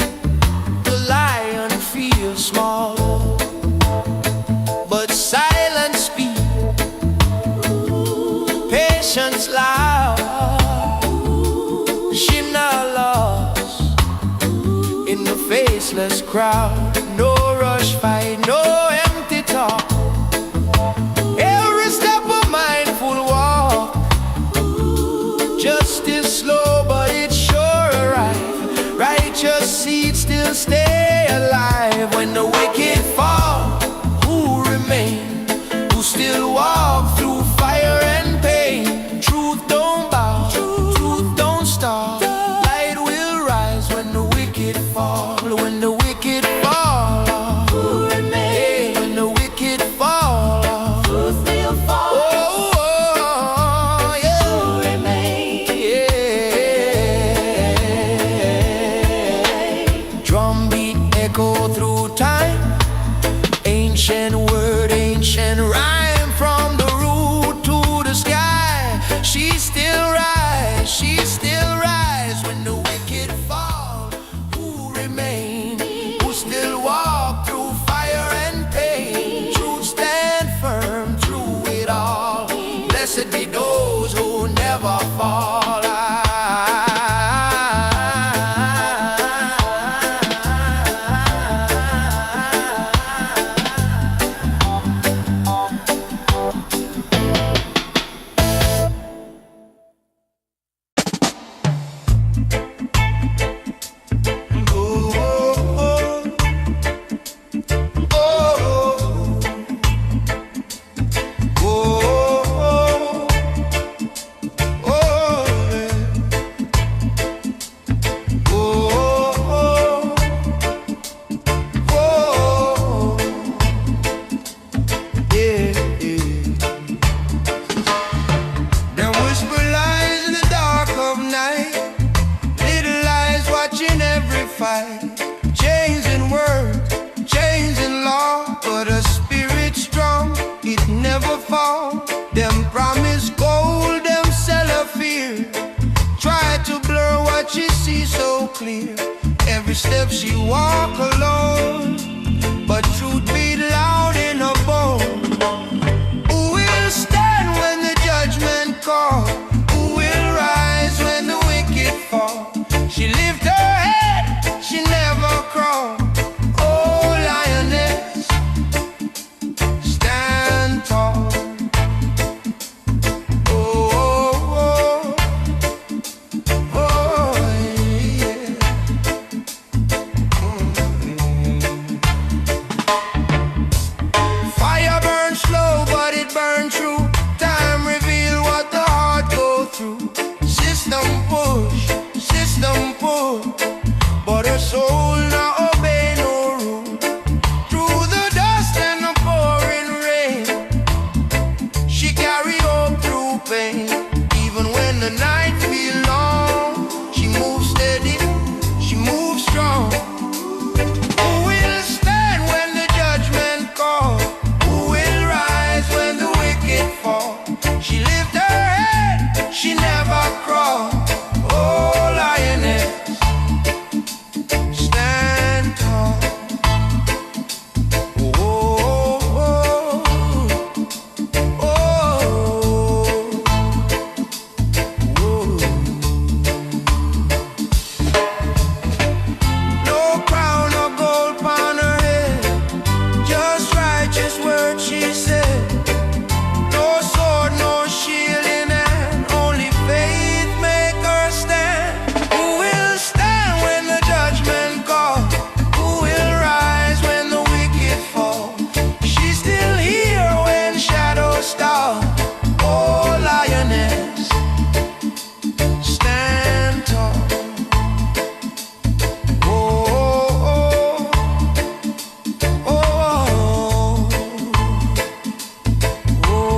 the lion feel small, but silence speak, patience loud. She not lost in the faceless crowd. No rush fight, no empty talk. Every step a mindful walk. Justice slow, but it's sure arrive. Righteous seeds still stay alive. When the wicked fall, who remain? Who still walk through fire and pain? Truth don't bow, truth don't stop. Light will rise when the wicked fall. When the wicked fall, who remain? fight, changing words, changing law, but a spirit strong, it never fall. Them promise gold, them sell a fear, try to blur what she sees so clear. Every step she walk alone, but truth beat loud in her bone. Who will stand when the judgment call? Who will rise when the wicked fall? She lift her head, she never crawl. Oh, lioness, stand tall. Oh, oh, oh, yeah. Fire burns slow, but it burns true. Time reveal what the heart go through. System push, system pull, but her soul not obey no rule. Through the dust and the pouring rain, she carry hope through pain. Even when the night feel long, she moves steady, she moves strong. Who will stand when the judgment call? Who will rise when the wicked fall? She lift her head, she never crawl. Oh, lioness, stand tall. Oh, oh, oh, oh, oh. No crown or gold upon her head, just righteous words she said. No sword, no shield in hand, only faith make her stand. Who will stand when the judgment call? Who will rise when the wicked fall? She's still here when shadows stall. Oh, lioness, stand tall. Oh, oh, oh, oh, oh,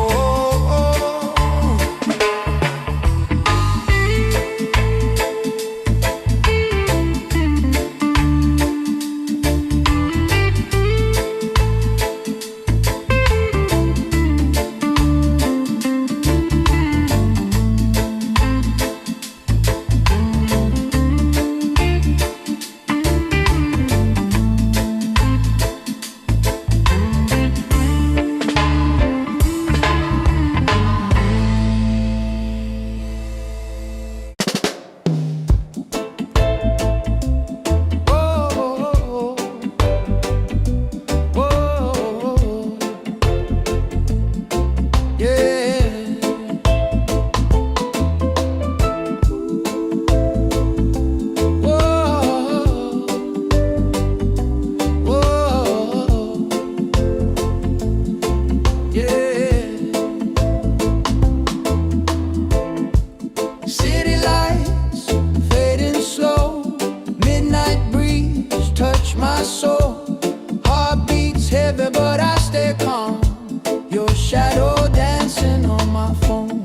city lights fading slow, midnight breeze touch my soul. Heart beats heavy, but I stay calm. Your shadow dancing on my phone.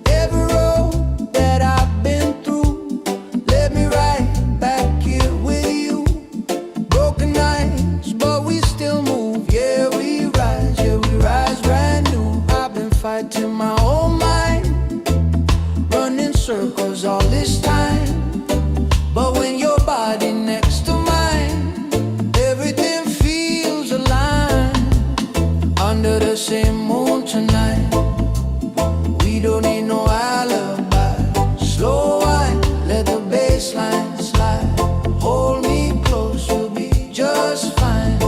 Every road that I've been through led me right back here with you. Broken nights, but we still move. Yeah, we rise brand new. I've been fighting my own mind, running circles all this time, but when your body next to mine, everything feels aligned. Under the same moon tonight, we don't need no alibi. Slow wine, let the bass line slide. Hold me close, you'll be just fine.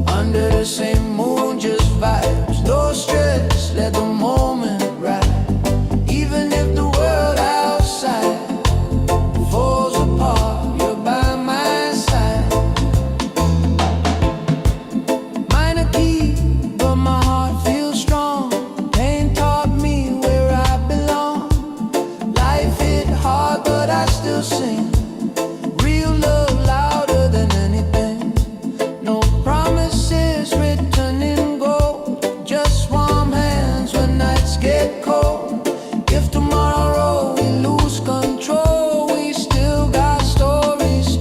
Under the same moon, just vibes. No stress, let the moment ride. Even if the world outside falls apart, you're by my side. Minor key, but my heart feels strong. Pain taught me where I belong. Life hit hard, but I still sing. Real love louder than anything. No promises written in gold, just warm hands when nights get cold. If tomorrow we lose control, we still got stories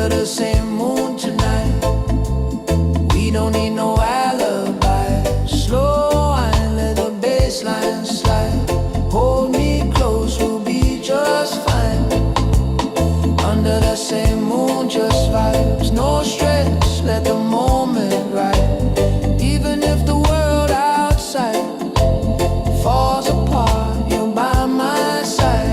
under the same moon tonight. We don't need no alibi. Slow wine, let the bass line slide. Hold me close, we'll be just fine. Under the same moon, just vibes. No stress, let the moment ride. Even if the world outside falls apart, you're by my side.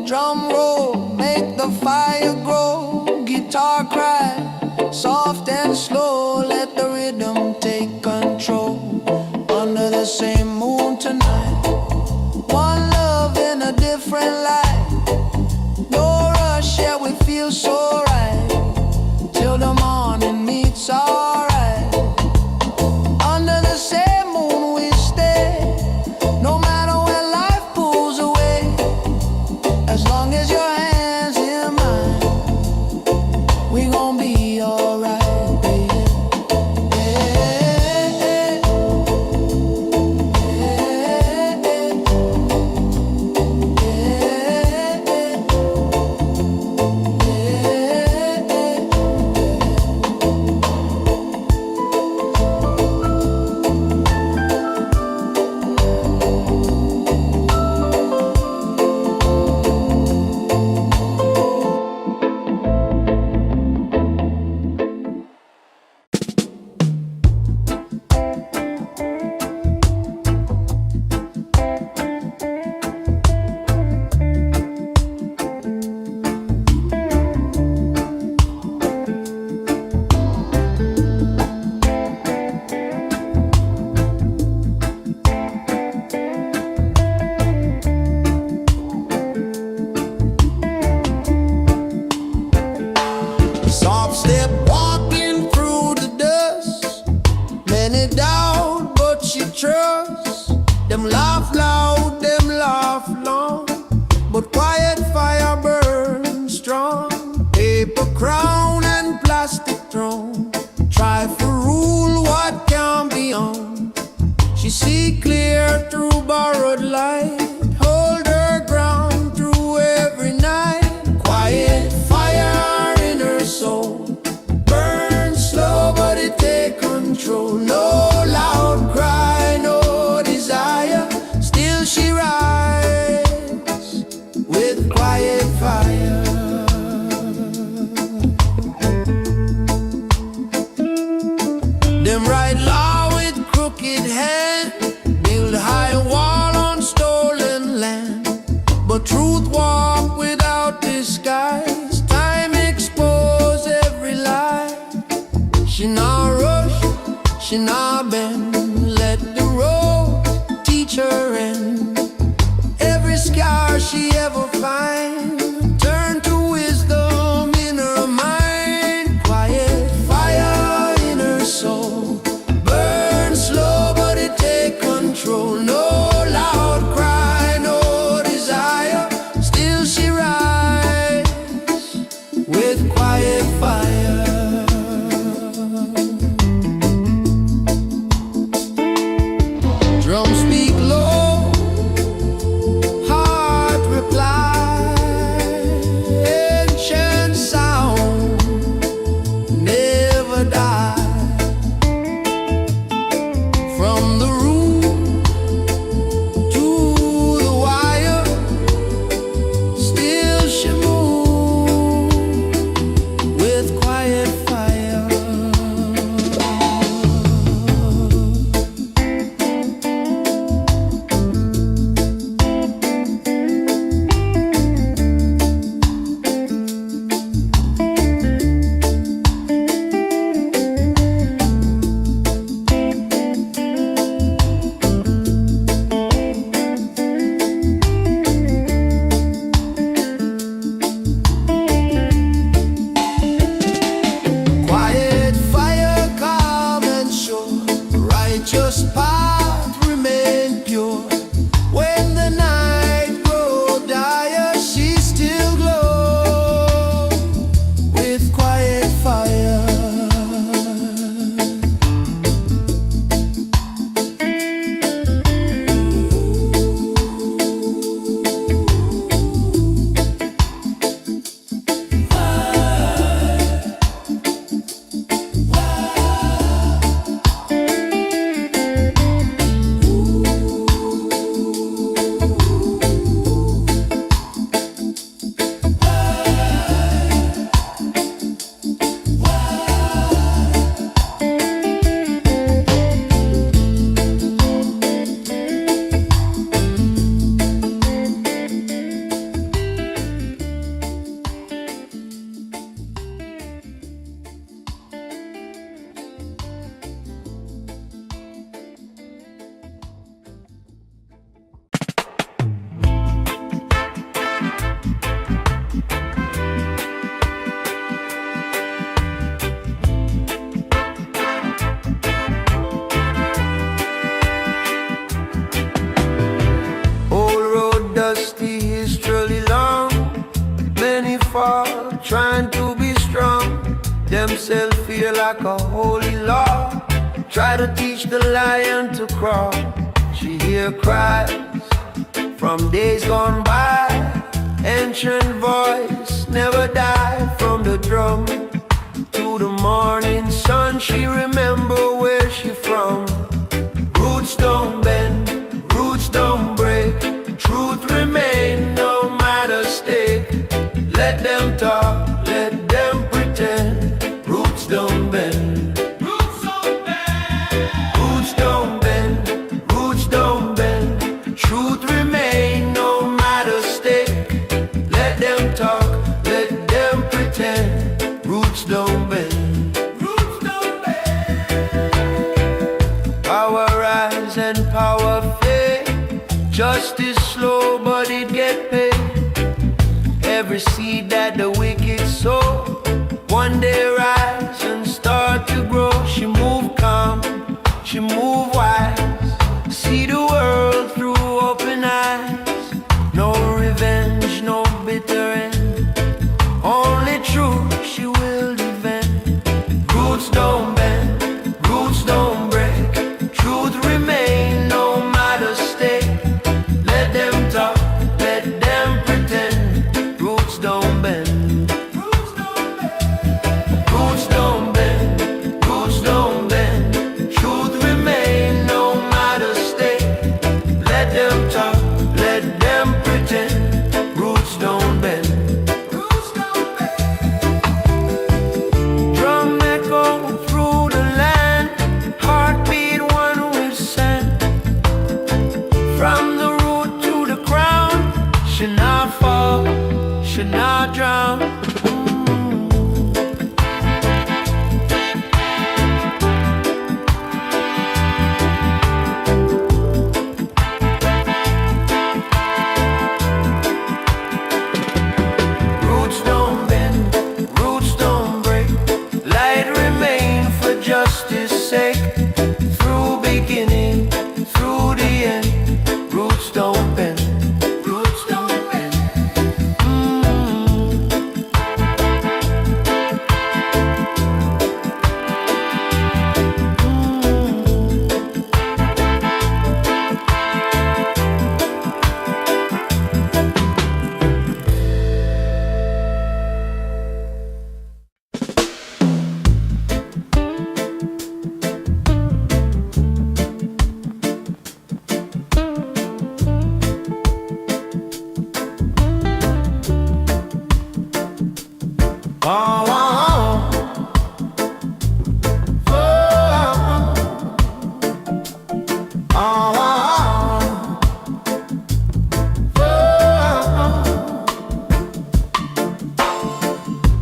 Drum roll, make the fire grow. Guitar cry, soft and slow. Let the rhythm take control. Under the same moon tonight. One love in a different light. No rush, yeah, we feel so right. Till the morning meets alright. Under the same moon we stay. No matter where life pulls away. As long as your hands in mine, we gon' be alright, baby. Soft step walking through the dust. Many doubt, but she trusts. Them laugh loud, them laugh long. But quiet fire burns strong. Paper crown and plastic throne. Try for rule what can be on. She see clear through borrowed light. Hold her ground through every night. Quiet fire in her soul. Burn slow but it take control. No loud cry, no desire. Still she rides with quiet fire. Them write law with crooked hand. Build high wall on stolen land. But truth walk without disguise. Time expose every lie. She not rush, she not bend. Let the road teach her end. Every scar she ever find, turn to wisdom in her mind. Quiet fire in her soul. Burn slow but it take control. No loud cry, no desire. Still she rides with quiet fire. fall, trying to be strong. Themselves feel like a holy law. Try to teach the lion to crawl. She hear cries from days gone by. Ancient voice never die. From the drum to the morning sun, she remember where she from. Roots don't bend, roots don't break. Truth remain no matter stake. Let them talk, let them pretend. Roots don't bend, roots don't bend. Roots don't bend, roots don't bend. Truth remain no matter stake. Let them talk, let them pretend. Roots don't bend, roots don't bend. Power rise and power fade. Justice slow but it get paid. Every seed that the wicked sow, one day rise and start to grow. She move calm, she move wise. See the world through open eyes. No revenge, no bitter end. Only truth she will defend. Roots don't bend, roots don't break. Truth remain no matter stake. Let them talk, let them pretend. Roots don't bend, roots don't bend. Roots don't bend, roots don't bend. Truth remain no matter stake. Let them talk, let them pretend. Roots don't bend, roots don't bend. Drum echo through the land, heartbeat one with sand. From the root to the crown, she not fall, she not drown. Roots don't bend, roots don't break. Light remain for justice sake. Through beginning, through the end. Roots don't bend, roots don't bend. Oh, oh, oh, oh, oh.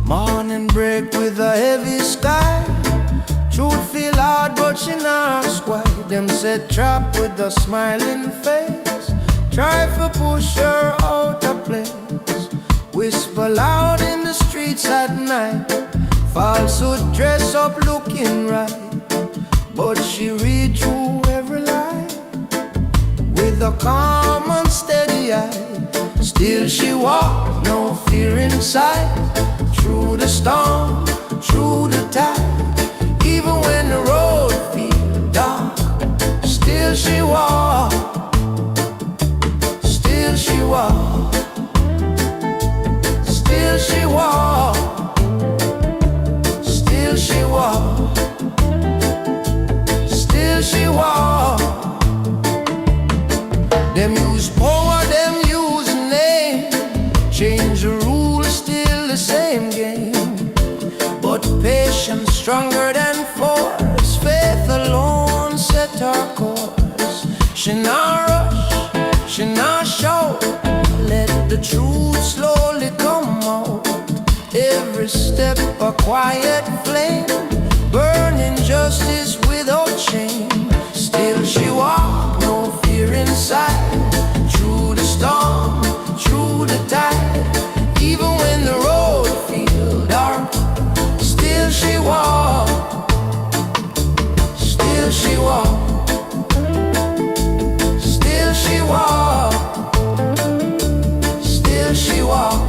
Morning break with a heavy sky. Truth feel hard but she not squat. Them said trap with a smiling face. Try to push her out of place. Whisper loud in the streets at night. Falsehood dress up looking right. But she read through every lie with a calm and steady eye. Still she walk, no fear inside. Through the storm, through the tide. Even when the road feels dark, still she walk. Still she walk. Still she walk. Still she walk. Still she walk. Them use power, them use name. Change the rules, still the same game. But patience stronger than force. Faith alone set her course. She not rush, she not shout. Let the truth slowly come out. Every step a quiet flame, burning justice without shame. Still she walk, no fear inside. Through the storm, through the tide. Even when the road feels dark, still she walk. Still she walk. Still she walk. Still she walk.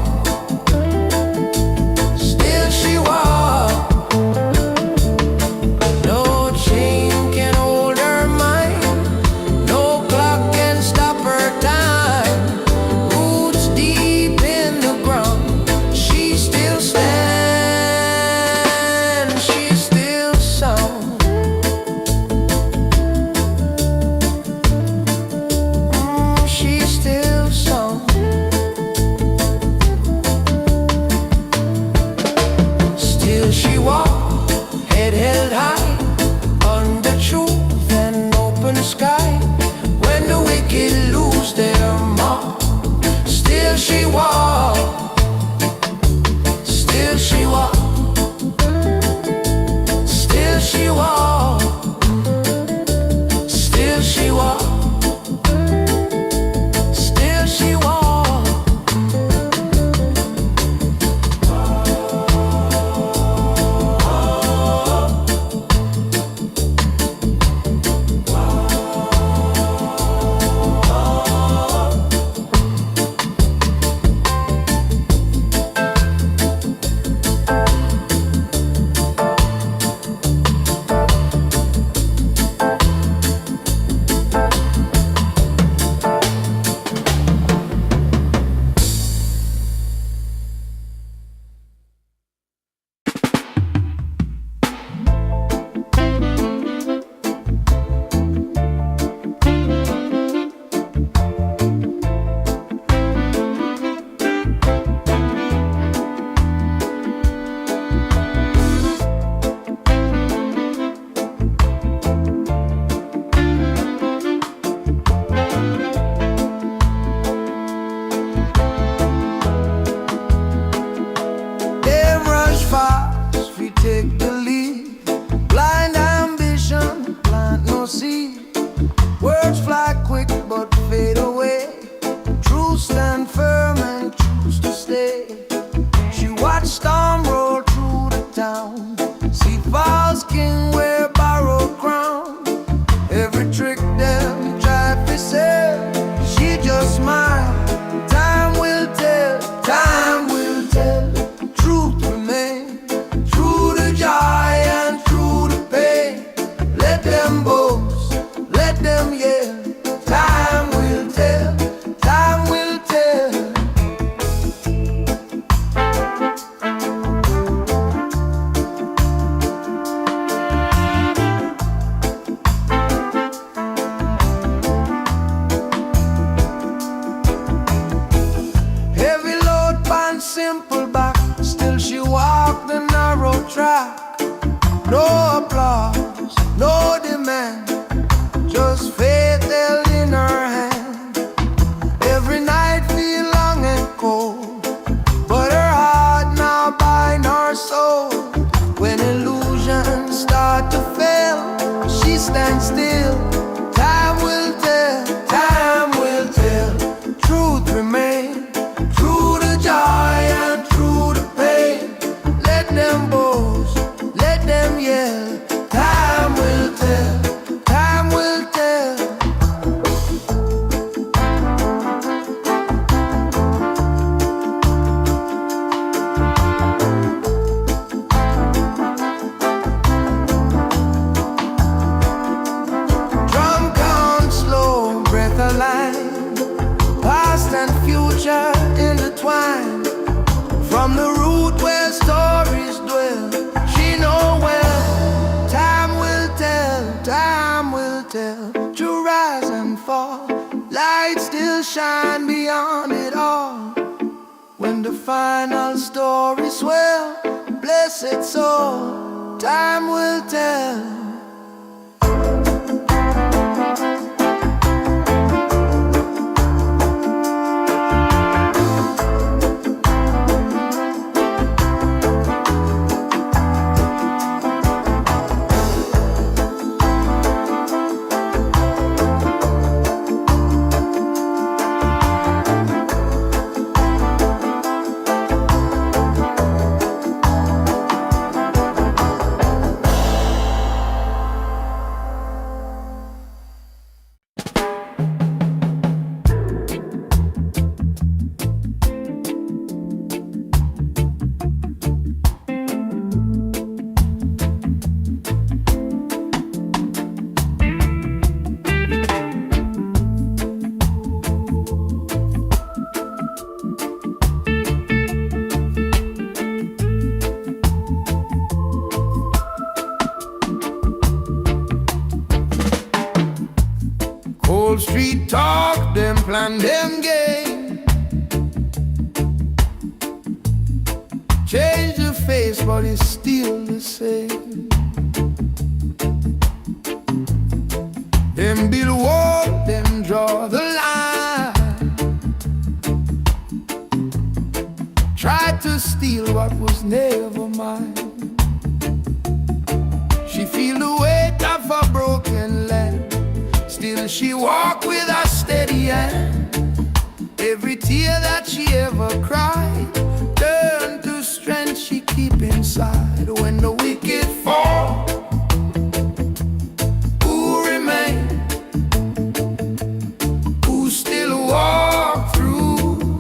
simple back, still she walked the narrow track. No applause, no demand, just faith held in her hand. Every night feel long and cold, but her heart now bind her soul. When illusions start to fail, she stands still. Time will tell, time will tell. Truth remains, true to joy and true to pain. Let them boast, let them yell. Time will tell, time will tell. Drum count slow, breath aligned, past and future intertwined. From the root where stories dwell, she know well. Time will tell, time will tell. To rise and fall, light still shine beyond it all. When the final story swell, blessed soul, time will tell. Cold street talk, them plan them game. Change the face, but it's still the same. Them build wall, them draw the line. Tried to steal what was never mine. She feel the weight of a broken land, still she walk with a steady hand. Every tear that she ever cried turned to strength she keep inside. When the wicked fall, who remain? Who still walk through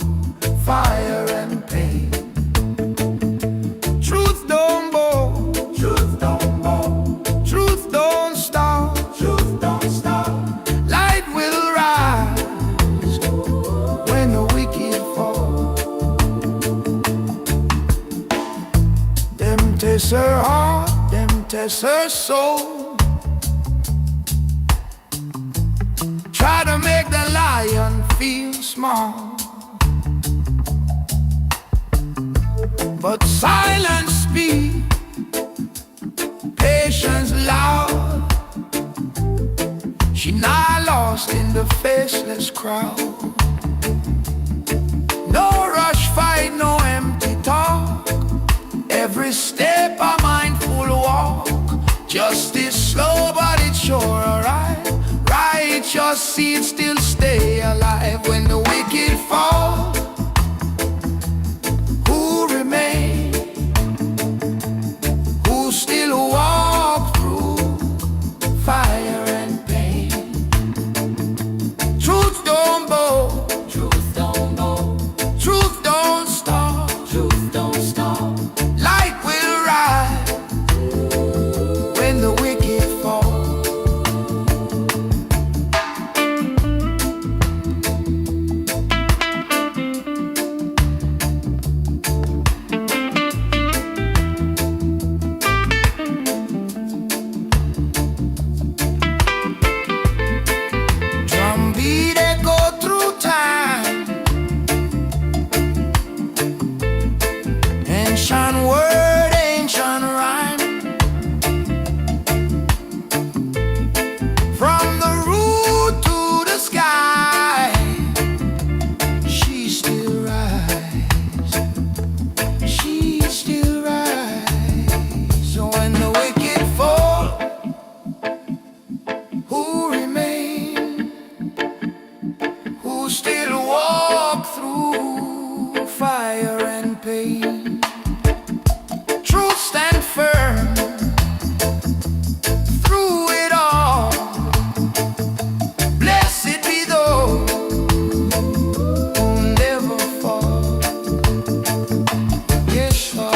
fire and pain? Truth don't bow, truth don't bow, truth don't stop, truth don't stop. Light will rise when the wicked fall. Them test her heart, them test her soul. Try to make the lion feel small, but silence speak, patience loud. She not lost in the faceless crowd. No rush fight, no empty talk. Every step a mindful walk. Justice slow but it's sure alright. Righteous seeds still stay alive. When the wicked fall, who remain? Who still walk through fire and pain? Truth don't bow, truth don't bow, truth don't stop, truth don't stop. Light will rise when the wicked fall. pain. Truth stand firm through it all. Blessed be those who never fall. Yes, Lord.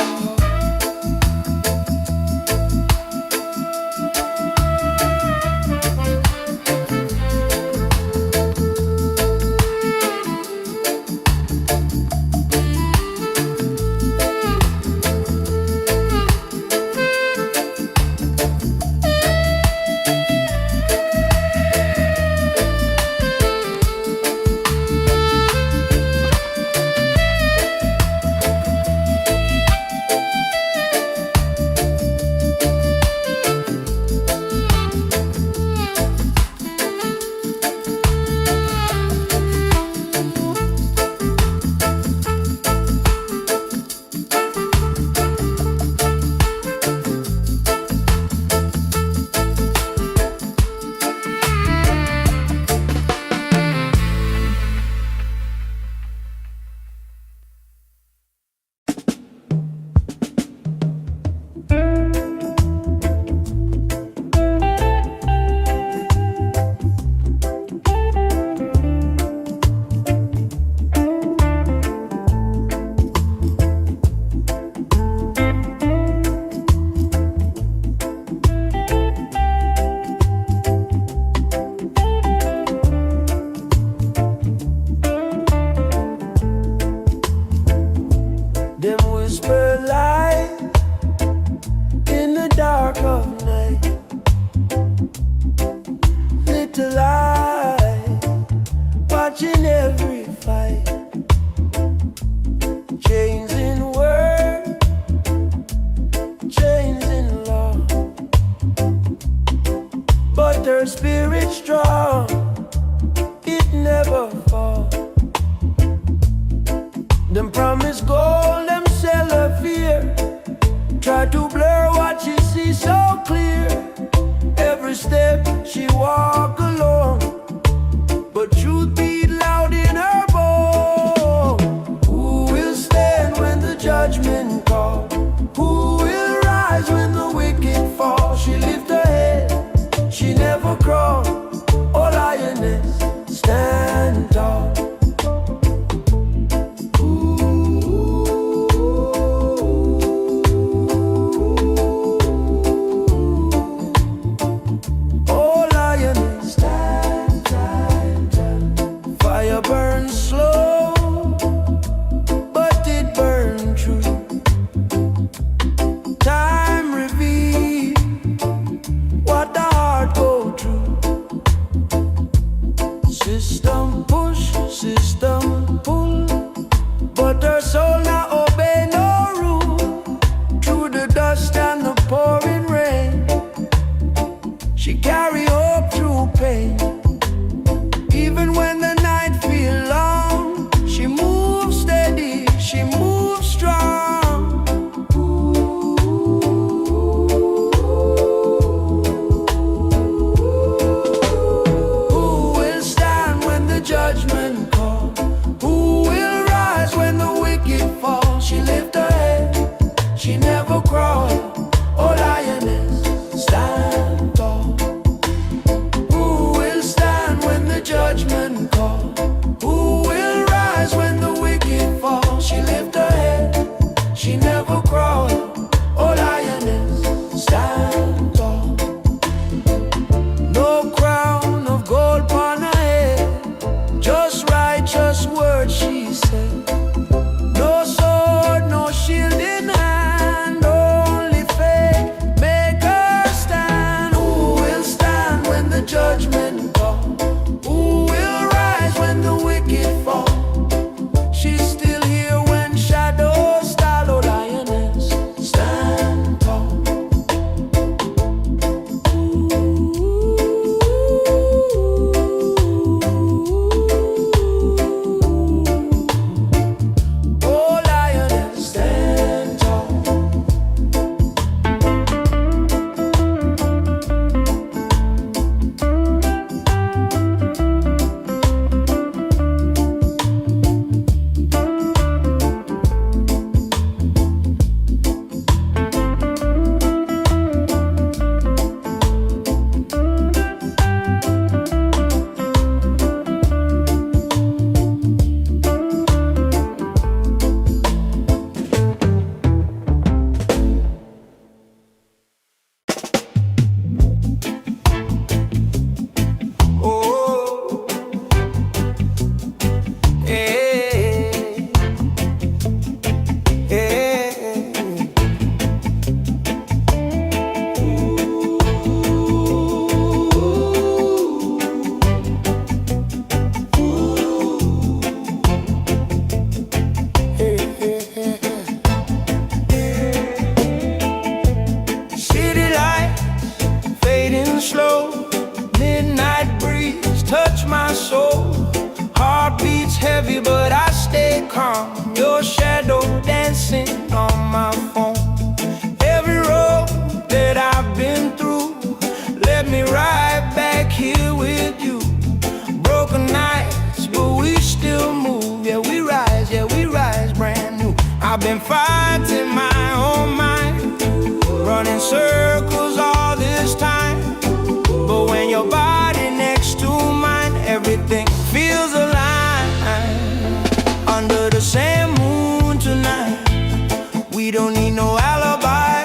Them whisper light in the dark of night. Little eye watching every fight. Chains in word, chains in law, but her spirit strong, it never falls. Them promise gold, them sell her fear. Try to blur what she sees so clear. Every step she walk alone, but truth beat loud in her bone. Who will stand when the judgment call? Who will rise when the wicked fall? She lift her head, she never crawl. Oh lioness, stand tall. Oh lioness, stand I've been fighting my own mind, running circles all this time. But when your body next to mine, everything feels aligned. Under the same moon tonight, we don't need no alibi.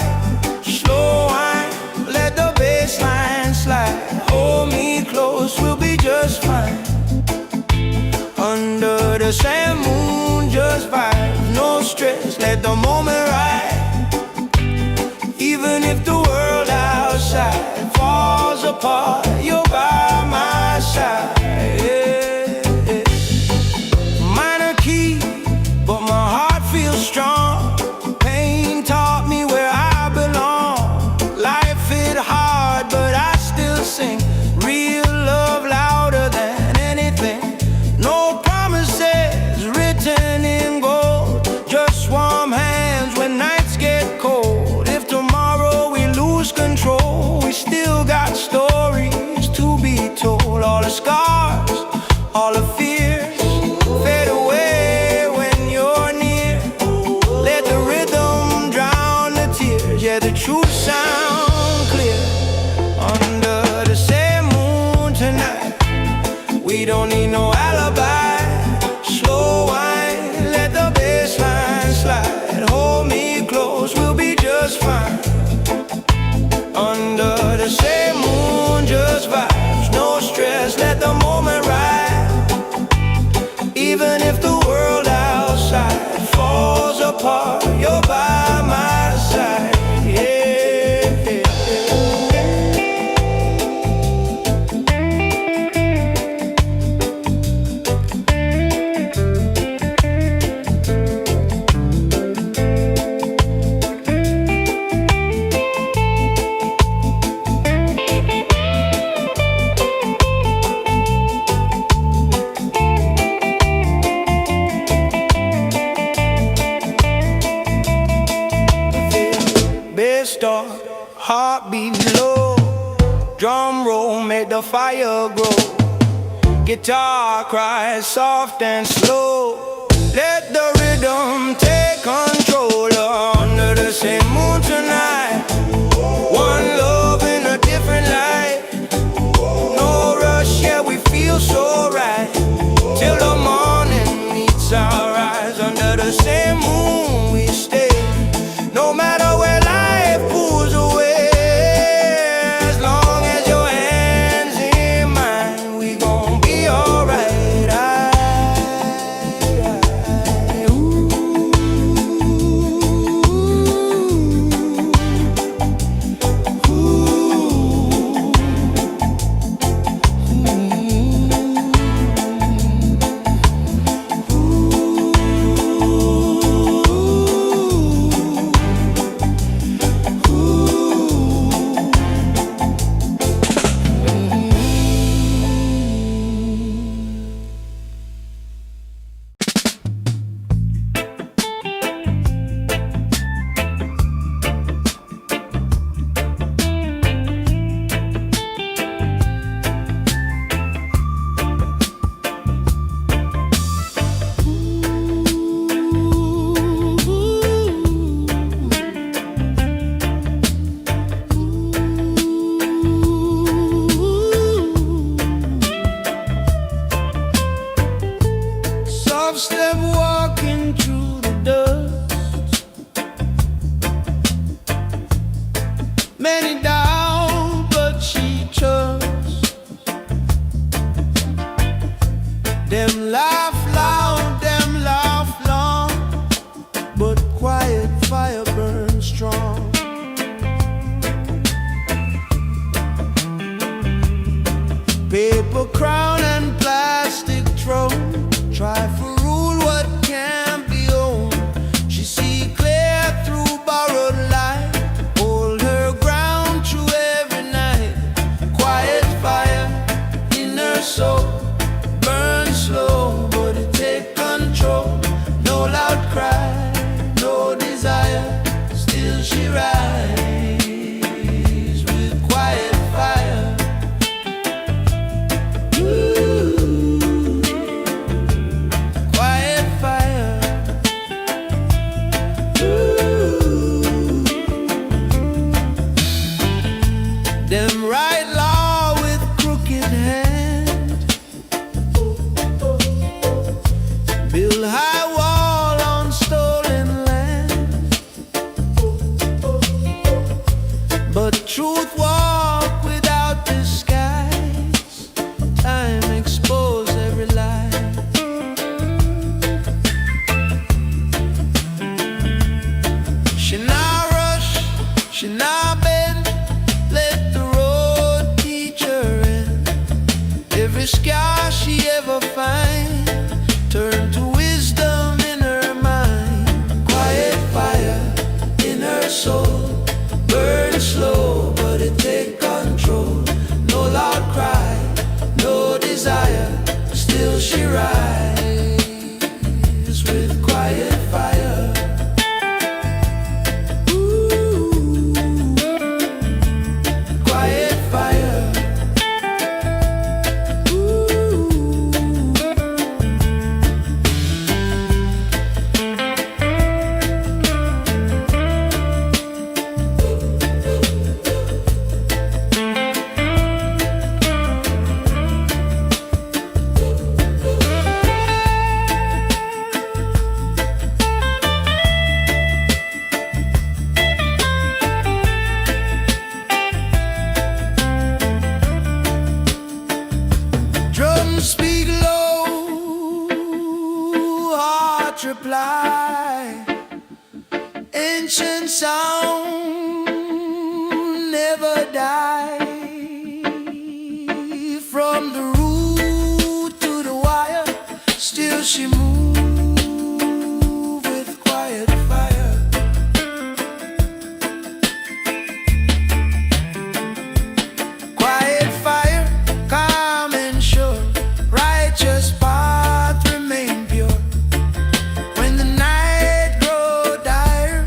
Slow wine, let the bass line slide. Hold me close, we'll be just fine. Under the same moon, just vibes, no stress, let the moment ride. Even if the world outside falls apart, you're by my side. Yeah, yeah. Minor key, but my heart feels strong. Pain taught me where I belong. Life hit hard, but I still sing. Real love louder than anything. No promises written in gold, just warm hands when nights get cold. If tomorrow we lose control, we still got stories to be told. All the scars, all the fears fade away when you're near. Let the rhythm drown the tears. Yeah, the truth sound clear. Under the same moon tonight, we don't need no alibi. Slow wine, let the bass line slide. Hold me close, we'll be just fine. Under the same moon, just vibes, no stress, let the moment ride. Even if the world outside falls apart, you're by my side. Start, heartbeat low, drum roll make the fire grow. Guitar cries soft and slow, let the rhythm take control. Under the same moon tonight, one love in a different light. No rush, yeah, we feel so right, till the morning meets our eyes. Under the same moon we stay, no matter where life pulls away. As long as your hands in mine, we gon' be alright. Step walking through the dust, many doubt but she trusts. Them laugh loud, them laugh long, but quiet fire burns strong. Paper crown and plastic throne, try for rule what can't be owned. She see clear through borrowed light, hold her ground through every night. Quiet fire in her soul, burn slow, but it take control. No loud cry, no desire, truth walk without disguise. Time expose every lie. She not rush, she not bend. Let the road teach her in. Every scar she ever find turn to wisdom in her mind. Quiet fire in her soul, burn slow, but it take control. No loud cry, no desire, still she rise with quiet fire. Ooh, quiet fire. Ooh. Drums speak low, heart reply. Ancient sound never die. From the root to the wire, still she move with quiet fire. Quiet fire, calm and sure, righteous path remain pure. When the night grow dire,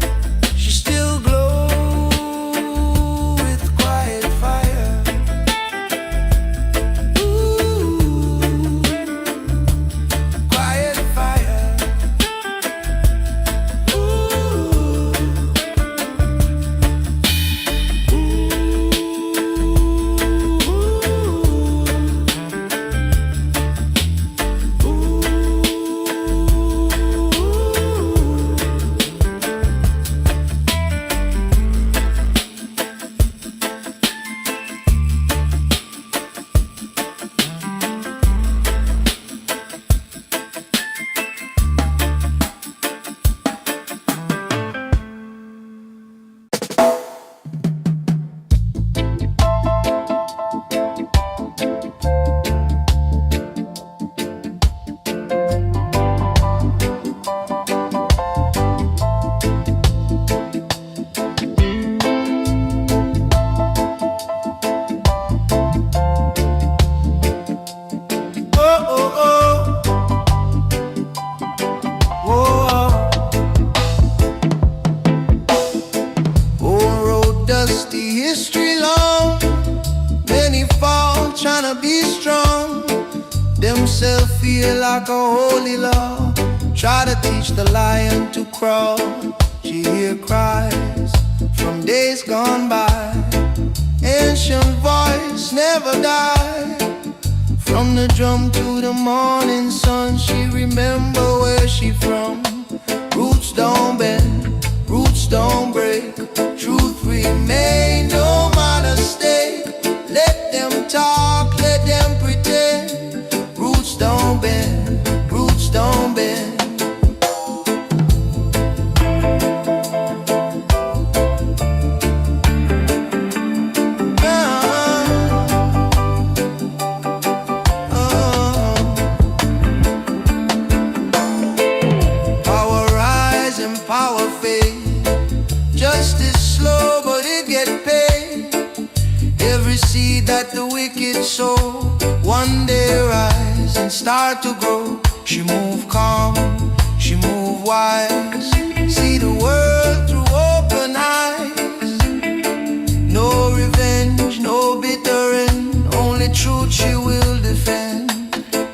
she still glow with quiet fire. Ooh, quiet fire. Ooh, dusty history long. Many fall tryna be strong. Themselves feel like a holy law. Try to teach the lion to crawl. She hear cries from days gone by. Ancient voice never die. From the drum to the morning sun, she remember where she from. Roots don't bend, roots don't break. Truth remain no matter stake. Let them talk, let them pretend. Roots don't bend, roots don't bend. Power rise and power fade. Justice slow, but it get paid. Every seed that the wicked sow, one day rise and start to grow. She move calm, she move wise. See the world through open eyes. No revenge, no bitter end. Only truth she will defend.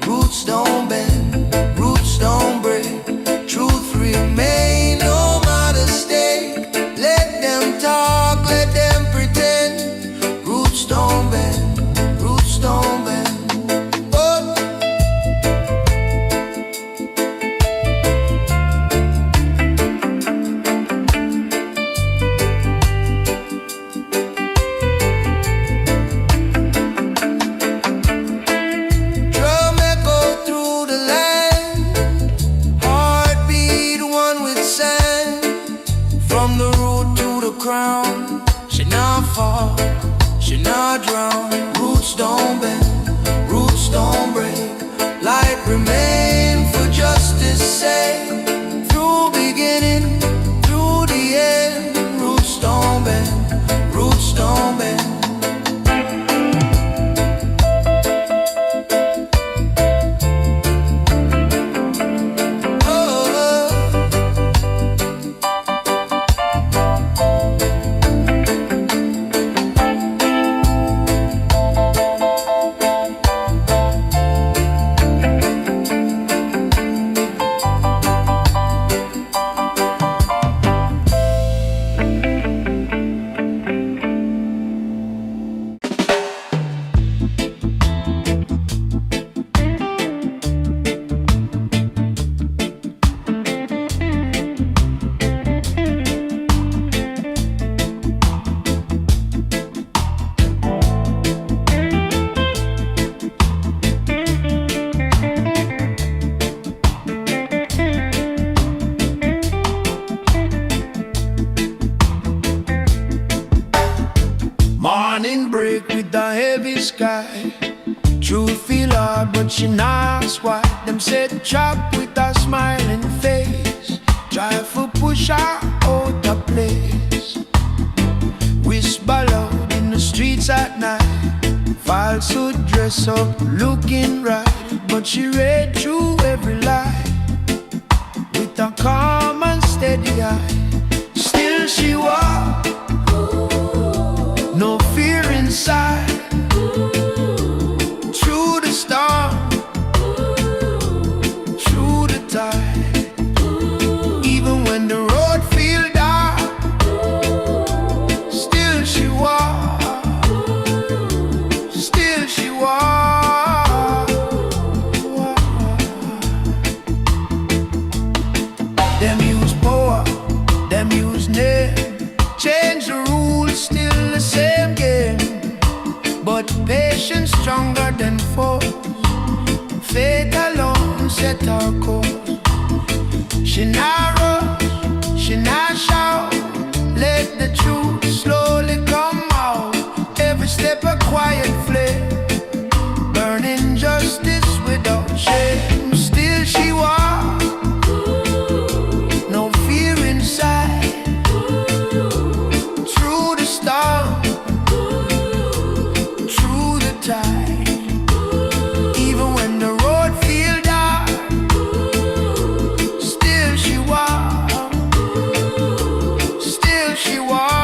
Roots don't bend, roots don't break. Truth remain no matter stake. Let them talk, let them pretend. Roots don't bend, roots don't bend. Oh. ground. She not fall, she not drown. Roots don't bend, roots don't break. Light remain for justice sake. Through beginning, through the end. Roots don't bend, roots don't bend. Morning break with the heavy sky. Truth feel hard, but she not why. Them said chop with a smiling face. Try for push her out of place. Whisper loud in the streets at night. Falsehood dress up, looking right. But she read through every lie with a calm and steady eye. Still she walked, no fear inside. Through the storm, through the tide. Even when the road feel dark, still she walk, still she walk. Them use power, them use name. Change the rules, still the same game. But patience stronger than force. Faith alone set our course. She not rush, she not shout. Let the truth slowly come out. Every step a quiet flame, burning justice without shame. Still she walks, no fear inside. Through the storm, through the tide. Even when the road feel dark, still she walks, still she walks.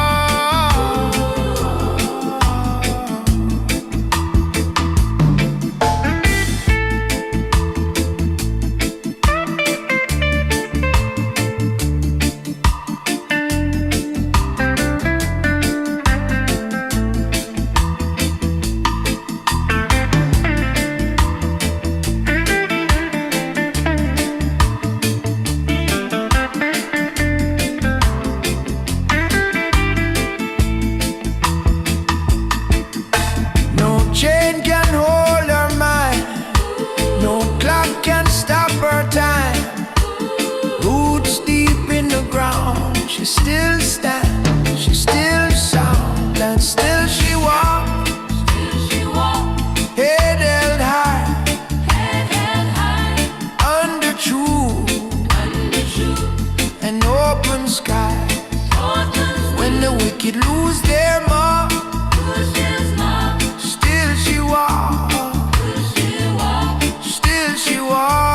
Chain can hold her mind, no clock can stop her time. Roots deep in the ground, she still stands, she still sound, and still she walks. Head held high, under truth, and open sky. When the wicked lose their mark, still she walks, still she walks.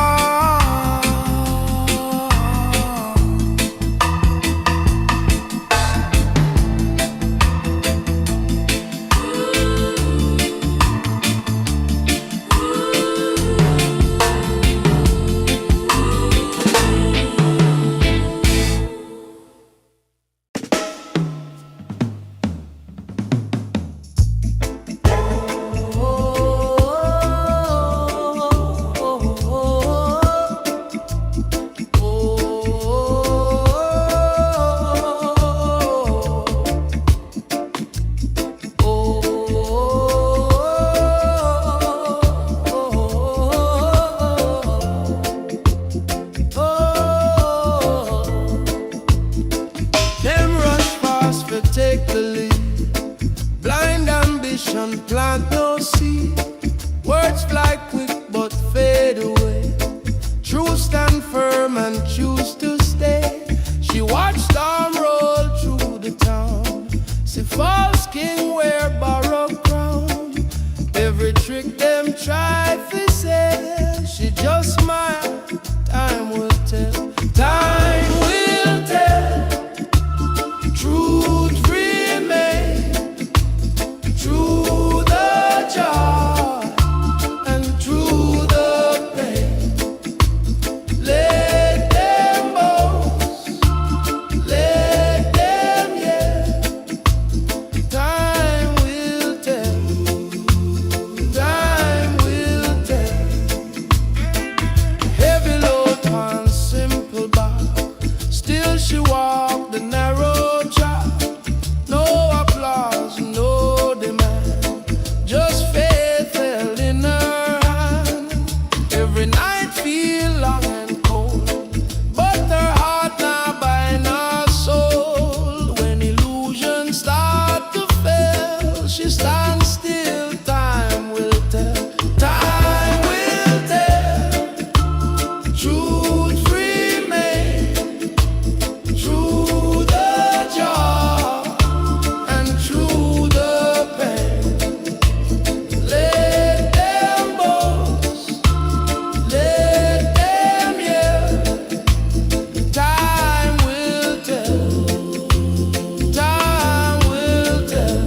Still she walked the narrow track. No applause, no demand, just faith held in her hand. Every night feel long and cold, but her heart not bind her soul. When illusions start to fail, she stands still. Time will tell, time will tell. Truth remain, through the joy and through the pain. Let them boast, let them yell. Time will tell, time will tell.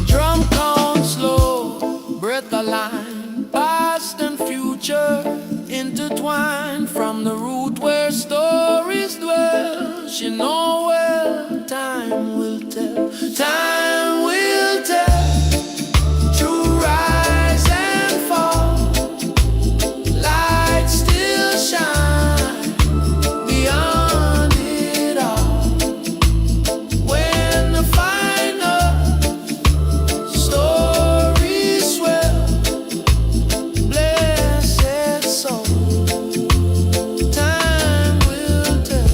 Drum count slow, breath align, past and future intertwined. From the root where stories dwell, she know well. Time will tell, time will tell. True rise and fall, light still shine beyond it all. When the final story swell, blessed soul, time will tell.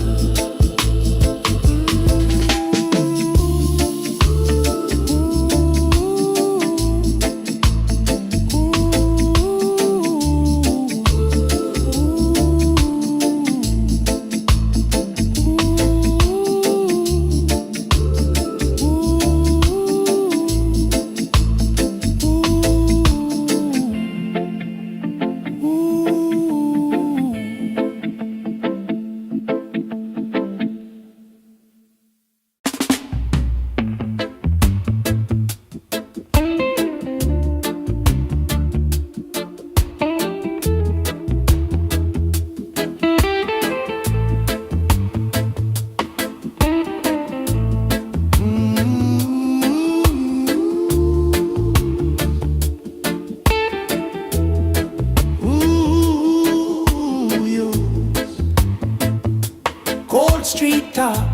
Cold street talk,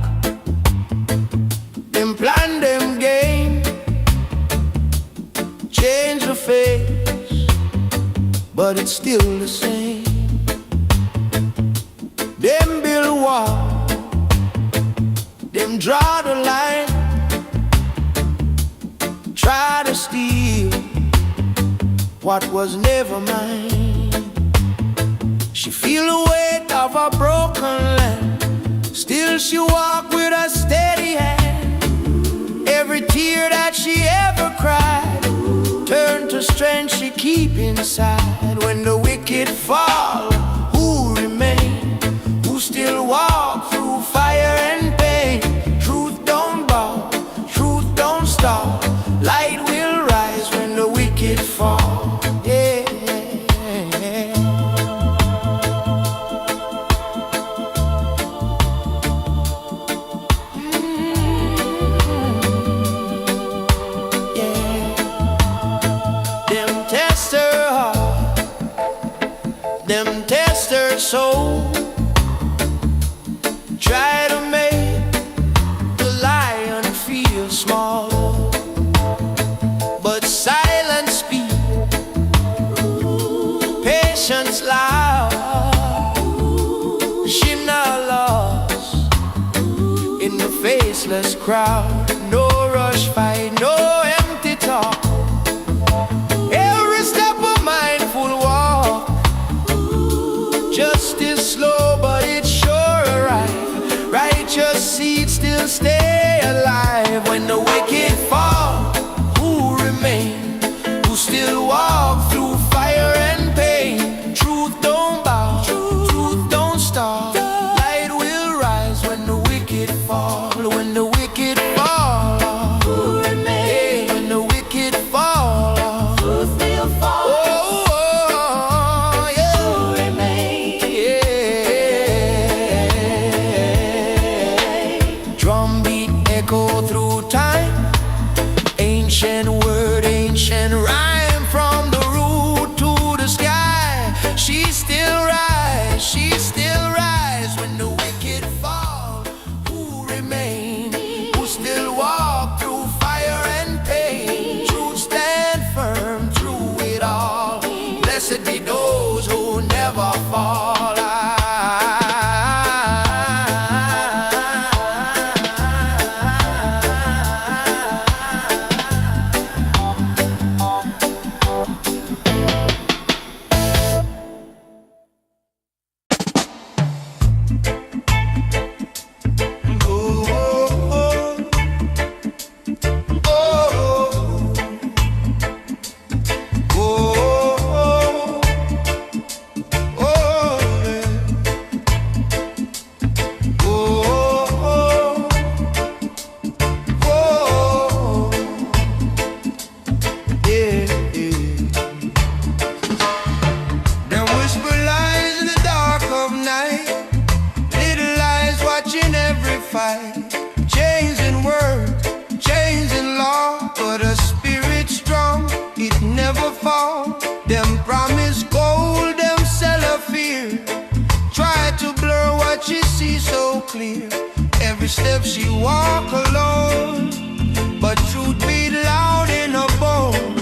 them plan, them game, change the face, but it's still the same. Them build wall, them draw the line, try to steal what was never mine. She feel the weight of a broken land, still she walk with a steady hand. Every tear that she ever cried turn to strength she keep inside. When the wicked fall, who remain? Who still walk through fire and pain? Truth don't bow, truth don't stop. Light will rise when the wicked fall. Yeah. Them test her soul, try to make the lion feel small, but silence speak, patience loud. She not lost in the faceless crowd. No rush fight, no empty talk. Every step a mindful walk. Justice slow, but it's sure arrive. Righteous seeds still stay alive. When the wicked fall, who remain? Who still walk through fire and pain? Truth don't bow, truth don't stop. Light will rise when the wicked fall. When echo through time. Ancient word, ancient rhyme, from the root to the sky. She still rise when the wicked fall. Who remain, who still walk through fire and pain. Truth stand firm through it all. Blessed be those who never fall. Chains in word, chains in law, but a spirit strong, it never fall. Them promise gold, them sell a fear. Try to blur what you see so clear. Every step she walk alone, but truth beat loud in her bone.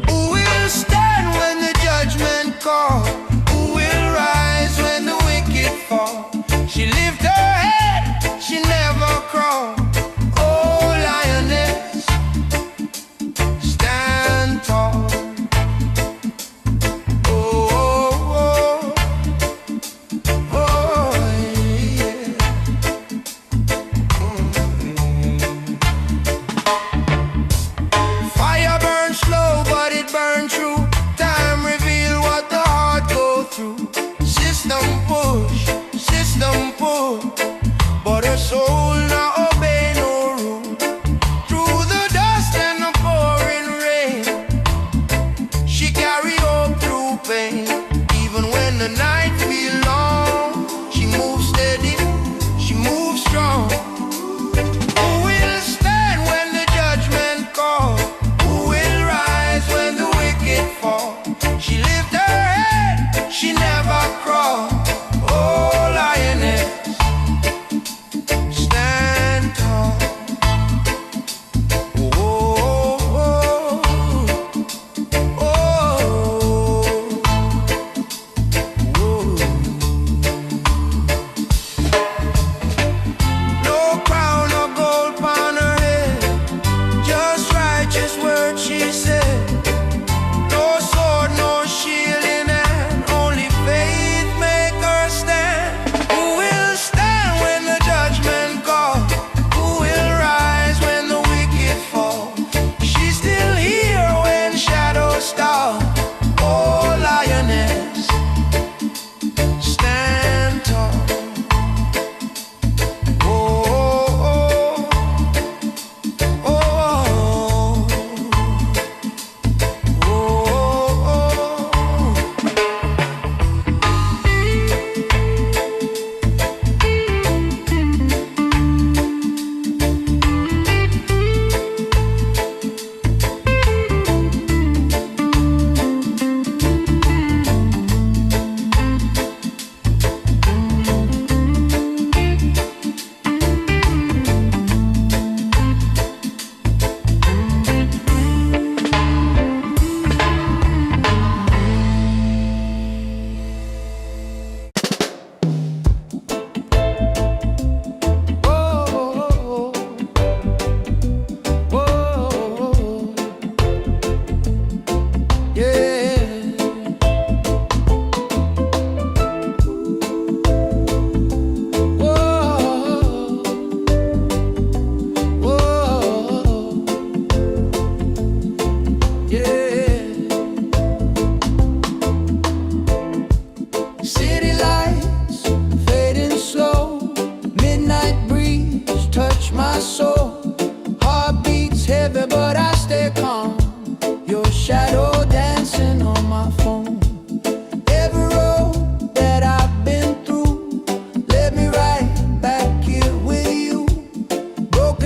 Who will stand when the judgment call? Who will rise when the wicked fall? She lift her head, she never crawl. Oh, lioness, stand tall. Oh, oh, oh, yeah. Fire burns slow, but it burns true. Time reveal what the heart go through. System push, system pull, but her soul not obey no rule. Through the dust and the pouring rain, she carry hope through pain. Even when the night feel long, she moves steady, she moves strong. Who will stand when the judgment call? Who will rise when the wicked fall? She lift her head, she never crawl. Oh, lioness, stand tall. Oh, oh, oh, oh, oh. No crown or gold upon her head, just righteous words she said. No sword, no shield in hand, only faith make her stand. Who will stand when the judgment call? Who will rise when the wicked fall? She's still here when shadows stall. Oh, lioness, stand tall. Oh, oh, oh, oh, city lights fading slow, midnight breeze touch my soul. Heart beats heavy, but I stay calm. Your shadow dancing on my phone. Every road that I've been through led me right back here with you. Broken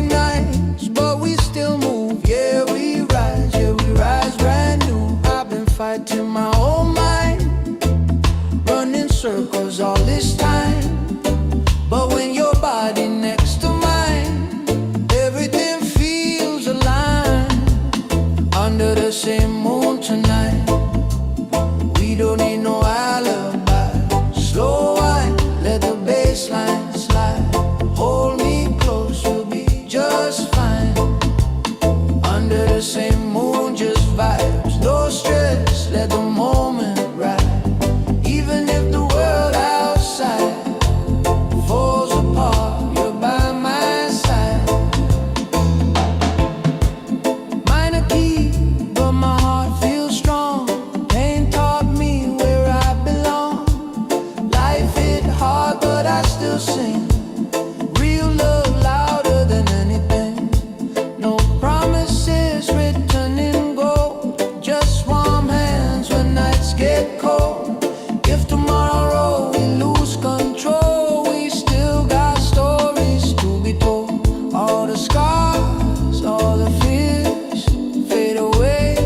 scars, all the fears fade away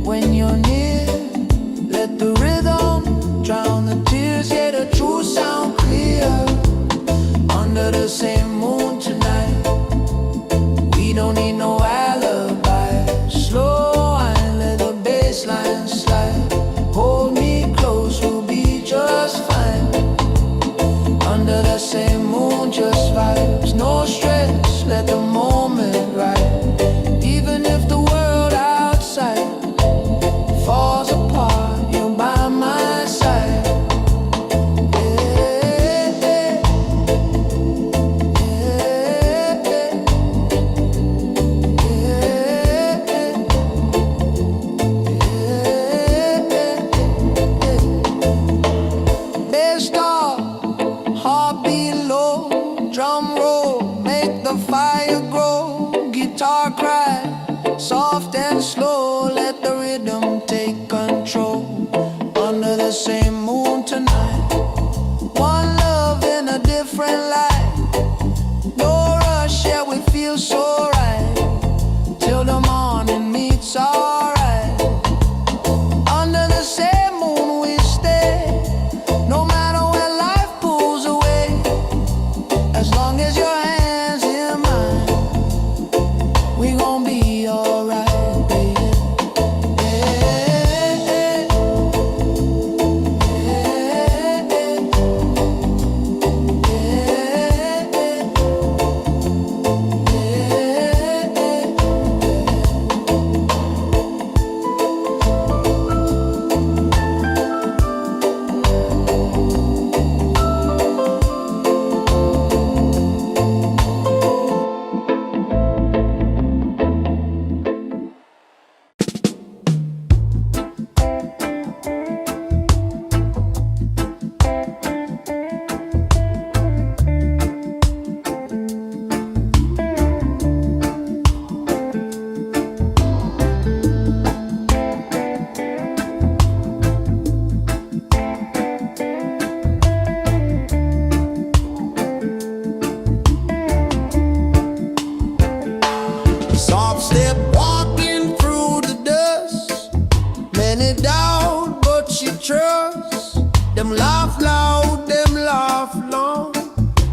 when you're near. Let the rhythm drown the tears, yeah, the true sound clear. Under the same moon tonight, we don't need no alibi. Slow and let the bass line slide. Hold me close, we'll be just fine. Under the same moon, just vibes, no stress, let the moment ride. Even if the world outside falls apart, you're by my side. Bass stop, heartbeat low, drum roll, make the fire grow. Guitar cry, soft and slow, let the rhythm take control. Under the same moon tonight, one love in a different light. No rush, yeah, we feel so right, till the morning meets alright. Under the same moon we stay, no matter where life pulls away. As long as your hands in mine, we gon' be alright, baby. Soft step walking through the dust, many doubt but she trusts. Them laugh loud, them laugh long,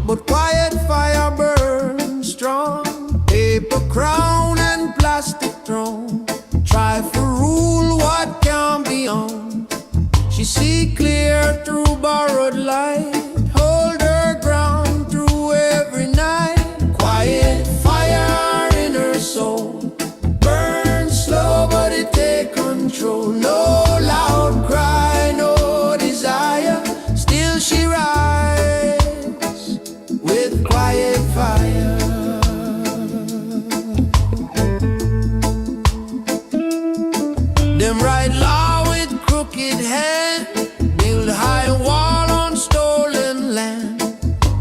but quiet fire burns strong. Paper crown and plastic throne, try to rule what can be on. She see clear through borrowed light, hold her ground through every night. Quiet fire in her soul, burn slow but it take control. No loud cry, no desire, still she rides with quiet fire. Them write law with crooked hand, build high wall on stolen land,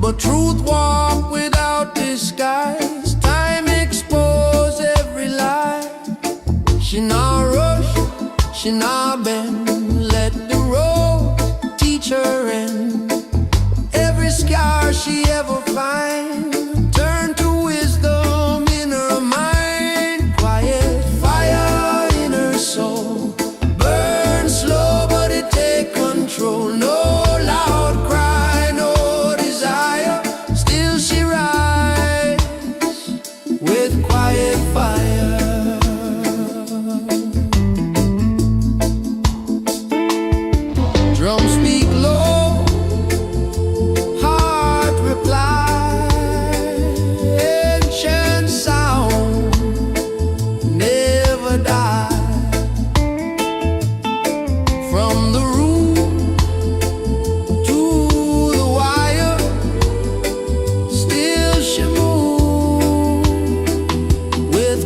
but truth walk without disguise. Time expose every lie. She not rush, she not bend, let the road teach her end. Every scar she ever find, turn to wisdom in her mind. Quiet fire in her soul, burn slow but it take control. No loud cry, no desire, still she rides with quiet fire. Drums speak low, heart reply, ancient sound never die. From the room to the wire, still she moves with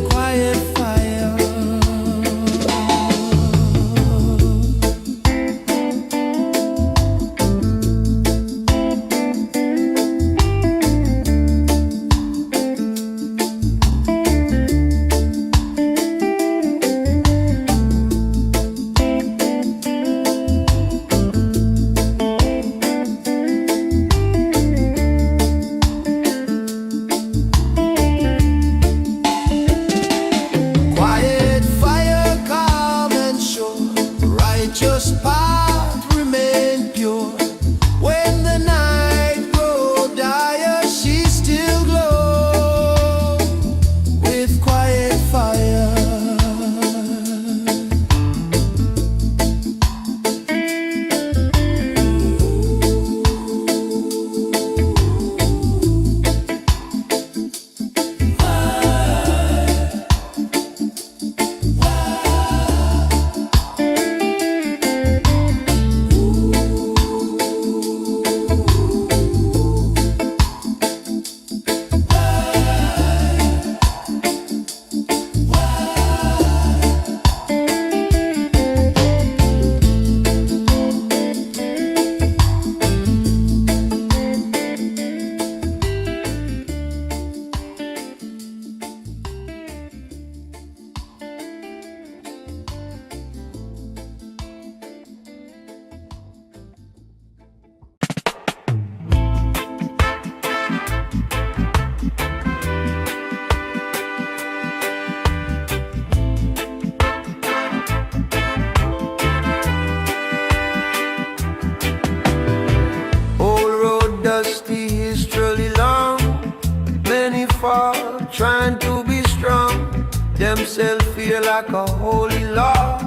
trying to be strong. Themselves feel like a holy law.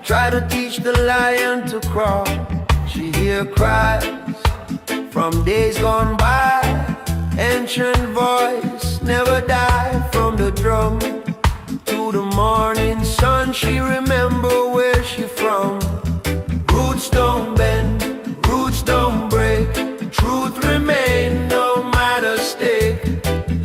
Try to teach the lion to crawl. She hear cries from days gone by. Ancient voice never die. From the drum to the morning sun, she remember where she from. Roots don't bend, roots don't break. Truth remain no matter stake.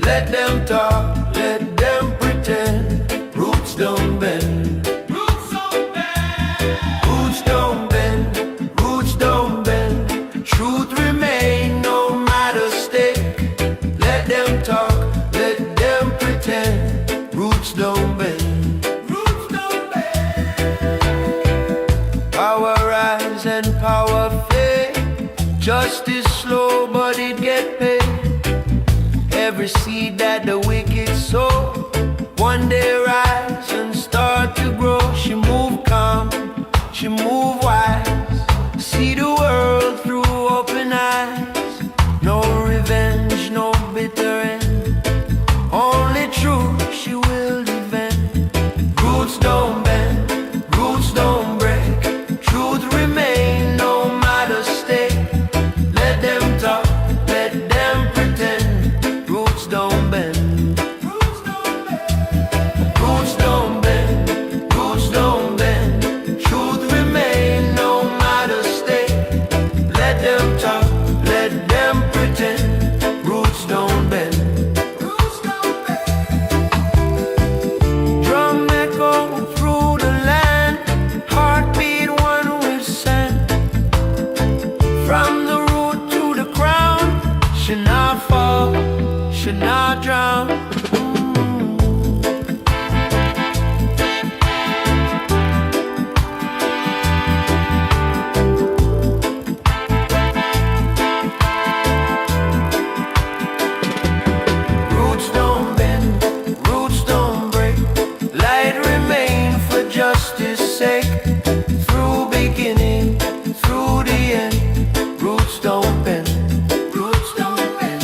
Let them talk, let them pretend. Roots don't bend, roots don't bend. Roots don't bend, roots don't bend. Truth remain no matter stake. Let them talk, let them pretend. Roots don't bend, roots don't bend. Power rise and power fade. Justice slow but it get paid. Every seed that the wicked sow, one day rise and start to grow. She move calm, she move wise. See the world through open eyes. No revenge, no bitter end. Only truth she will defend. Roots don't bend, roots don't break. Truth remain no matter stake. Let them talk, let them pretend. Roots don't bend, roots don't bend. Roots don't bend, roots don't bend. Truth remain no matter stake. Let them talk, let them pretend. Roots don't bend, roots don't bend. Drum echo through the land. Heartbeat one with sand. From the root to the crown. Should not fall, should not drown. Roots don't bend, roots don't break. Light remain for justice sake. Through beginning, through the end. Roots don't bend, roots don't bend.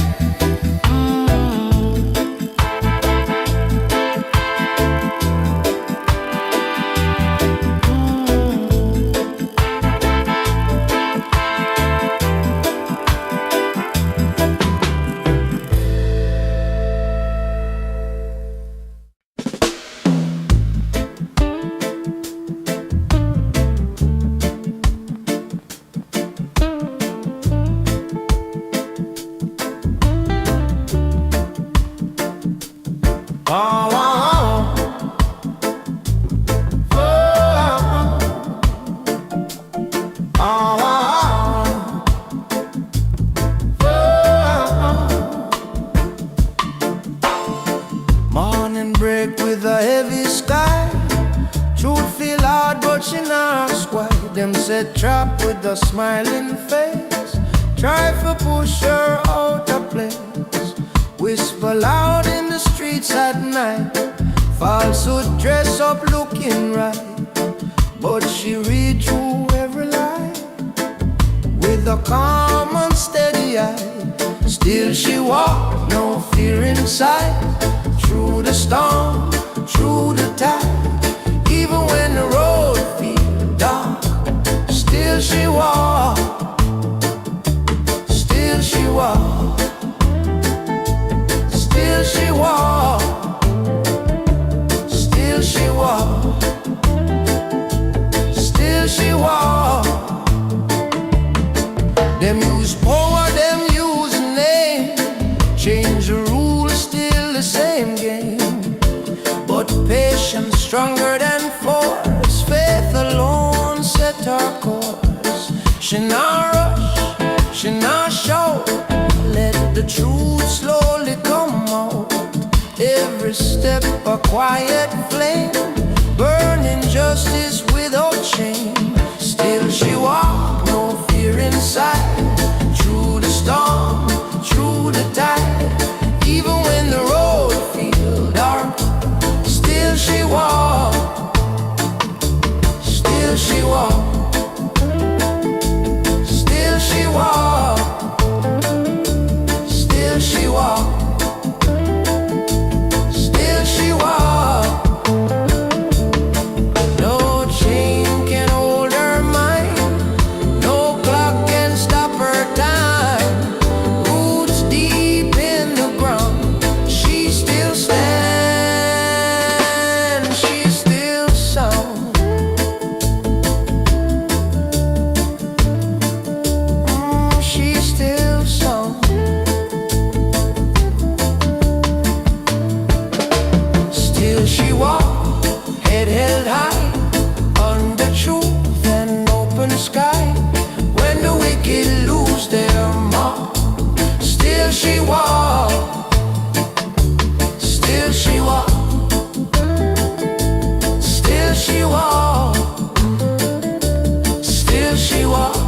Oh, oh, oh. Oh, morning break with a heavy sky. Truth feel hard but she not ask why. Them said trap with a smiling face. Try to push her out of place. Whisper loud in the streets at night. Falsehood dress up looking right. But she read through every lie with a calm and steady eye. Still she walk, no fear inside. Through the storm, through the tide. Even when the road feels dark, still she walk. Still she walk. Still she walk. Still she walk. Still she walk. Them use power, them use name. Change the rules, still the same game. But patience stronger than force. Faith alone set her course. She not rush, she not shout. Let the truth slowly come out. Every step a quiet flame, burning justice without shame. Still she walk, no fear inside. Through the storm, through the tide. Even when the road feels dark, still she walk. Still she walk. Still she walk. Still she walk. head held high, under truth and open sky. When the wicked lose their mark, still she walked, still she walked, still she walked, still she walked.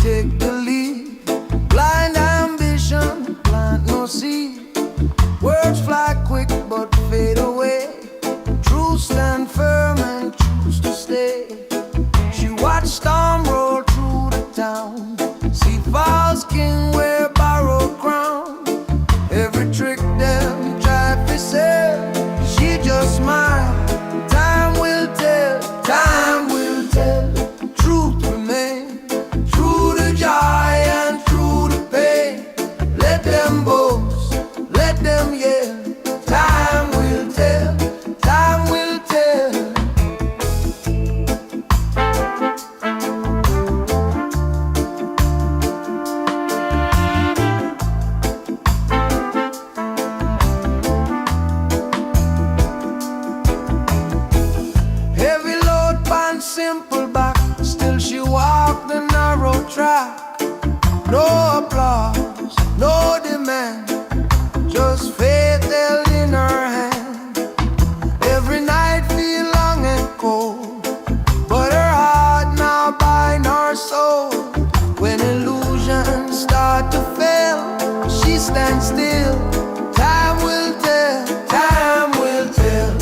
Take the lead, blind ambition, plant no seed. Words fly quick but fade away. Truth stand firm and choose to stay. She watched storm roll through the town, see false king wear borrowed crown. Every trick them try to sell, she just smiled. Time will tell, time will tell. Truth remains. Joy and through the pain, let them boast, let them yell. Time will tell, time will tell. Heavy load pan simple back, still she walked the narrow track. No applause, no demand, just faith held in her hand. Every night feel long and cold, but her heart now bind her soul. When illusions start to fail, she stands still. Time will tell, time will tell.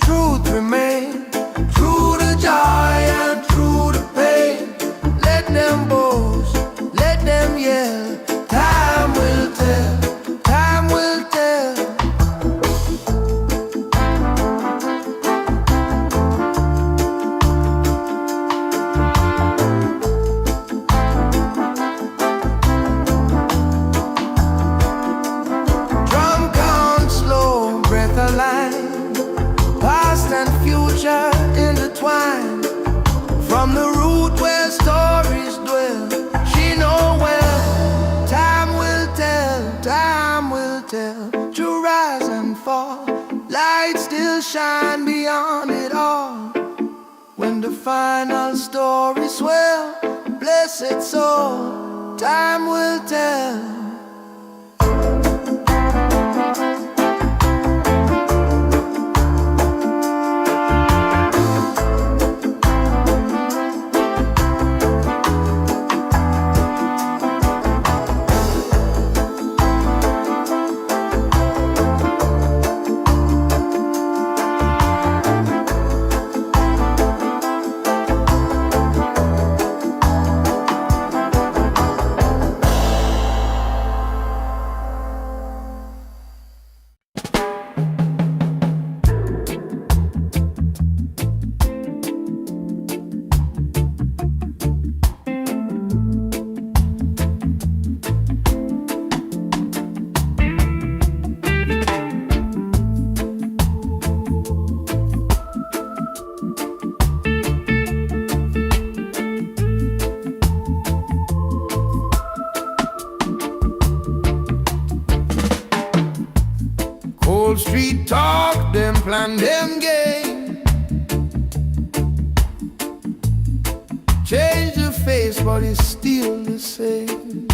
Truth remains, through the joy and through the pain. Let them boast, let them yell. Time will tell, time will tell. Drum count slow, breath aligned, past and future intertwined. From the root where stories dwell, she know well. Time will tell, time will tell. To rise and fall, light still shine beyond it all. When the final story swell, blessed soul, time will tell. Wall Street talk, them plan, them game. Change the face, but it's still the same.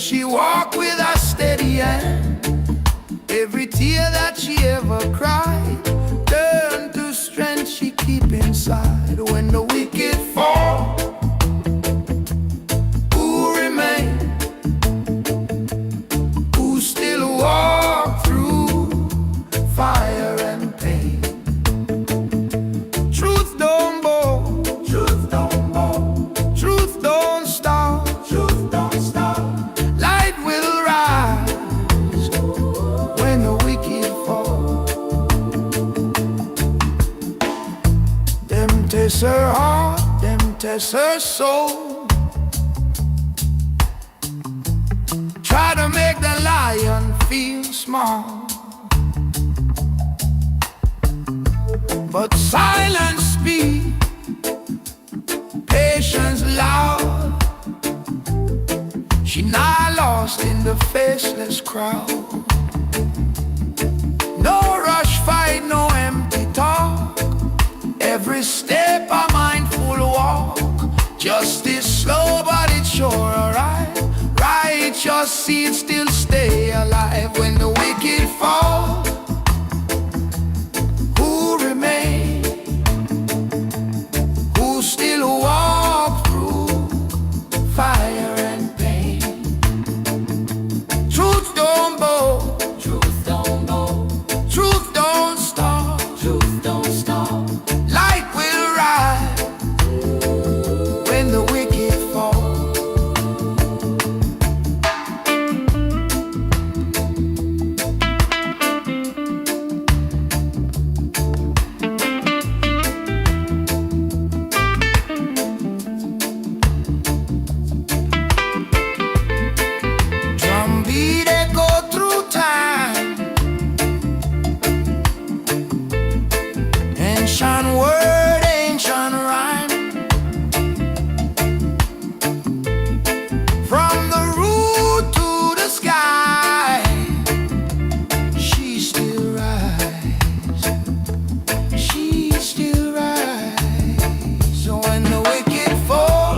she walked with a steady hand. Every tear that she ever cried turned to strength she keep inside. When the wicked fall, who remain? Who still walk through fire and pain? Truth don't bow, truth don't bow, truth don't stop, truth don't stop. Light will rise when the wicked fall. Them test her heart, them test her soul. Try to make the lion feel small, but silence speak, patience loud. She not lost in the faceless crowd. No rush fight, no empty talk. Every step a mindful walk. Justice slow but it's sure alright. Righteous seeds still stay alive. When the wicked fall, who remain? Who still walk through fire and pain? Truth don't bow, truth don't bow, truth don't stop, truth don't stop. Light will rise when the wicked fall. Drumbeat echo through time, ancient word, ancient rhyme. From the root to the sky, she still rise, she still rise. So when the wicked fall,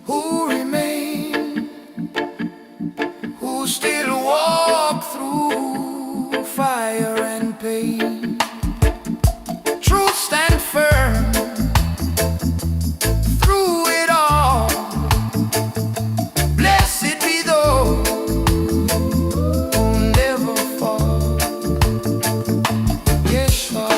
who remain? Who still walk through fire and pain? Truth stand firm through it all. Blessed be those who never fall. Yes, Lord.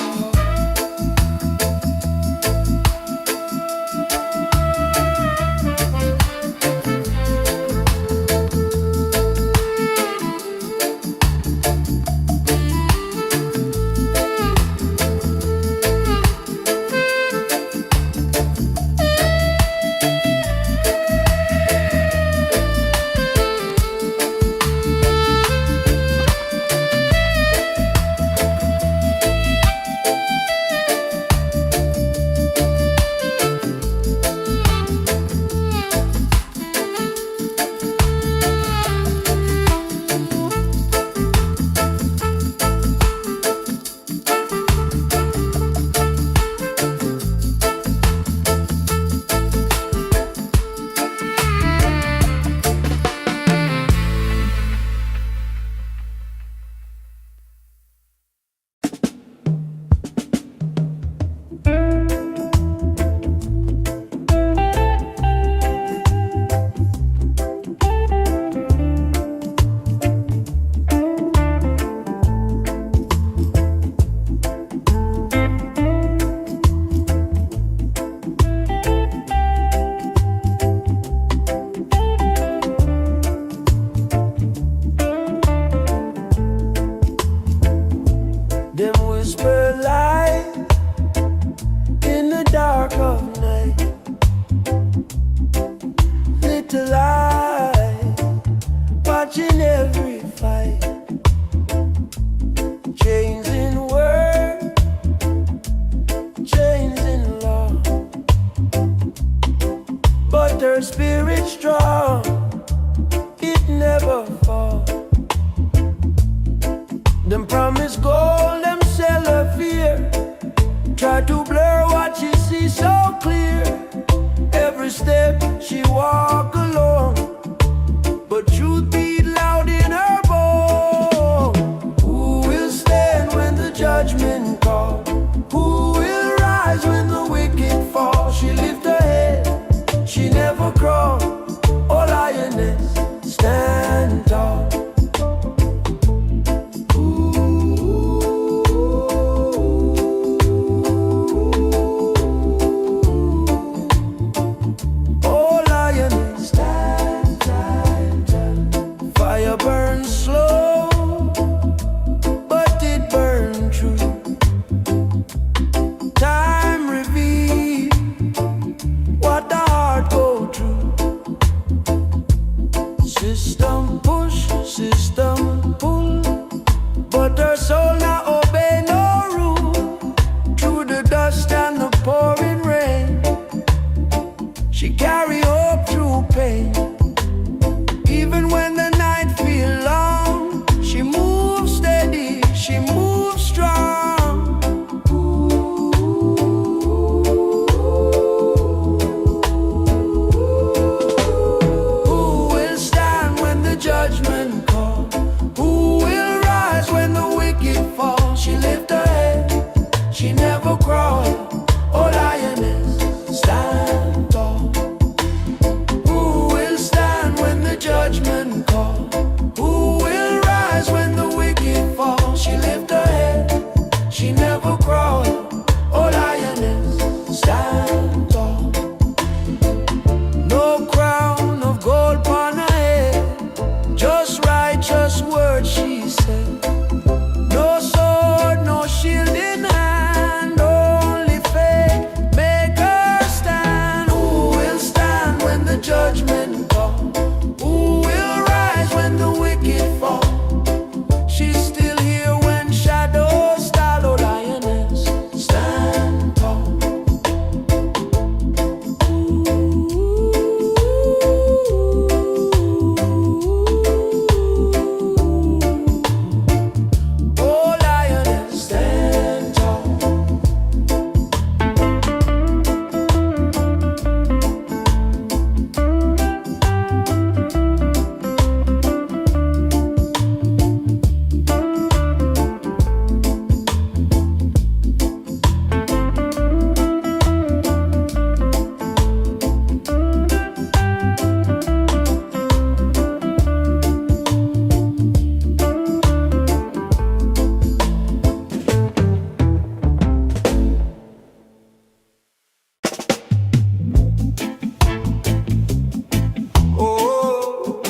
Them whisper light in the dark of night. Little eye watching every fight. Chains in word, chains in law, but her spirit strong, it never falls. Them promise gold, them sell her fear. Try to blur what she sees so clear. Every step she walk alone, dust and the pouring rain. She carry hope through pain. Even when the night feels long, she moves steady, she moves strong. Who will stand when the judgment calls? Who will rise when the wicked fall? She lift her head, she never crawl. Oh lioness, stand tall. Who will stand when the judgment call? Who will rise when the wicked fall? She lift her head, she never crawl. Oh lioness, stand tall. No crown of gold upon her head, just righteous words she said. No sword, no shield in hand, only faith make her stand. Who will stand when the judgment comes? Who will rise when the wicked fall? She's still here when shadows stall. Oh lioness, stand tall. Oh lioness, stand tall. Oh,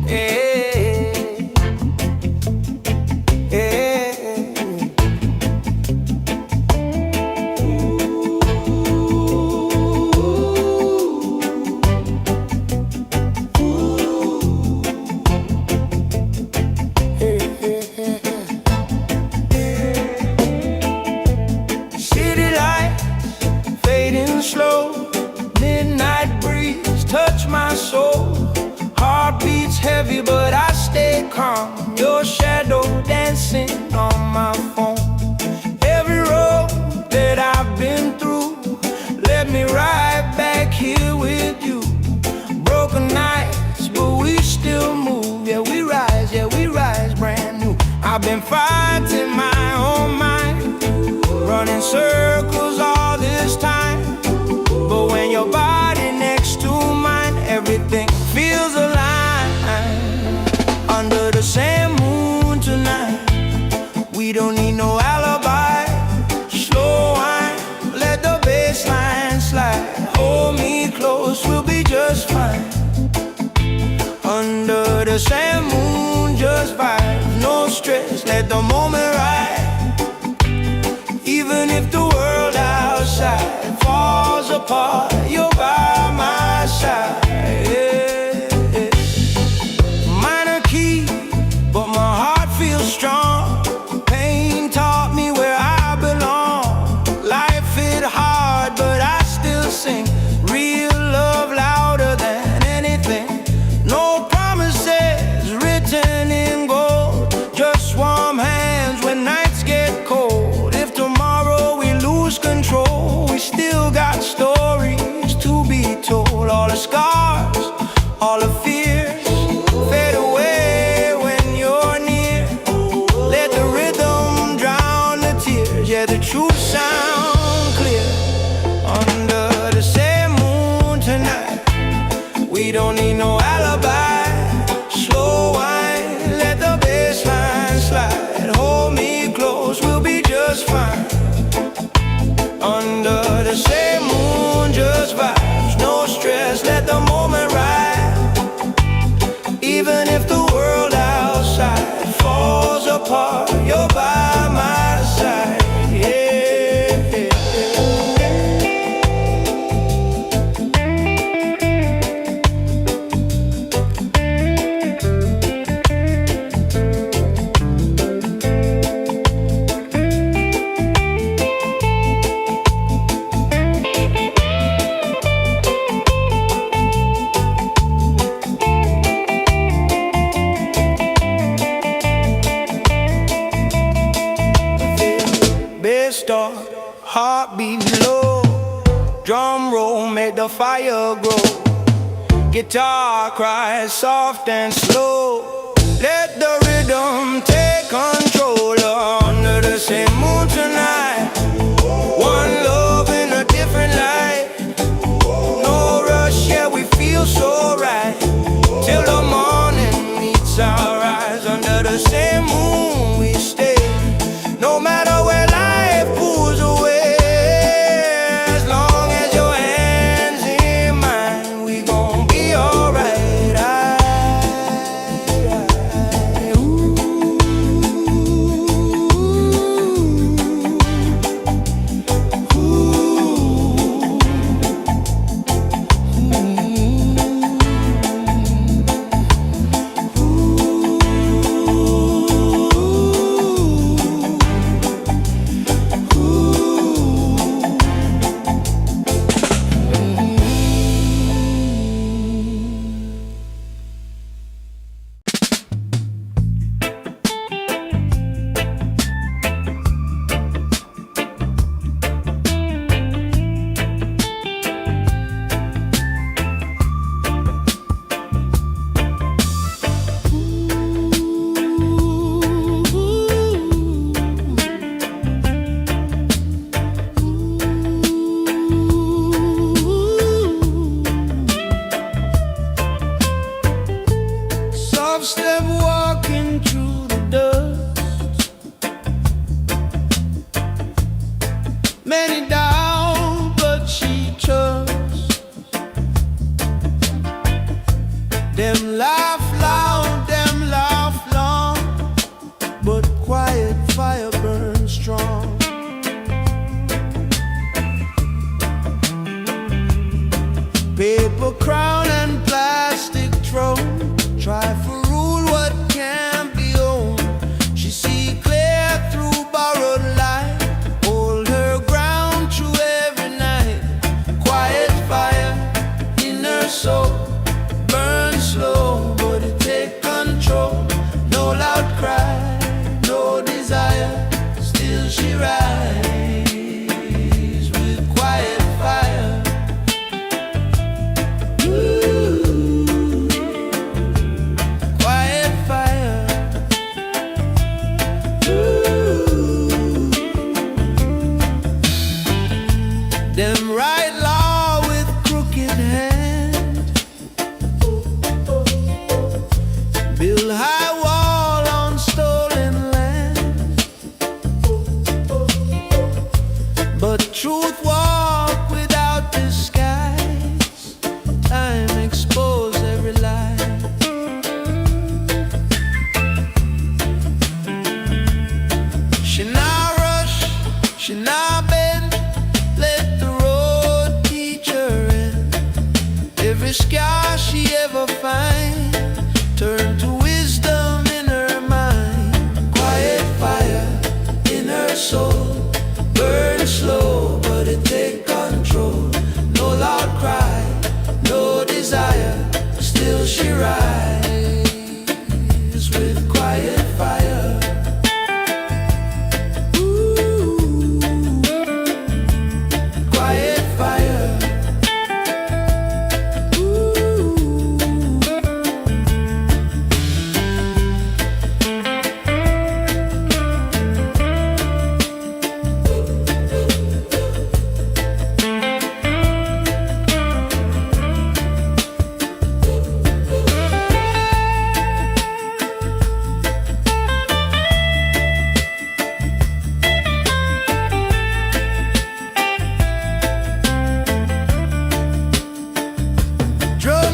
yeah, yeah. City lights fading slow, midnight breeze touch my soul. Heart beats heavy but I stay calm. Your shadow dancing on my phone. Every road that I've been through led me right back here with you. Broken nights but we still move. Yeah, we rise brand new. I've been fighting my own mind, running circles all this time. But when your body next to mine, everything feels alive. Under the same moon tonight, we don't need no alibi. Slow wine, let the bass line slide. Hold me close, we'll be just fine. Under the same moon, just vibes, no stress, let the moment ride. Even if the world outside falls apart, you're by my side. Yeah, yeah. Minor key, but my heart feels strong. Pain taught me where I belong. Life hit hard, but I still sing. Real love louder than anything. No promises written in gold, just warm hands when nights get cold. If tomorrow we lose control, we still got stories to be told. All the scars, all the fears fade away when you're near. Let the rhythm drown the tears. Yeah, the truth sound clear. Under the same moon tonight, we don't need no alibi. Slow wine, let the bass line slide. Hold me close, we'll be just fine. Under the same moon, just vibes, no stress, let the moment ride. Even if the world outside falls apart, you're by my side. Yeah, yeah, yeah. start, heartbeat low. Drum roll made the fire grow. Guitar cries soft and slow. Let the rhythm take control. Under the same moon tonight, one love in a different light. No rush, yeah, we feel so right. Till the morning meets our eyes. Under the same moon we stay. No matter where life pulls away, as long as your hands in mine, we gon' be alright. Step walking through the dust. Many doubt, but she trusts. Them laugh loud, them laugh long, but quiet fire burns strong. Paper crown and plastic throne, try for rule what can't be owned. She see clear through borrowed light, hold her ground through every night. Quiet fire in her soul, burn slow, but it take control. No loud cry, no desire, still she rise with quiet fire. Them write law with crooked hand, build high wall on stolen land, but truth walk without disguise. Time expose every lie. She not rush, she not bend, let the road teach her end. Every scar she ever find, turn to wisdom in her mind. Quiet fire in her soul, burn slow, but it take control. No loud cry, no desire, still she rise with quiet fire.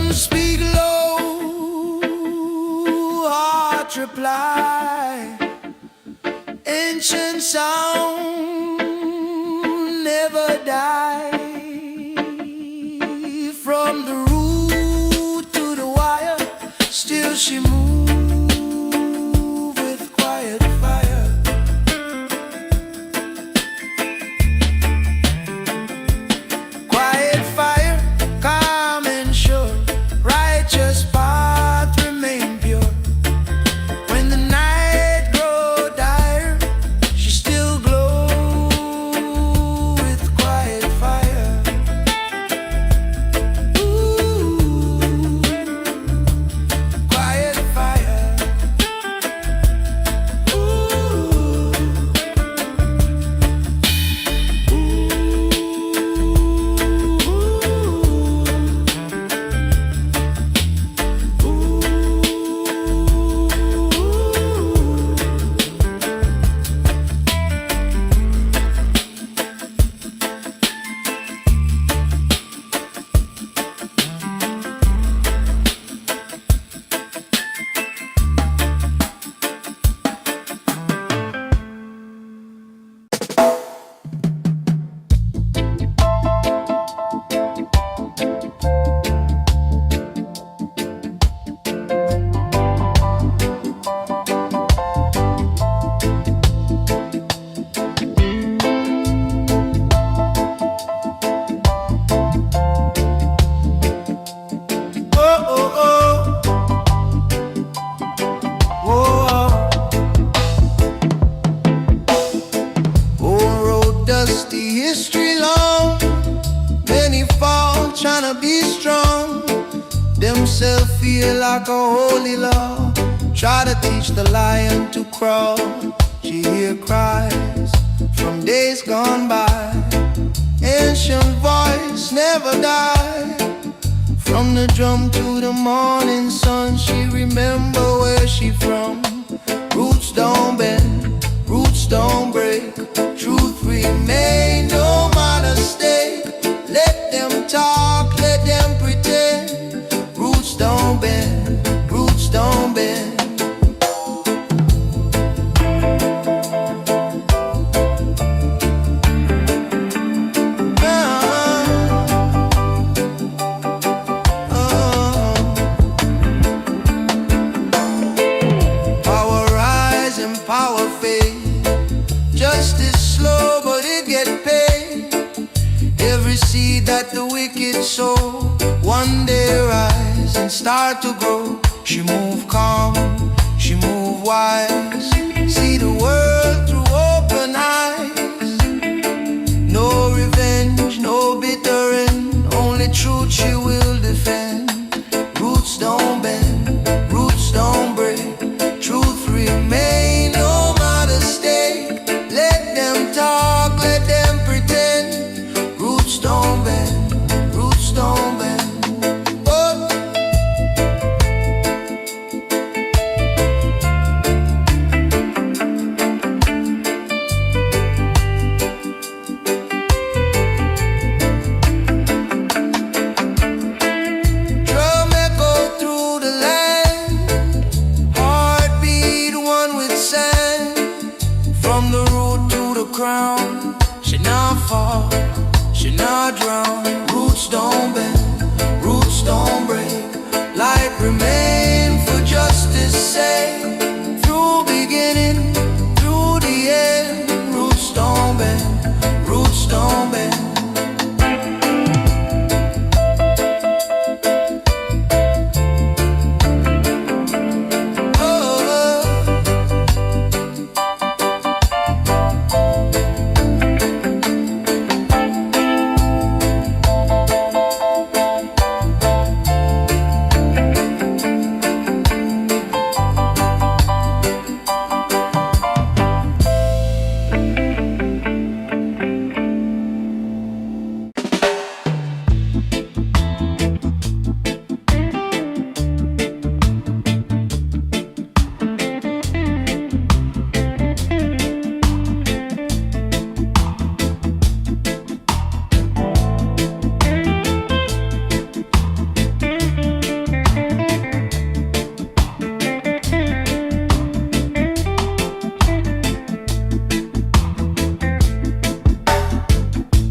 Speak low, heart reply. Ancient sound never die. From the root to the wire, still she move with quiet fire. Quiet fire, calm and sure, righteous path remain pure. When the night grow dire, she still glows dusty history long. Many fall trying to be strong. Themselves feel like a holy law. Try to teach the lion to crawl. She hear cries from days gone by. Ancient voice never die. From the drum to the morning sun, she remember where she from. Roots don't bend, roots don't break. Truth remain, no matter stay. Let them talk, let them pretend. Roots don't bend, roots don't bend. Power fade, justice slow but it get paid. Every seed that the wicked sow one day rise and start to grow. She move calm, she move wise. See the world through open eyes. No revenge, no bitter end. Only truth she will defend. Roots don't bend, roots don't break. Truth remains. She not fall, she not drown. Roots don't bend, roots don't break. Light remain for justice sake. Through beginning, through the end. Roots don't bend, roots don't bend.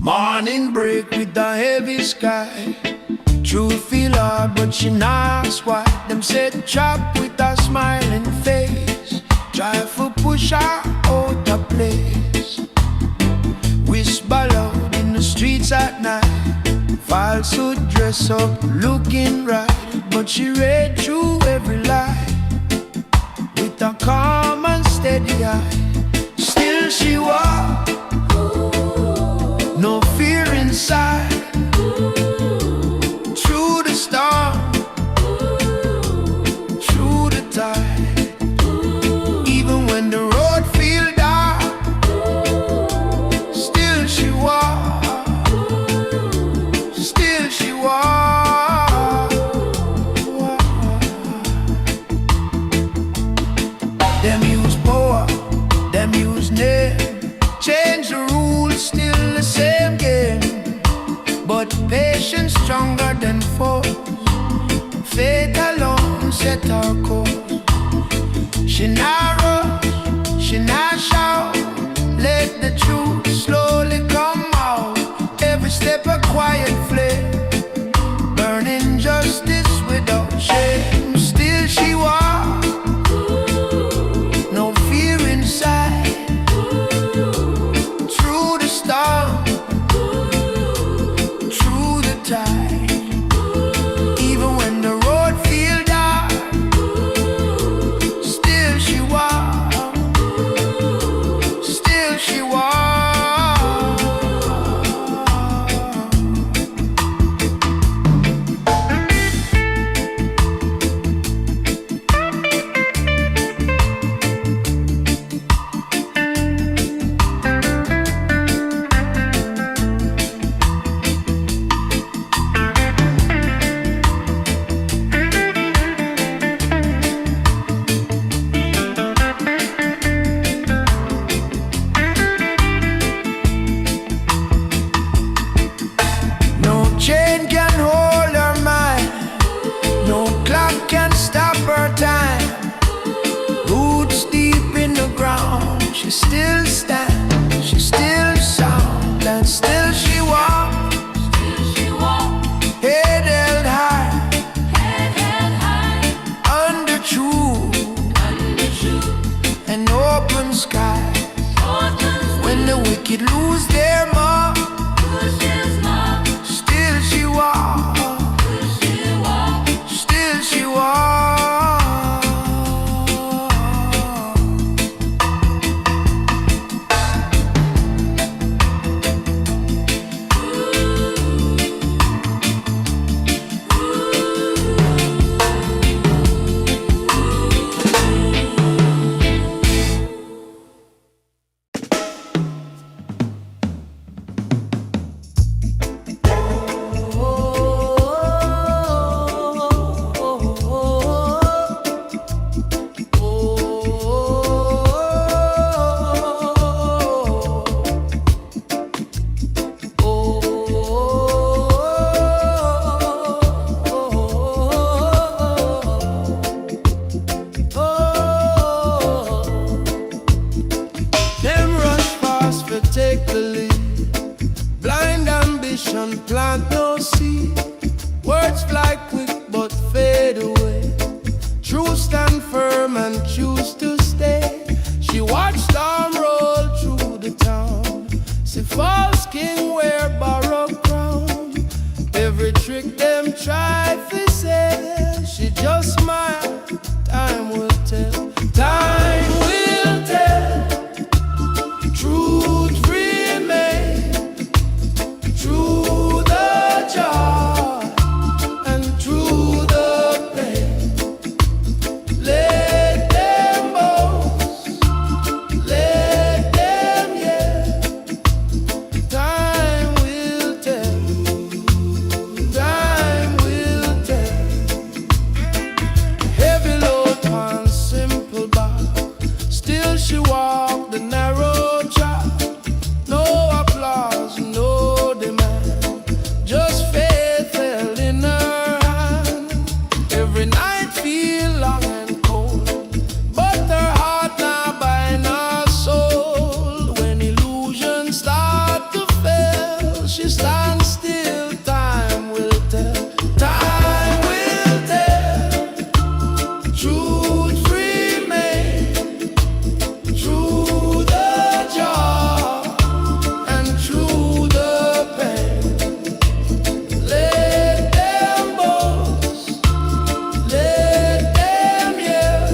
Morning break with the heavy sky. Truth feel hard but she not why. Them said chop with a smiling face. Try for push her out of place. Whisper loud in the streets at night. Falsehood dress up looking right. But she read through every lie with a calm and steady eye. Still she walked, no fear inside. Through the storm, through the tide. Even when the road feel dark, still she walks, still she walks. Them use power, them use name. Change the rules, still the same game. But patience stronger than force. Faith alone set our course. She not rush, she not shout. Let the truth slowly come out. Every step a quiet flame, burning justice without shame. Still she walks, no fear inside. Through the storm, through the tide. Even when the road feel dark, still she walks, still she walks. false king wear borrowed crown. Every trick them try to say, she just smile. Time will tell. Time will tell. Truth remain. Through the joy and through the pain. Let them boast. Let them yell. Time will tell. Time will tell. Heavy load on simple bar. Still she walked the narrow track. No applause, no demand. Just faith held in her hand. Every night feel long and cold, but her heart now bind her soul. When illusions start to fail, she stands still. Time will tell. Time will tell. Truth remain. Through the joy and through the pain. Let them boast. Let them yell.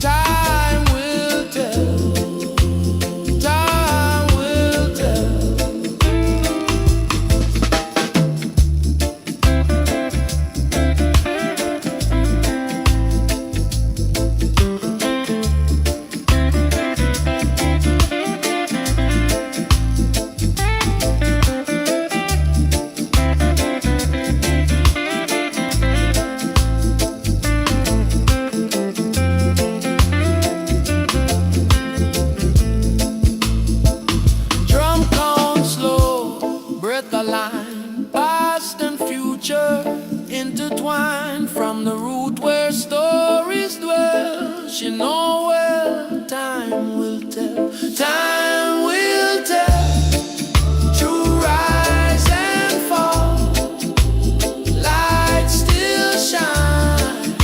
Time will tell. Time will tell. Drum count slow, breath align, past and future intertwined. From the root where stories dwell, she know well. Time will tell. Time will tell. True rise and fall, light still shine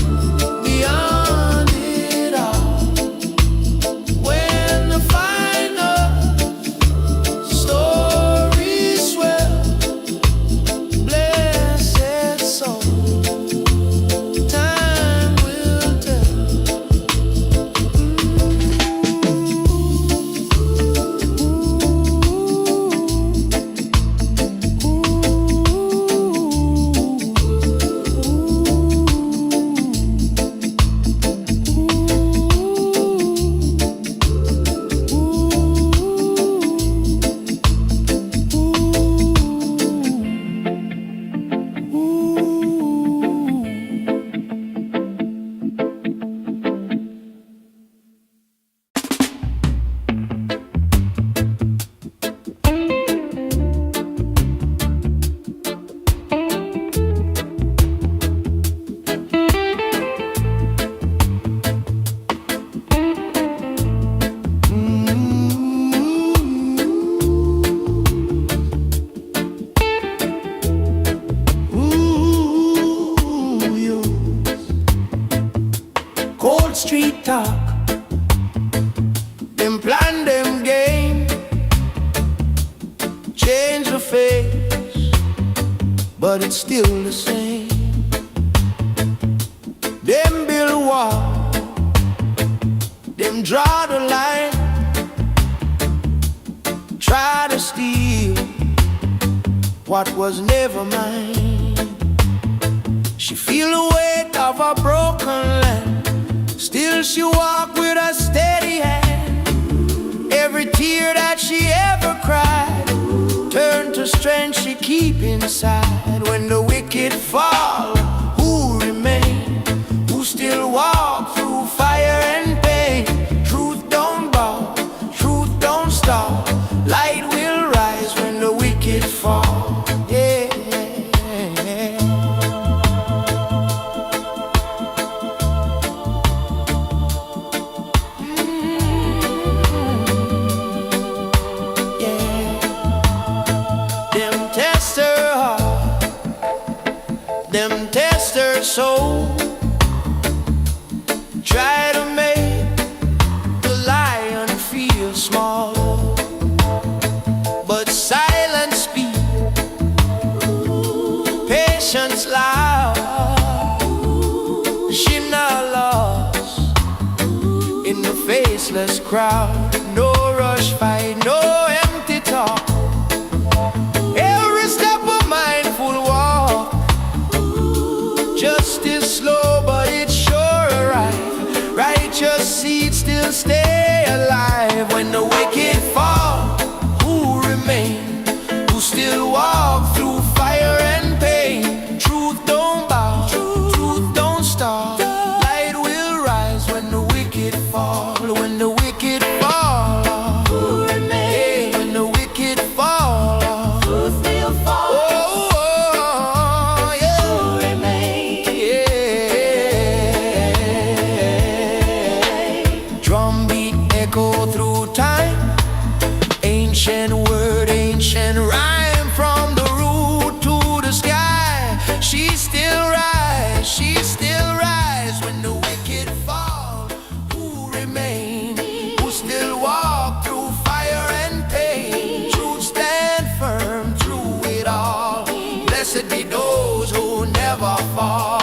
beyond it all. When the final story swell, blessed soul, time will tell. Cold street talk, them plan, them game, change the face, but it's still the same. Them build wall, them draw the line, try to steal what was never mine. She feel the weight of a broken land, still she walk with a steady hand. Every tear that she ever cried turn to strength she keep inside. When the wicked fall, who remain? Who still walk through fire and pain? Truth don't bow, truth don't stop. Light will rise when the wicked fall. Yeah. Them crowd, no rush fight, no empty talk. Every step a mindful walk. Justice slow, but it's sure arrive. Righteous seeds still stay alive. When the wicked fall, who remain? Who still walk through fire and pain? Truth don't bow, truth don't stop. Light will rise when the wicked fall. When the wicked fall, who remain? When the wicked fall, who still fall? Oh, oh, yeah. Who remain? Yeah. Drumbeat echo through time. Ancient word, ancient rhyme. From the root to the sky, she still rise, she still rise. When the wicked fall, who remain? Who still walk through fire and pain? Truth stand firm through it all. Blessed be those who never fall.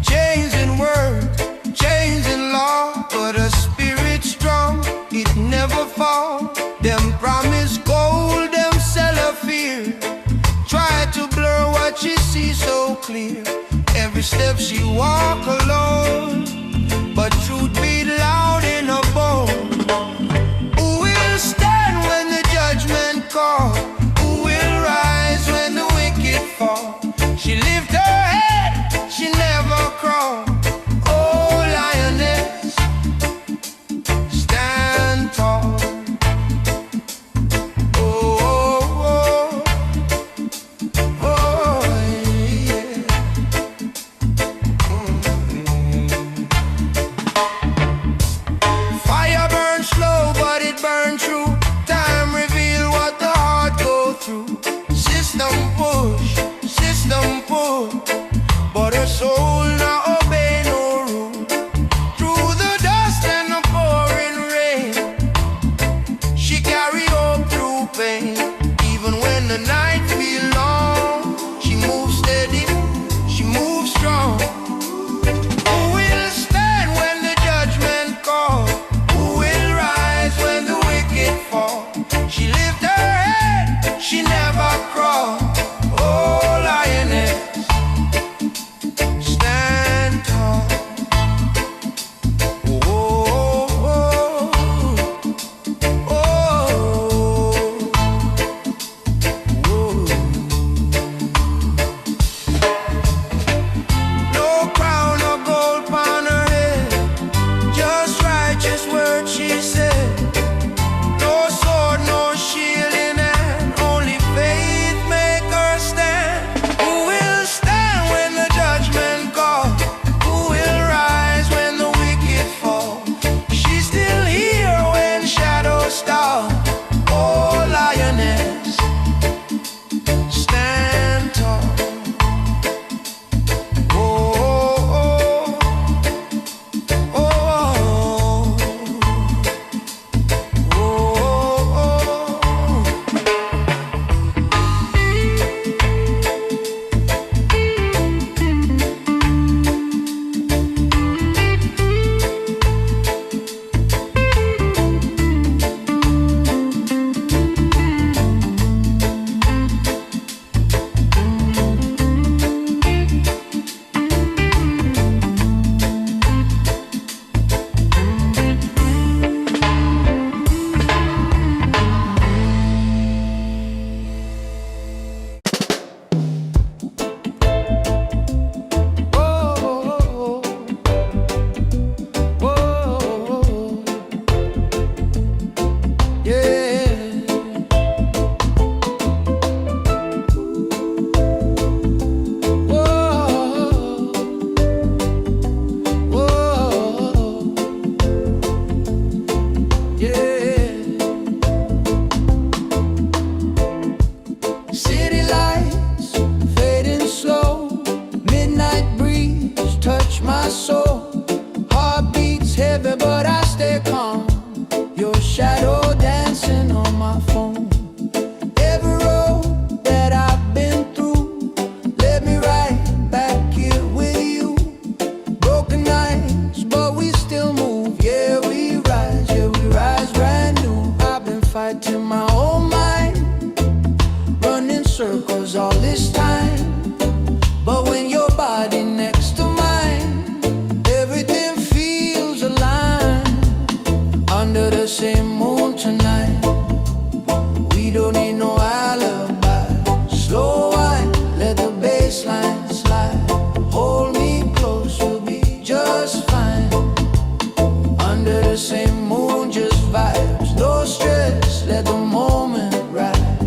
Changing words, changing law, but a spirit strong, it never fall. Them promise gold, them sell a fear. Try to blur what she sees so clear. Every step she walk alone, but truth beat loud in her bone. Who will stand when the judgment call? Who will rise when the wicked fall? She lift her head, she never crawl. Oh, lioness, stand tall. Oh, oh, oh, oh, yeah. under the same moon tonight. We don't need no alibi. Slow wine, let the bass line slide. Hold me close, we'll be just fine. Under the same moon, just vibes. No stress, let the moment ride.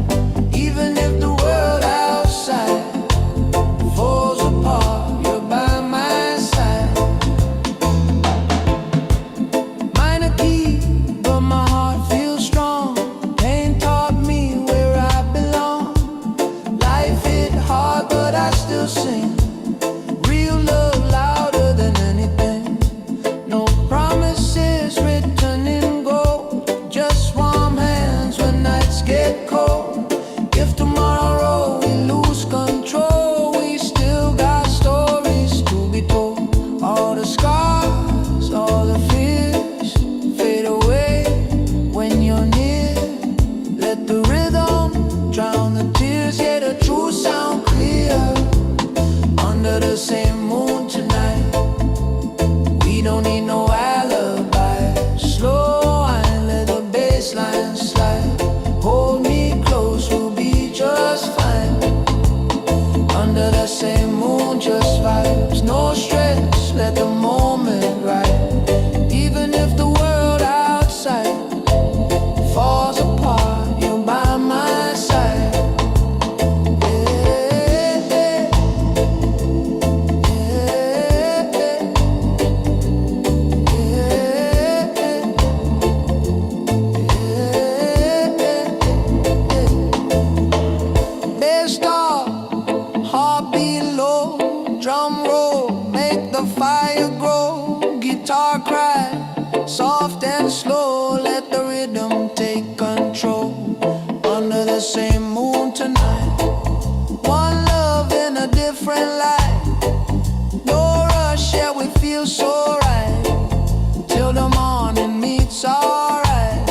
Even if the world outside falls apart, you're by my side. Minor key, but my heart feels strong. Pain taught me where I belong. Life hit hard, but I still sing. Real love louder than anything. No promises written in gold. Just warm hands when nights get cold. If tomorrow we lose control, we still got stories to be told. All the scars, all the fears fade away when you're near. Let the rhythm drown the tears, yeah, the truth sound clear. Under the same moon tonight, we don't need no alibi. Slow wine, let the bass line slide. Hold me close, we'll be just fine. Under the same moon, just vibes. No stress, let the moment ride. Even if the world outside falls apart, you're by my side. Bass stop, heartbeat low, drum roll, make the fire grow. Guitar cry, soft and slow, let the rhythm take control. Under the same moon tonight, one love in a different light. No rush, yeah, we feel so right. Till the morning meets alright.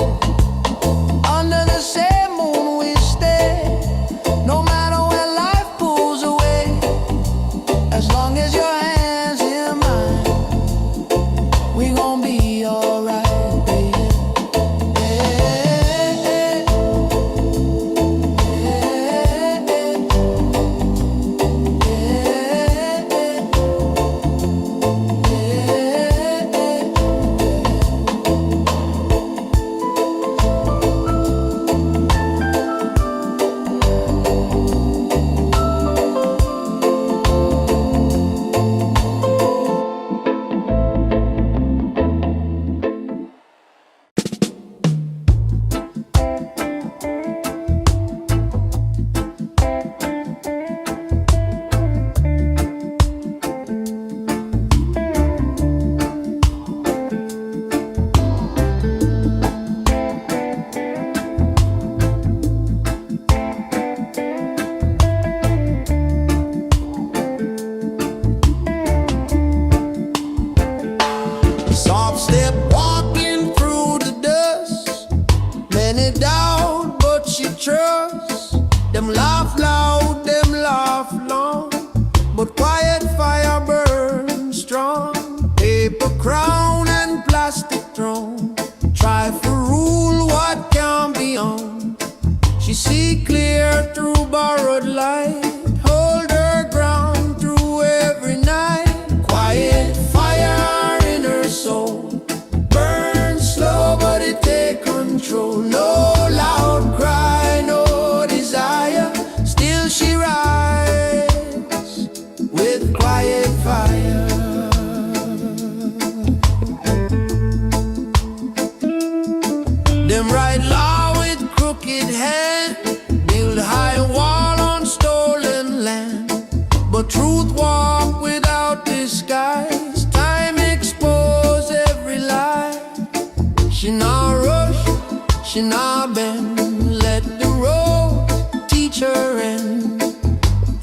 Under the same moon we stay. No matter where life pulls away, as long as your hands in mine, we gon' be alright, baby. Soft step walking through the dust. Many doubt, but she trusts. Them laugh loud, them laugh long, but quiet fire burns strong. Paper crown and plastic throne, try for rule what can be on. She see clear through borrowed light, hold her ground through every night. Quiet fire in her soul, burn slow but it take control. No loud cry, no desire, still she rides with quiet fire. Them write law with crooked hand, build high wall on stolen land, but truth walk without disguise. Time expose every lie. She not rush, she not bend, let the road teach her end.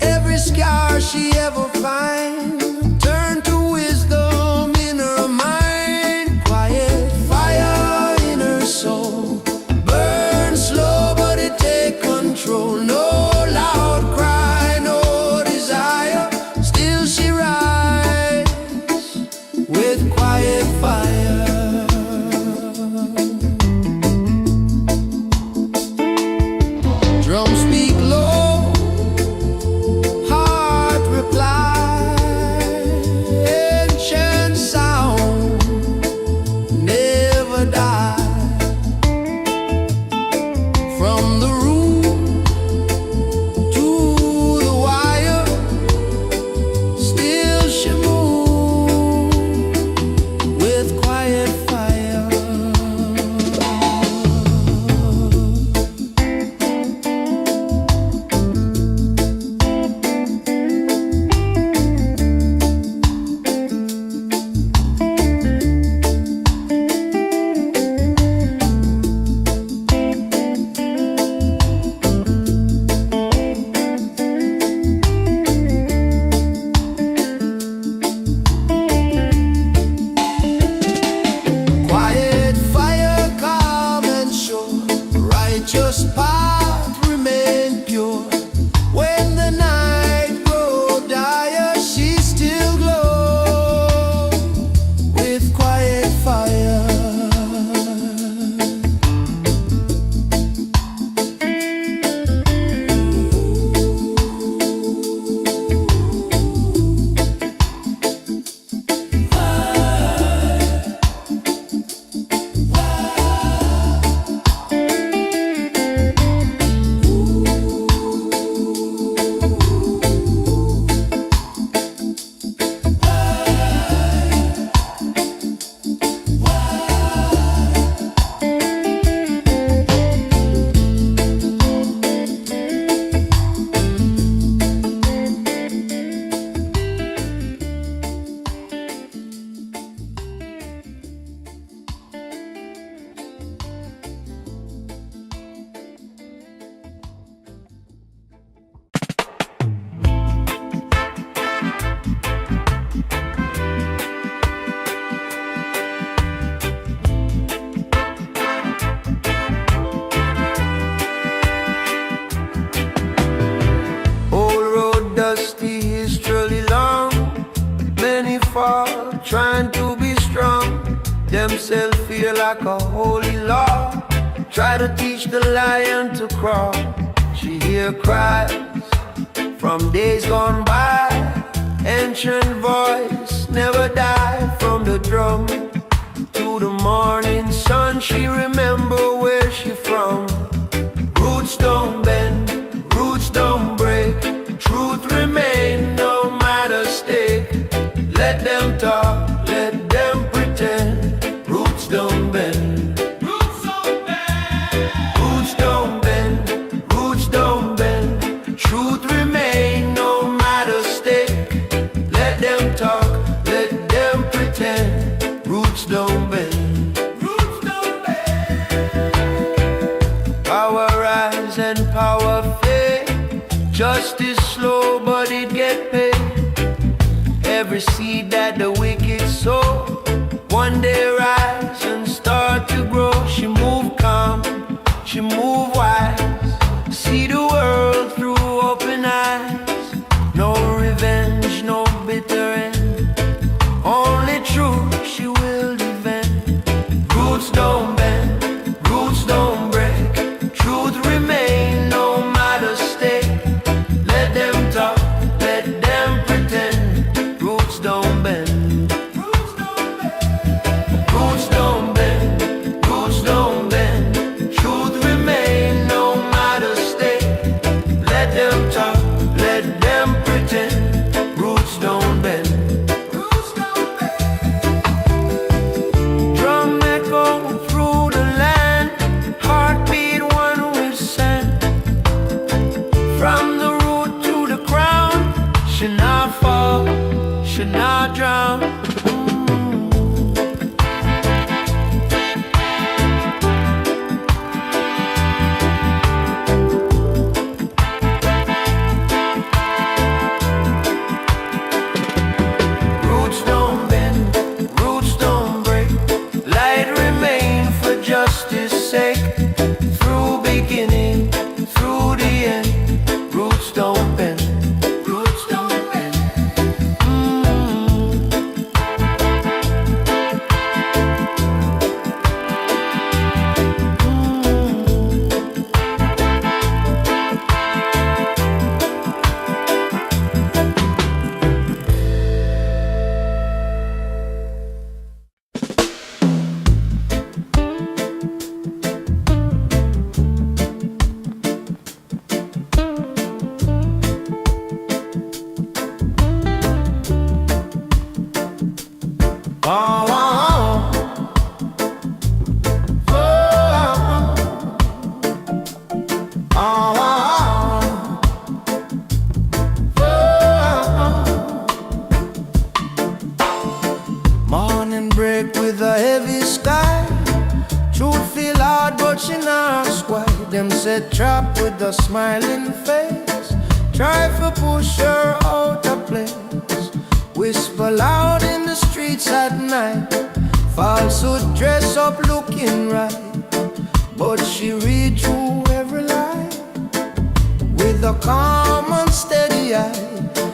Every scar she ever find, turn to wisdom in her mind. Quiet fire in her soul, burn slow but it take control. No loud cry, no desire, still she rides with quiet fire. dusty history long. Many fall trying to be strong. Themselves feel like a holy law. Try to teach the lion to crawl. She hear cries from days gone by. Ancient voice never die. From the drum to the morning sun, she remember where she from. Roots don't bend, roots don't break. Truth remain no matter stake. Let them talk, let them pretend. Roots don't bend, roots don't bend, roots don't bend, roots don't bend. Truth remain no matter stake. Let them talk, let them pretend. Roots don't bend, roots don't bend. Power rise and power fade. Justice slow but it get paid. Every seed that the wicked sow, one day rise and start to grow. She move calm, she move wise. See the world through open eyes. No revenge, no bitter end. Only truth she will defend. Roots don't bend, roots don't break. Truth remain no matter stake. Let them talk, let them pretend. Roots don't bend, roots don't bend, roots don't bend, roots don't bend. Truth remain no matter stake. Let them talk, let them pretend. Roots don't bend, roots don't bend. Drum echo through the land, heartbeat one with sand. From the root to the crown, should not fall, should not drown. Roots don't bend, roots don't break. Light remain for justice sake. Through beginning, through the end. Roots don't bend, roots don't bend. Oh, oh, oh. Oh, oh, oh. Morning break with a heavy sky. Truth feel hard but she not why. Them set trap with a smiling face. Try to push her out of place. Whisper loud in the streets at night. Falsehood dress up looking right, but she read through every lie with a calm and steady eye.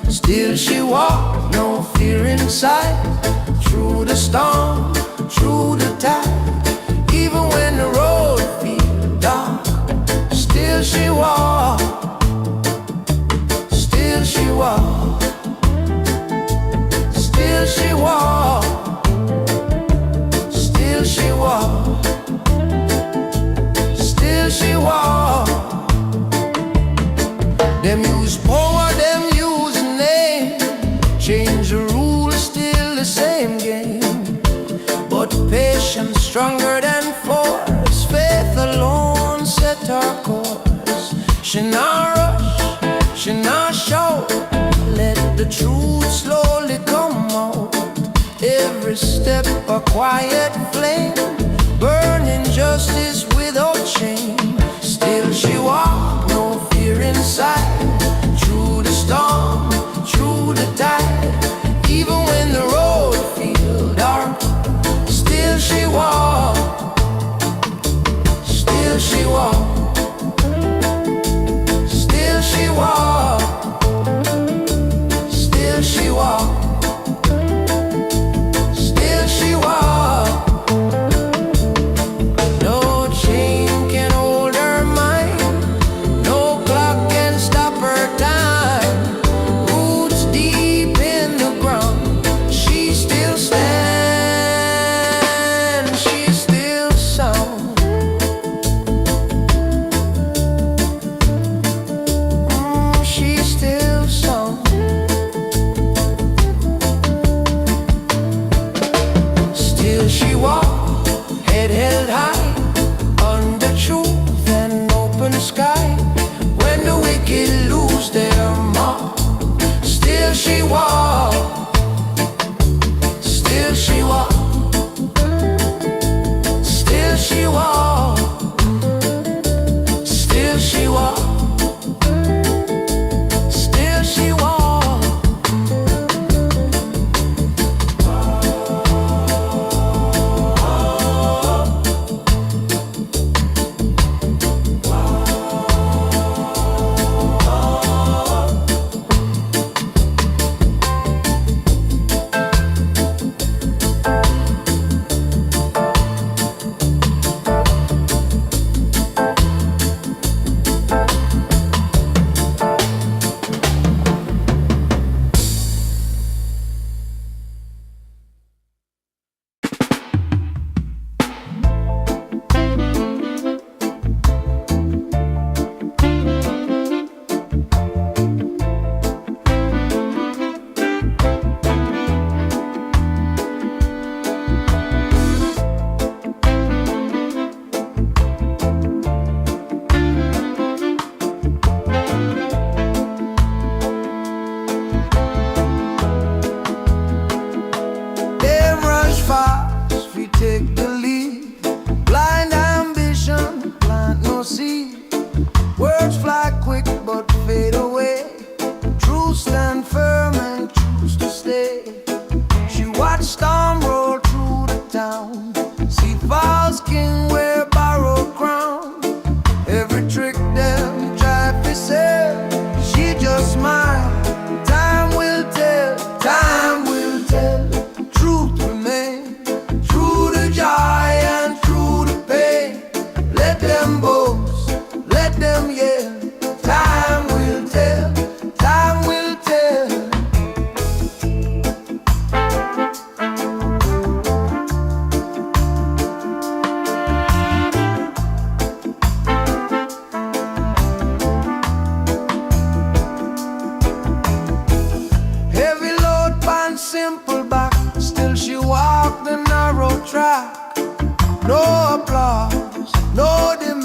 Still she walk, no fear inside. Through the storm, through the tide. Even when the road feels dark, still she walk, still she walk. Still she walk, still she walk, still she walk. Them use power, them use name. Change the rules, still the same game. But patience stronger than force. Faith alone set her course. She not rush, she not shout. Let the truth slowly come out. Every step a quiet flame, burning justice without shame. Still she walk, no fear inside. Through the storm, through the tide. Even when the road feels dark, still she walk, still she walk, still she walk.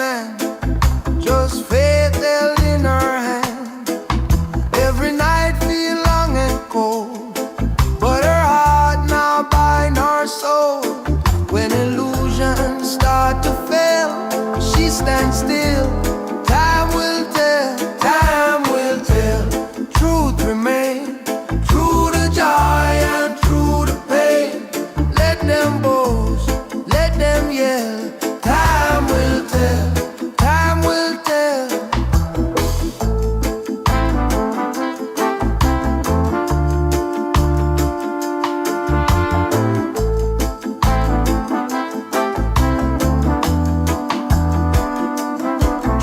man, just faith held in her hand. Every night feel long and cold, but her heart now bind her soul. When illusions start to fail, she stands still. Time will tell, time will tell. Truth remain, through the joy and through the pain. Let them boast, let them yell. Time will tell, time will tell.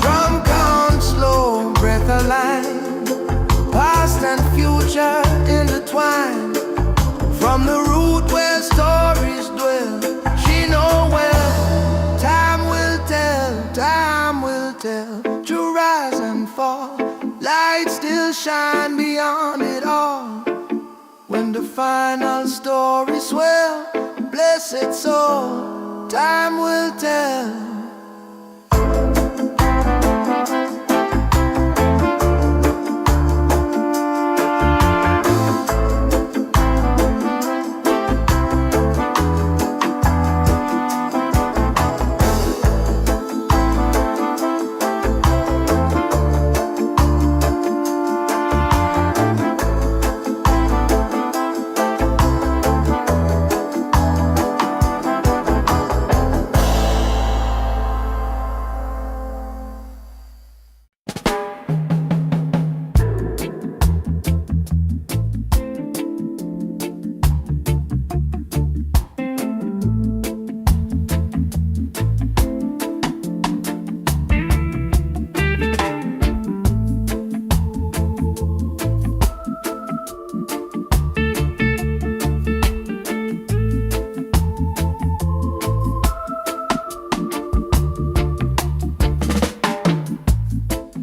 Drum count slow, breath align, past and future intertwined. From the root where stories dwell, she know well. Time will tell, time will tell. To rise and fall, light still shine beyond it all. When the final story swell, blessed soul, time will tell.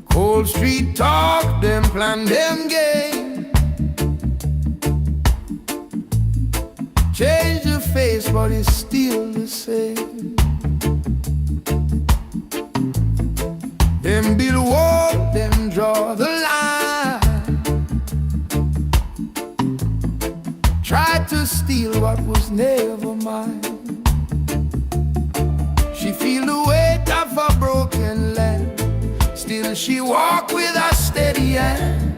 Cold street talk, them plan, them game. Change the face, but it's still the same. Them build wall, them draw the line. Try to steal what was never mine. She feel the weight of a broken land. Still she walk with a steady hand.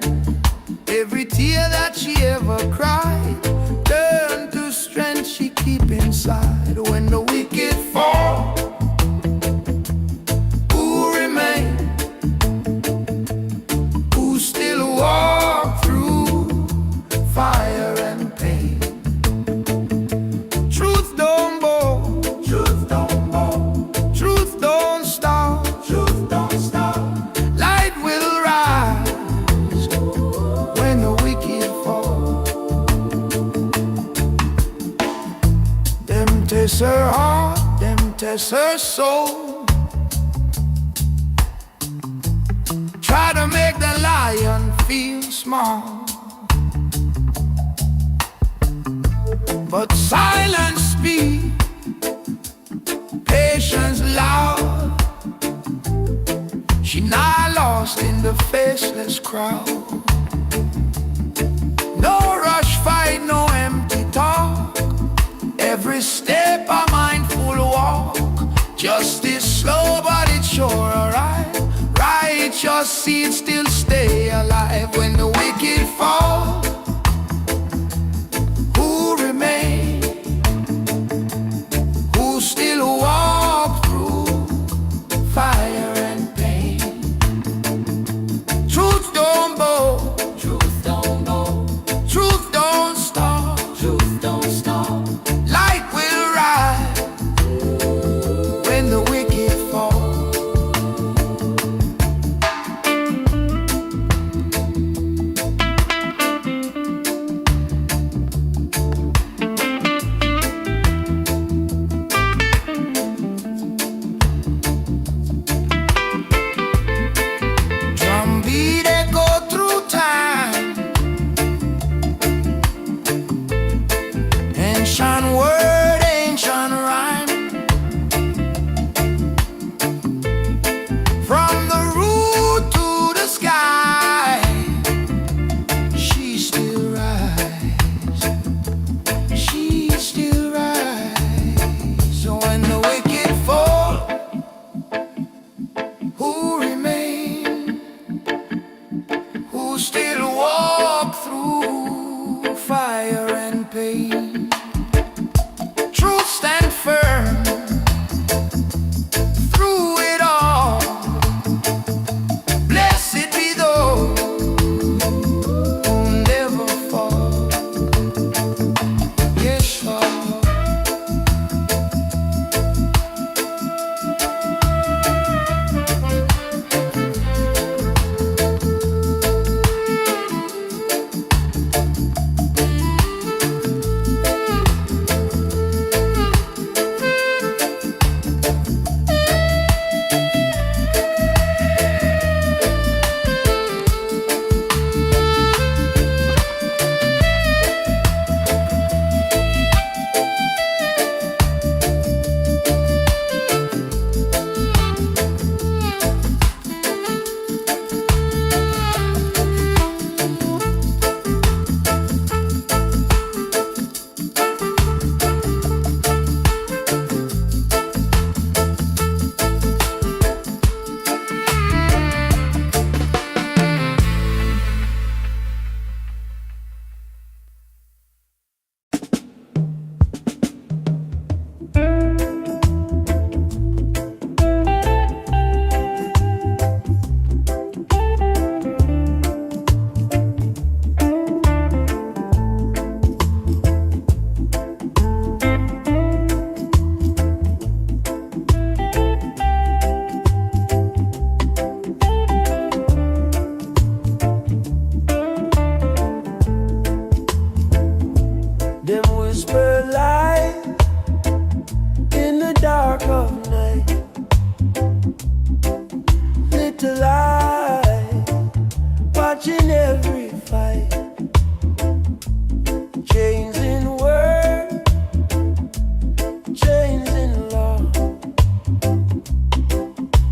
Every tear that she ever cried turned to strength she keep inside. When the wicked fall, who remain? Who still walk through fire and pain? Truth don't bow, truth don't bow, truth don't stop, truth don't stop. Test her heart, them test her soul. Try to make the lion feel small, but silence speak, patience loud. She not lost in the faceless crowd. No rush fight, no empty talk. Every step a mindful walk. Justice slow but it's sure alright. Righteous seeds still stay alive. When the wicked fall, who remain? Who still walk through fire and pain? Truth don't bow, truth don't bow, truth don't stop, truth don't stop. Light will rise when the wicked fall.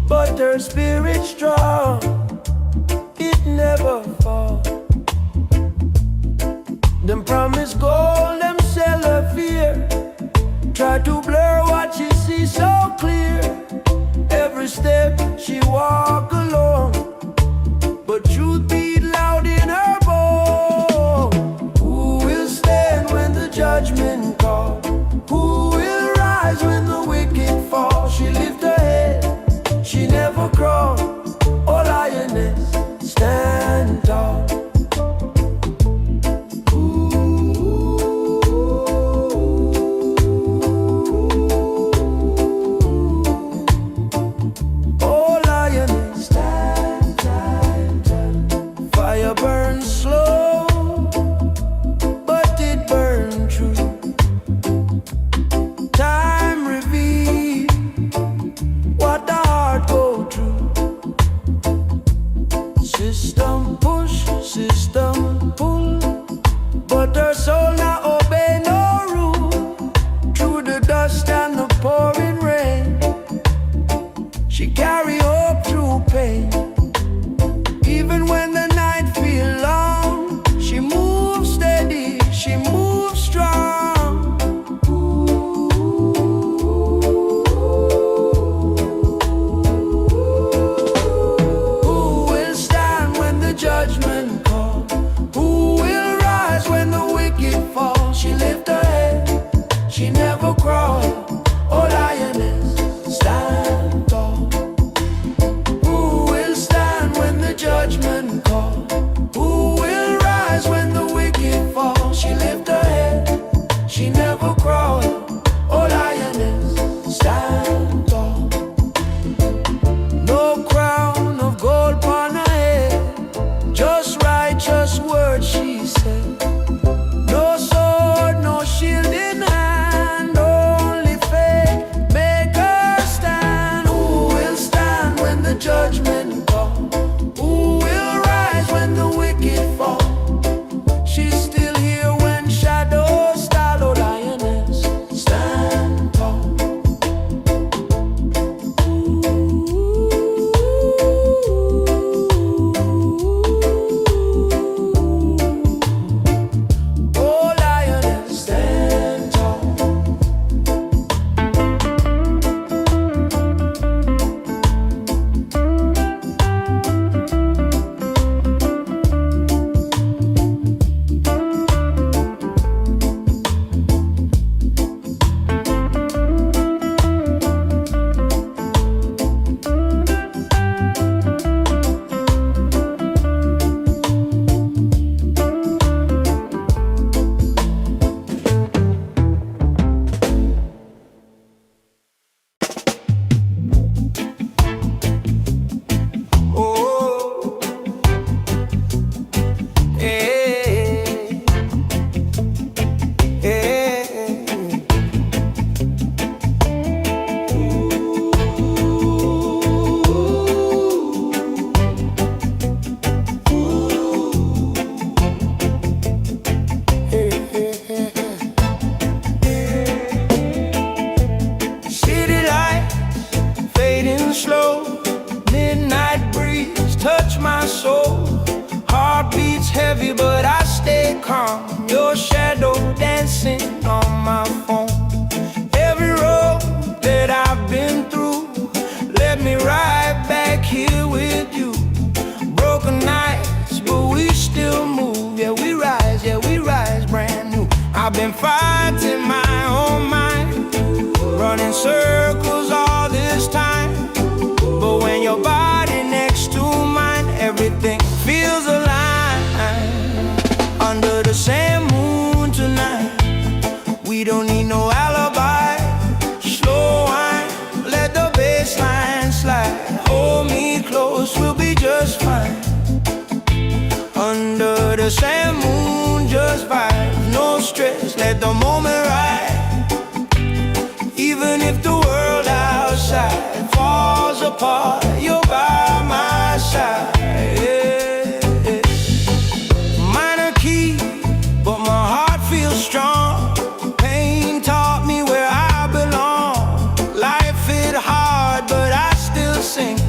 but her spirit strong, it never fall. Them promise gold, them sell her fear, try to blur what she sees so clear. Every step she walk alone, but truth beat loud in her bone. Who will stand when the judgment call? Who will rise when the wicked fall? She lift her head, she never crawl. Oh lioness, stand tall. Oh lioness, stand, stand, stand. Fire burns slow, but it burns true. Time reveals what the heart go through. System push, system pull, but her soul not obey no rule. Through the dust and the pouring rain, she carry hope through pain. Even when the night feel long, she moves steady, she moves strong. Who will stand when the judgment call? Who will rise when the wicked fall? She lift her head, she never crawl. Oh lioness, stand tall. Who will stand when the judgment call? Who will rise when the wicked fall? She lift her head, she never crawl. Oh lioness, stand tall. No crown of gold upon her head, just righteous words she said. No sword, no shield in hand, only faith make her stand. Who will stand when the judgment call? Who will rise when the wicked fall? She's still here when shadows start. Oh lioness, stand tall. Oh lioness, stand tall. Oh, hey, hey. City lights fading slow, midnight breeze touch my soul. Heart beats heavy, but I stay calm. Your shadow dancing on my phone. Every road that I've been through led me right back here with you. Broken nights, but we still move. Yeah, we rise brand new. I've been fighting my own mind, running circles all this time. But when your body next to mine, everything feels alive. Under the same moon tonight, we don't need no alibi. Slow wine, let the bass line slide. Hold me close, we'll be just fine. Under the same moon, just vibe, no stress, let the moment ride. Even if the world outside falls apart, you're by my side. Yeah, yeah. Minor key, but my heart feels strong. Pain taught me where I belong. Life hit hard, but I still sing.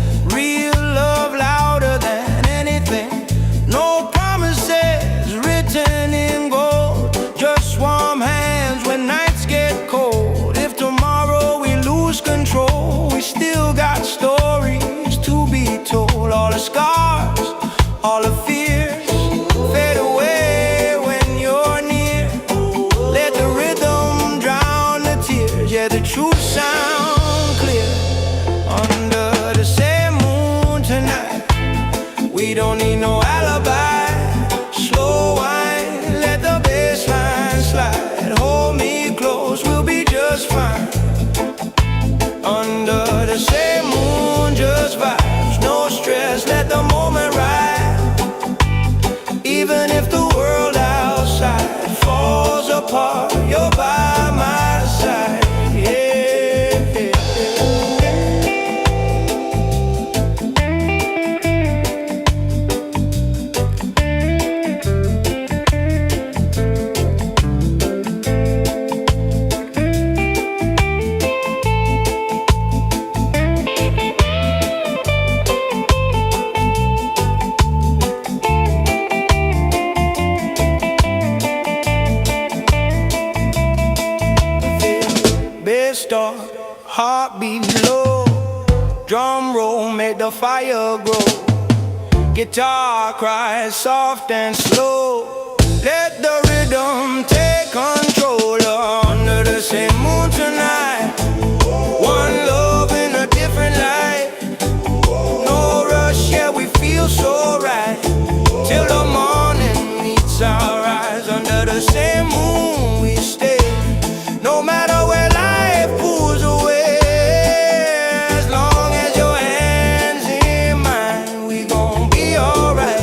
don't need no alibi. Slow wine, let the bass line slide. Hold me close, we'll be just fine. Under the same moon, just vibes, no stress, let the moment ride. Even if the world outside falls apart, you're by my side. Start, heartbeat low, drum roll make the fire grow. Guitar cries soft and slow. Let the rhythm take control. Under the same moon tonight, one love in a different light. No rush, yeah, we feel so right. Till the morning meets our eyes. Under the same moon we stay. No matter where life pulls away, as long as your hands in mine, we gon' be alright.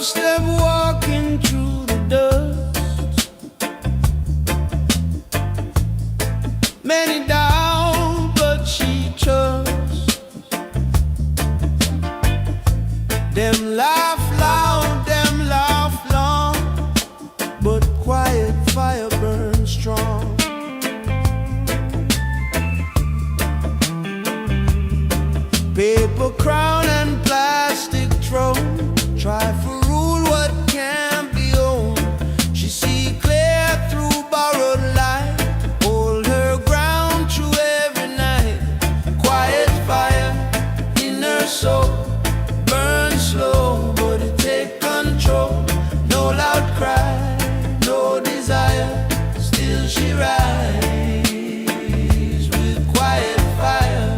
Step walking through the dust, many doubt but she trusts. Them laugh loud, them laugh long, but quiet fire burns strong. Paper crown and plastic throne, try for rule what can't be owned. She see clear through borrowed light, hold her ground through every night. Quiet fire in her soul, burn slow, but it take control. No loud cry, no desire, still she rise with quiet fire.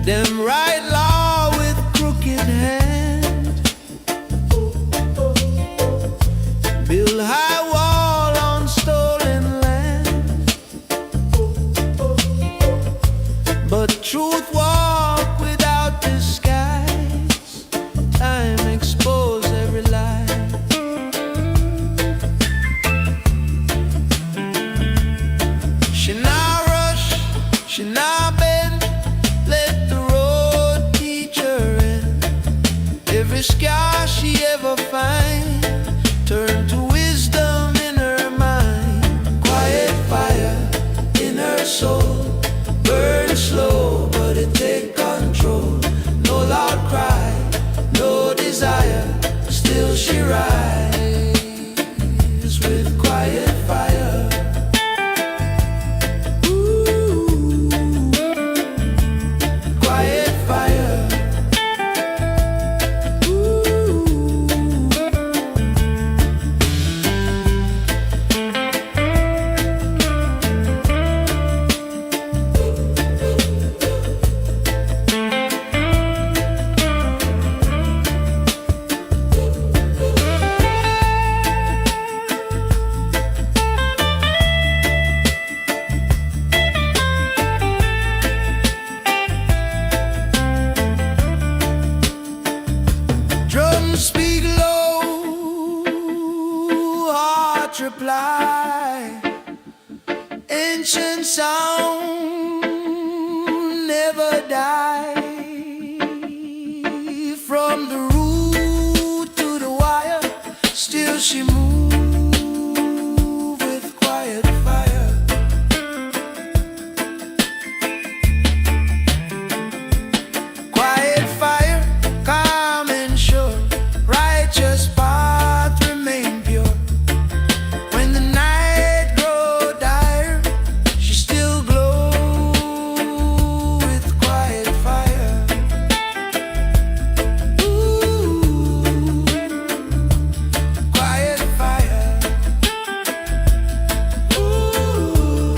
Them write law with crooked hand, build high wall on stolen land, but truth walk without disguise. Time expose every lie. She not rush, she not bend, let the road teach her end. Every scar she ever find, turn to wisdom in her mind. Quiet fire in her soul, burn slow, but it take control. No loud cry, no desire, still she rise with quiet fire. sound never die. From the root to the wire, still she move with quiet fire. Quiet fire, calm and sure, righteous path remain pure. When the night grow dire, she still glow with quiet fire. Ooh, quiet fire. Ooh,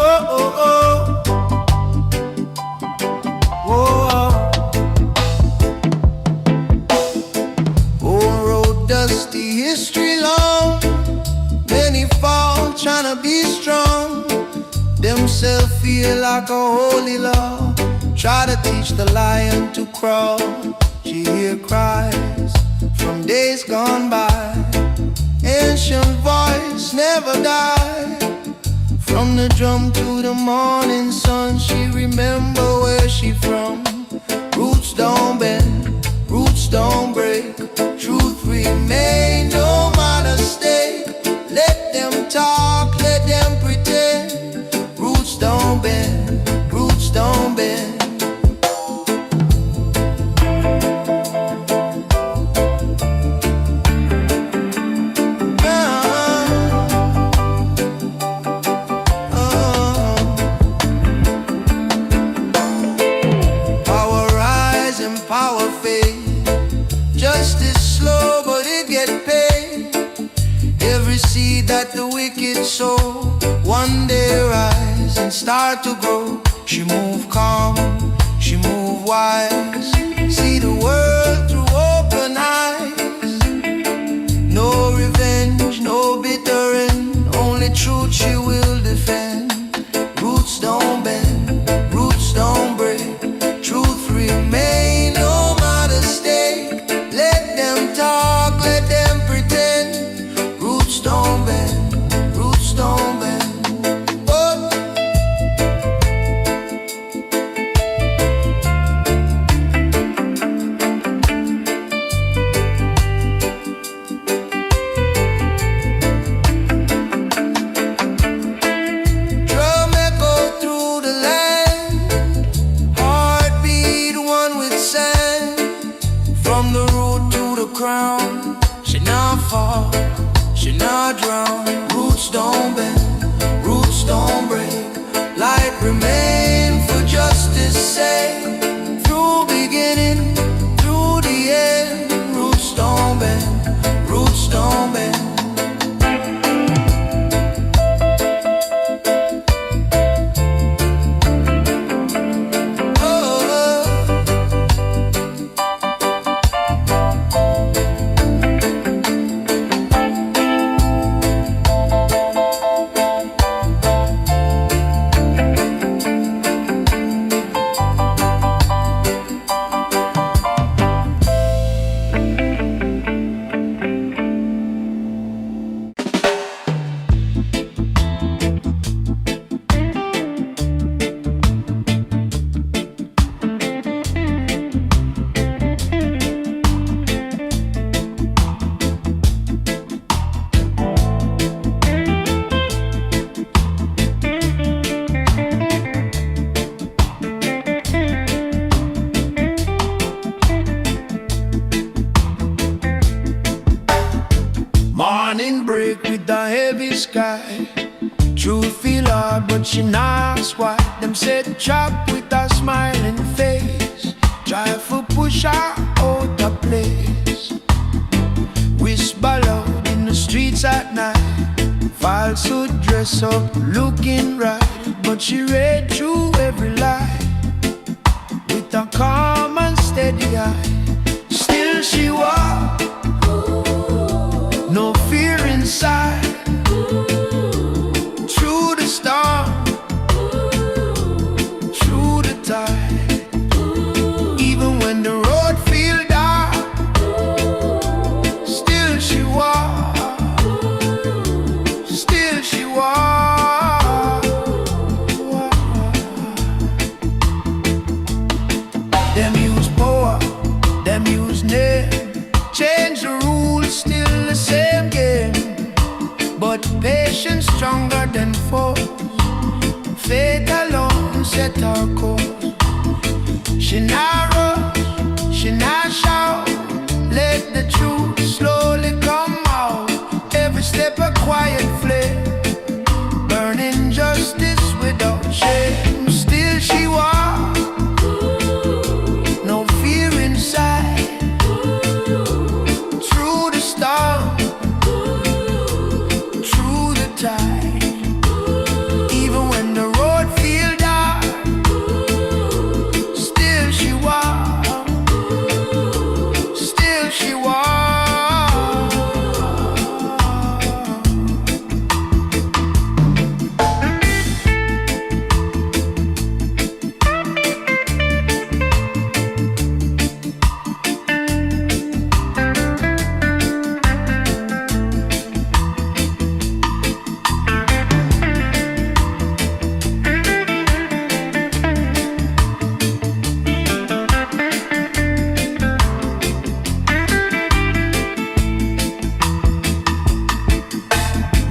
oh, oh, oh. Oh, road dusty, history long. Many fall trying to be strong. Themselves feel like a holy law. Try to teach the lion to crawl. She hear cries from days gone by. Ancient voice never die. From the drum to the morning sun, she remember where she from. Roots don't bend, roots don't break. Truth remain, no matter stake. Let them talk, let them pretend. Roots don't bend, roots don't bend. Power rise and power fade. Justice slow, but it get paid. Every seed that the wicked sow, one day rise and start to grow. She move calm, she move wise. See the world through open eyes. No revenge, no bitter end. Only truth she will defend. Roots don't bend, roots don't break. Truth remain, no matter stake. Let them talk, let them pretend. Roots don't bend, roots don't bend. Oh. Drum echo through the land. Heartbeat one with sand. From the root to the crown, she not fall, she not drown. Roots don't bend, roots don't break. Light remain for justice sake. Through beginning, through the end. Roots don't bend, roots don't bend. Oh, sky. Truth feel hard, but she not why. Them said chop with a smiling face. Try for push her out of place. Whisper loud in the streets at night. Falsehood dress up, looking right. But she read through every lie with a calm and steady eye. Still she walked, no fear inside. Through the storm, through the tide. Even when the road feels dark, still she walked, still she walked. Them use power, them use name, change the rules, still the same game. But patience stronger than force. Faith alone set her course. She not rush, she not shout. Let the truth slowly come out. Every step a quiet flame, burning justice without shame. Still she walks, no fear inside. Through the storm, through the tide. Even when the road feels dark, still she walks, still she walks.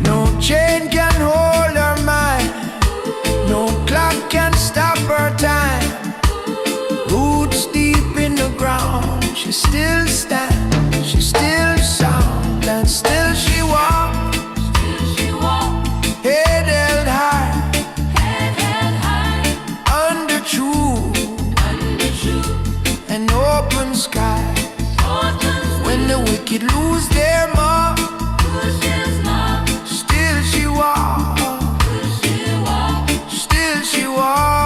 No chain can hold her mind, no clock can stop her time. Roots deep in the ground, she still stands, she still sound, and still she walks. Head held high, under true and open sky. When the wicked lose their mark, still she walks, still she walks.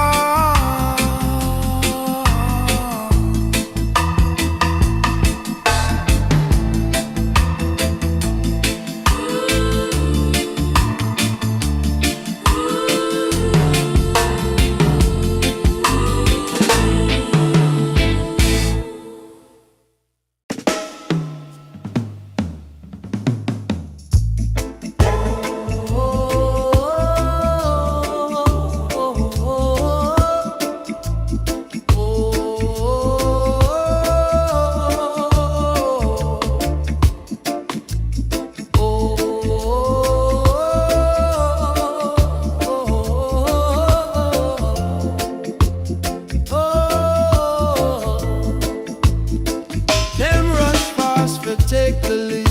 Them rush fast for take the lead.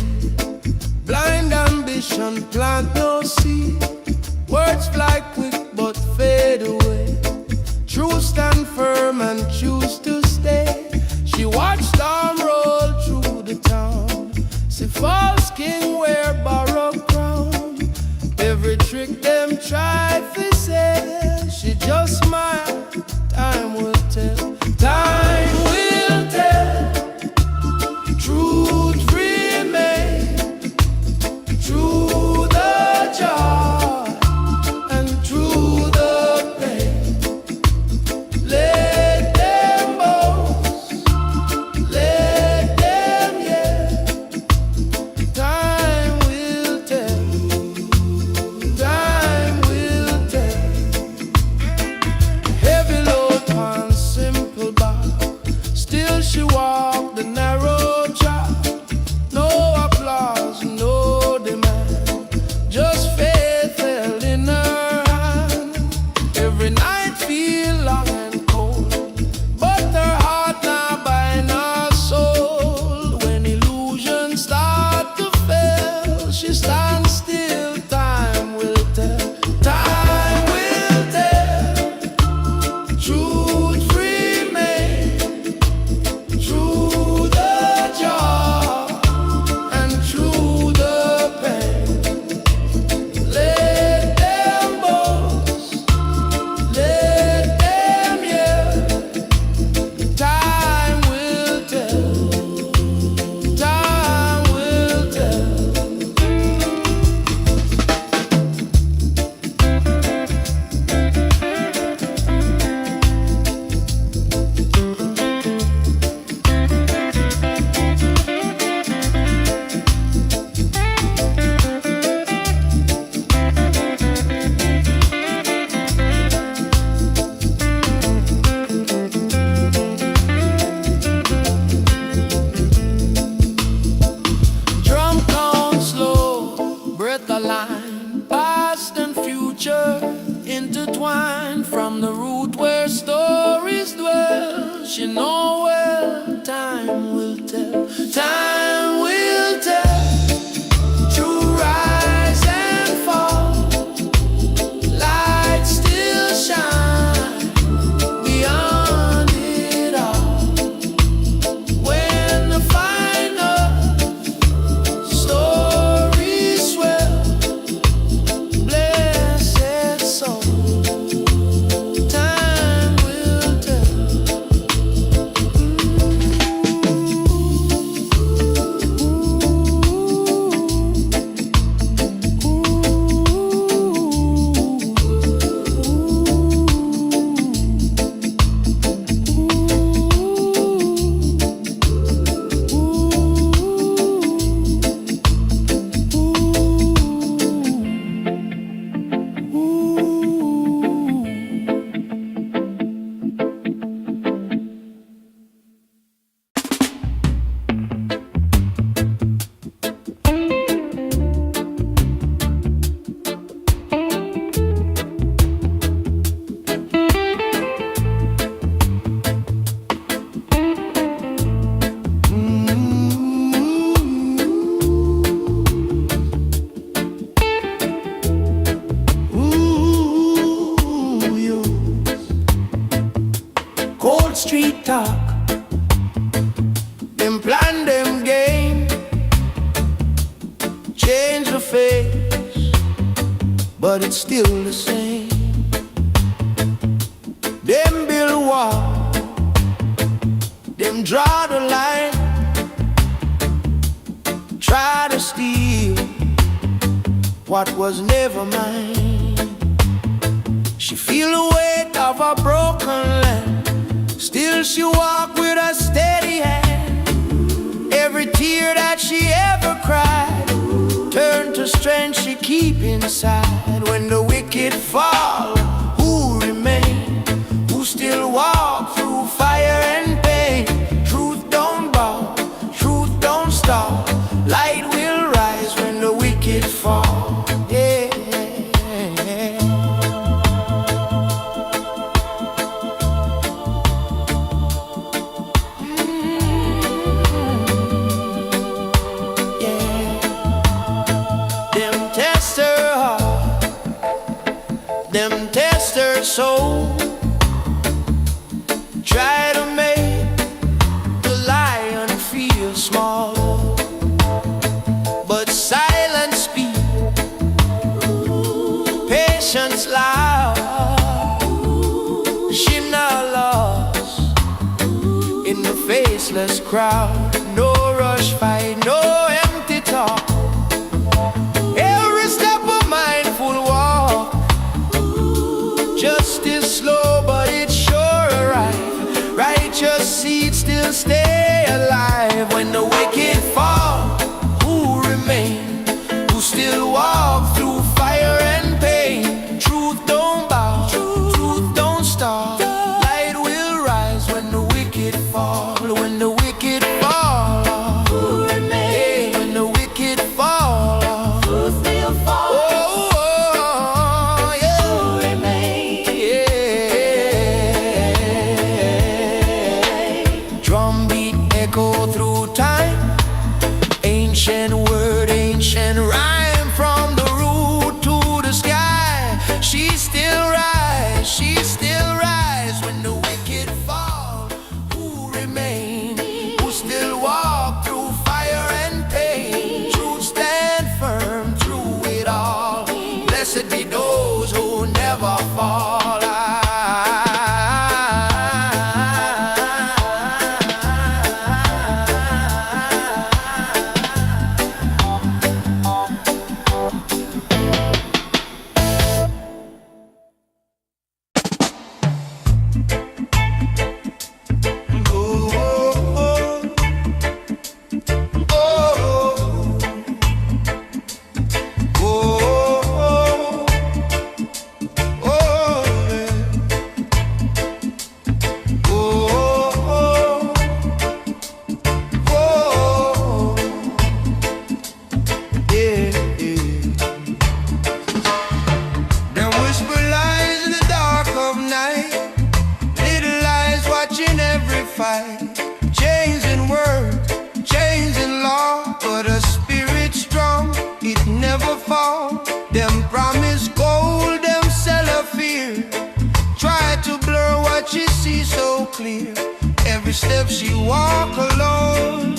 Blind ambition plant no seed. Words fly quick but fade away. True stand firm and choose to stay. She watched storm roll through the town. See false king wear borrowed crown. Every trick them try to say, she just smile. Time will tell, time will tell. Truth remain, through the joy and through the pain. Let them boast, let them yell. Time will tell, time will tell. but you know well, time will tell. Time will tell. True rise and fall, light still shine beyond it all. When the final story swell, blessed soul, time will tell. Cold street talk, them plan, them game, change the face, but it's still the same. Them build wall, them draw the line, try to steal what was never mine. She feel the weight of a broken land, still she walk with a steady hand. Every tear that she ever cried turned to strength she keep inside. When the wicked fall, who remain? Who still walk through fire and pain? Truth don't bow, truth don't stop. Light will rise when the wicked fall. Yeah. Them test her soul, try to make the lion feel small, but silence speak, patience loud. She not lost in the faceless crowd. No rush fight, no empty talk. Every step a mindful walk. Justice slow, but it's sure arrive. Righteous seeds still stay alive. When the wicked fall, who remain? Who still walk through fire and pain? Truth don't bow, truth don't stop. Light will rise when the wicked fall. When the wicked fall, who remain? When the wicked fall, who still fall? Go through time, ancient word, ancient rhyme, from the root to the sky. She still rise, she still rise. When the wicked fall, who remain? Who still walk through fire and pain? Truth stand firm through it all. Blessed be those who never fall. Oh, Them promise gold, them sell her fear. Try to blur what she sees so clear. Every step she walk alone.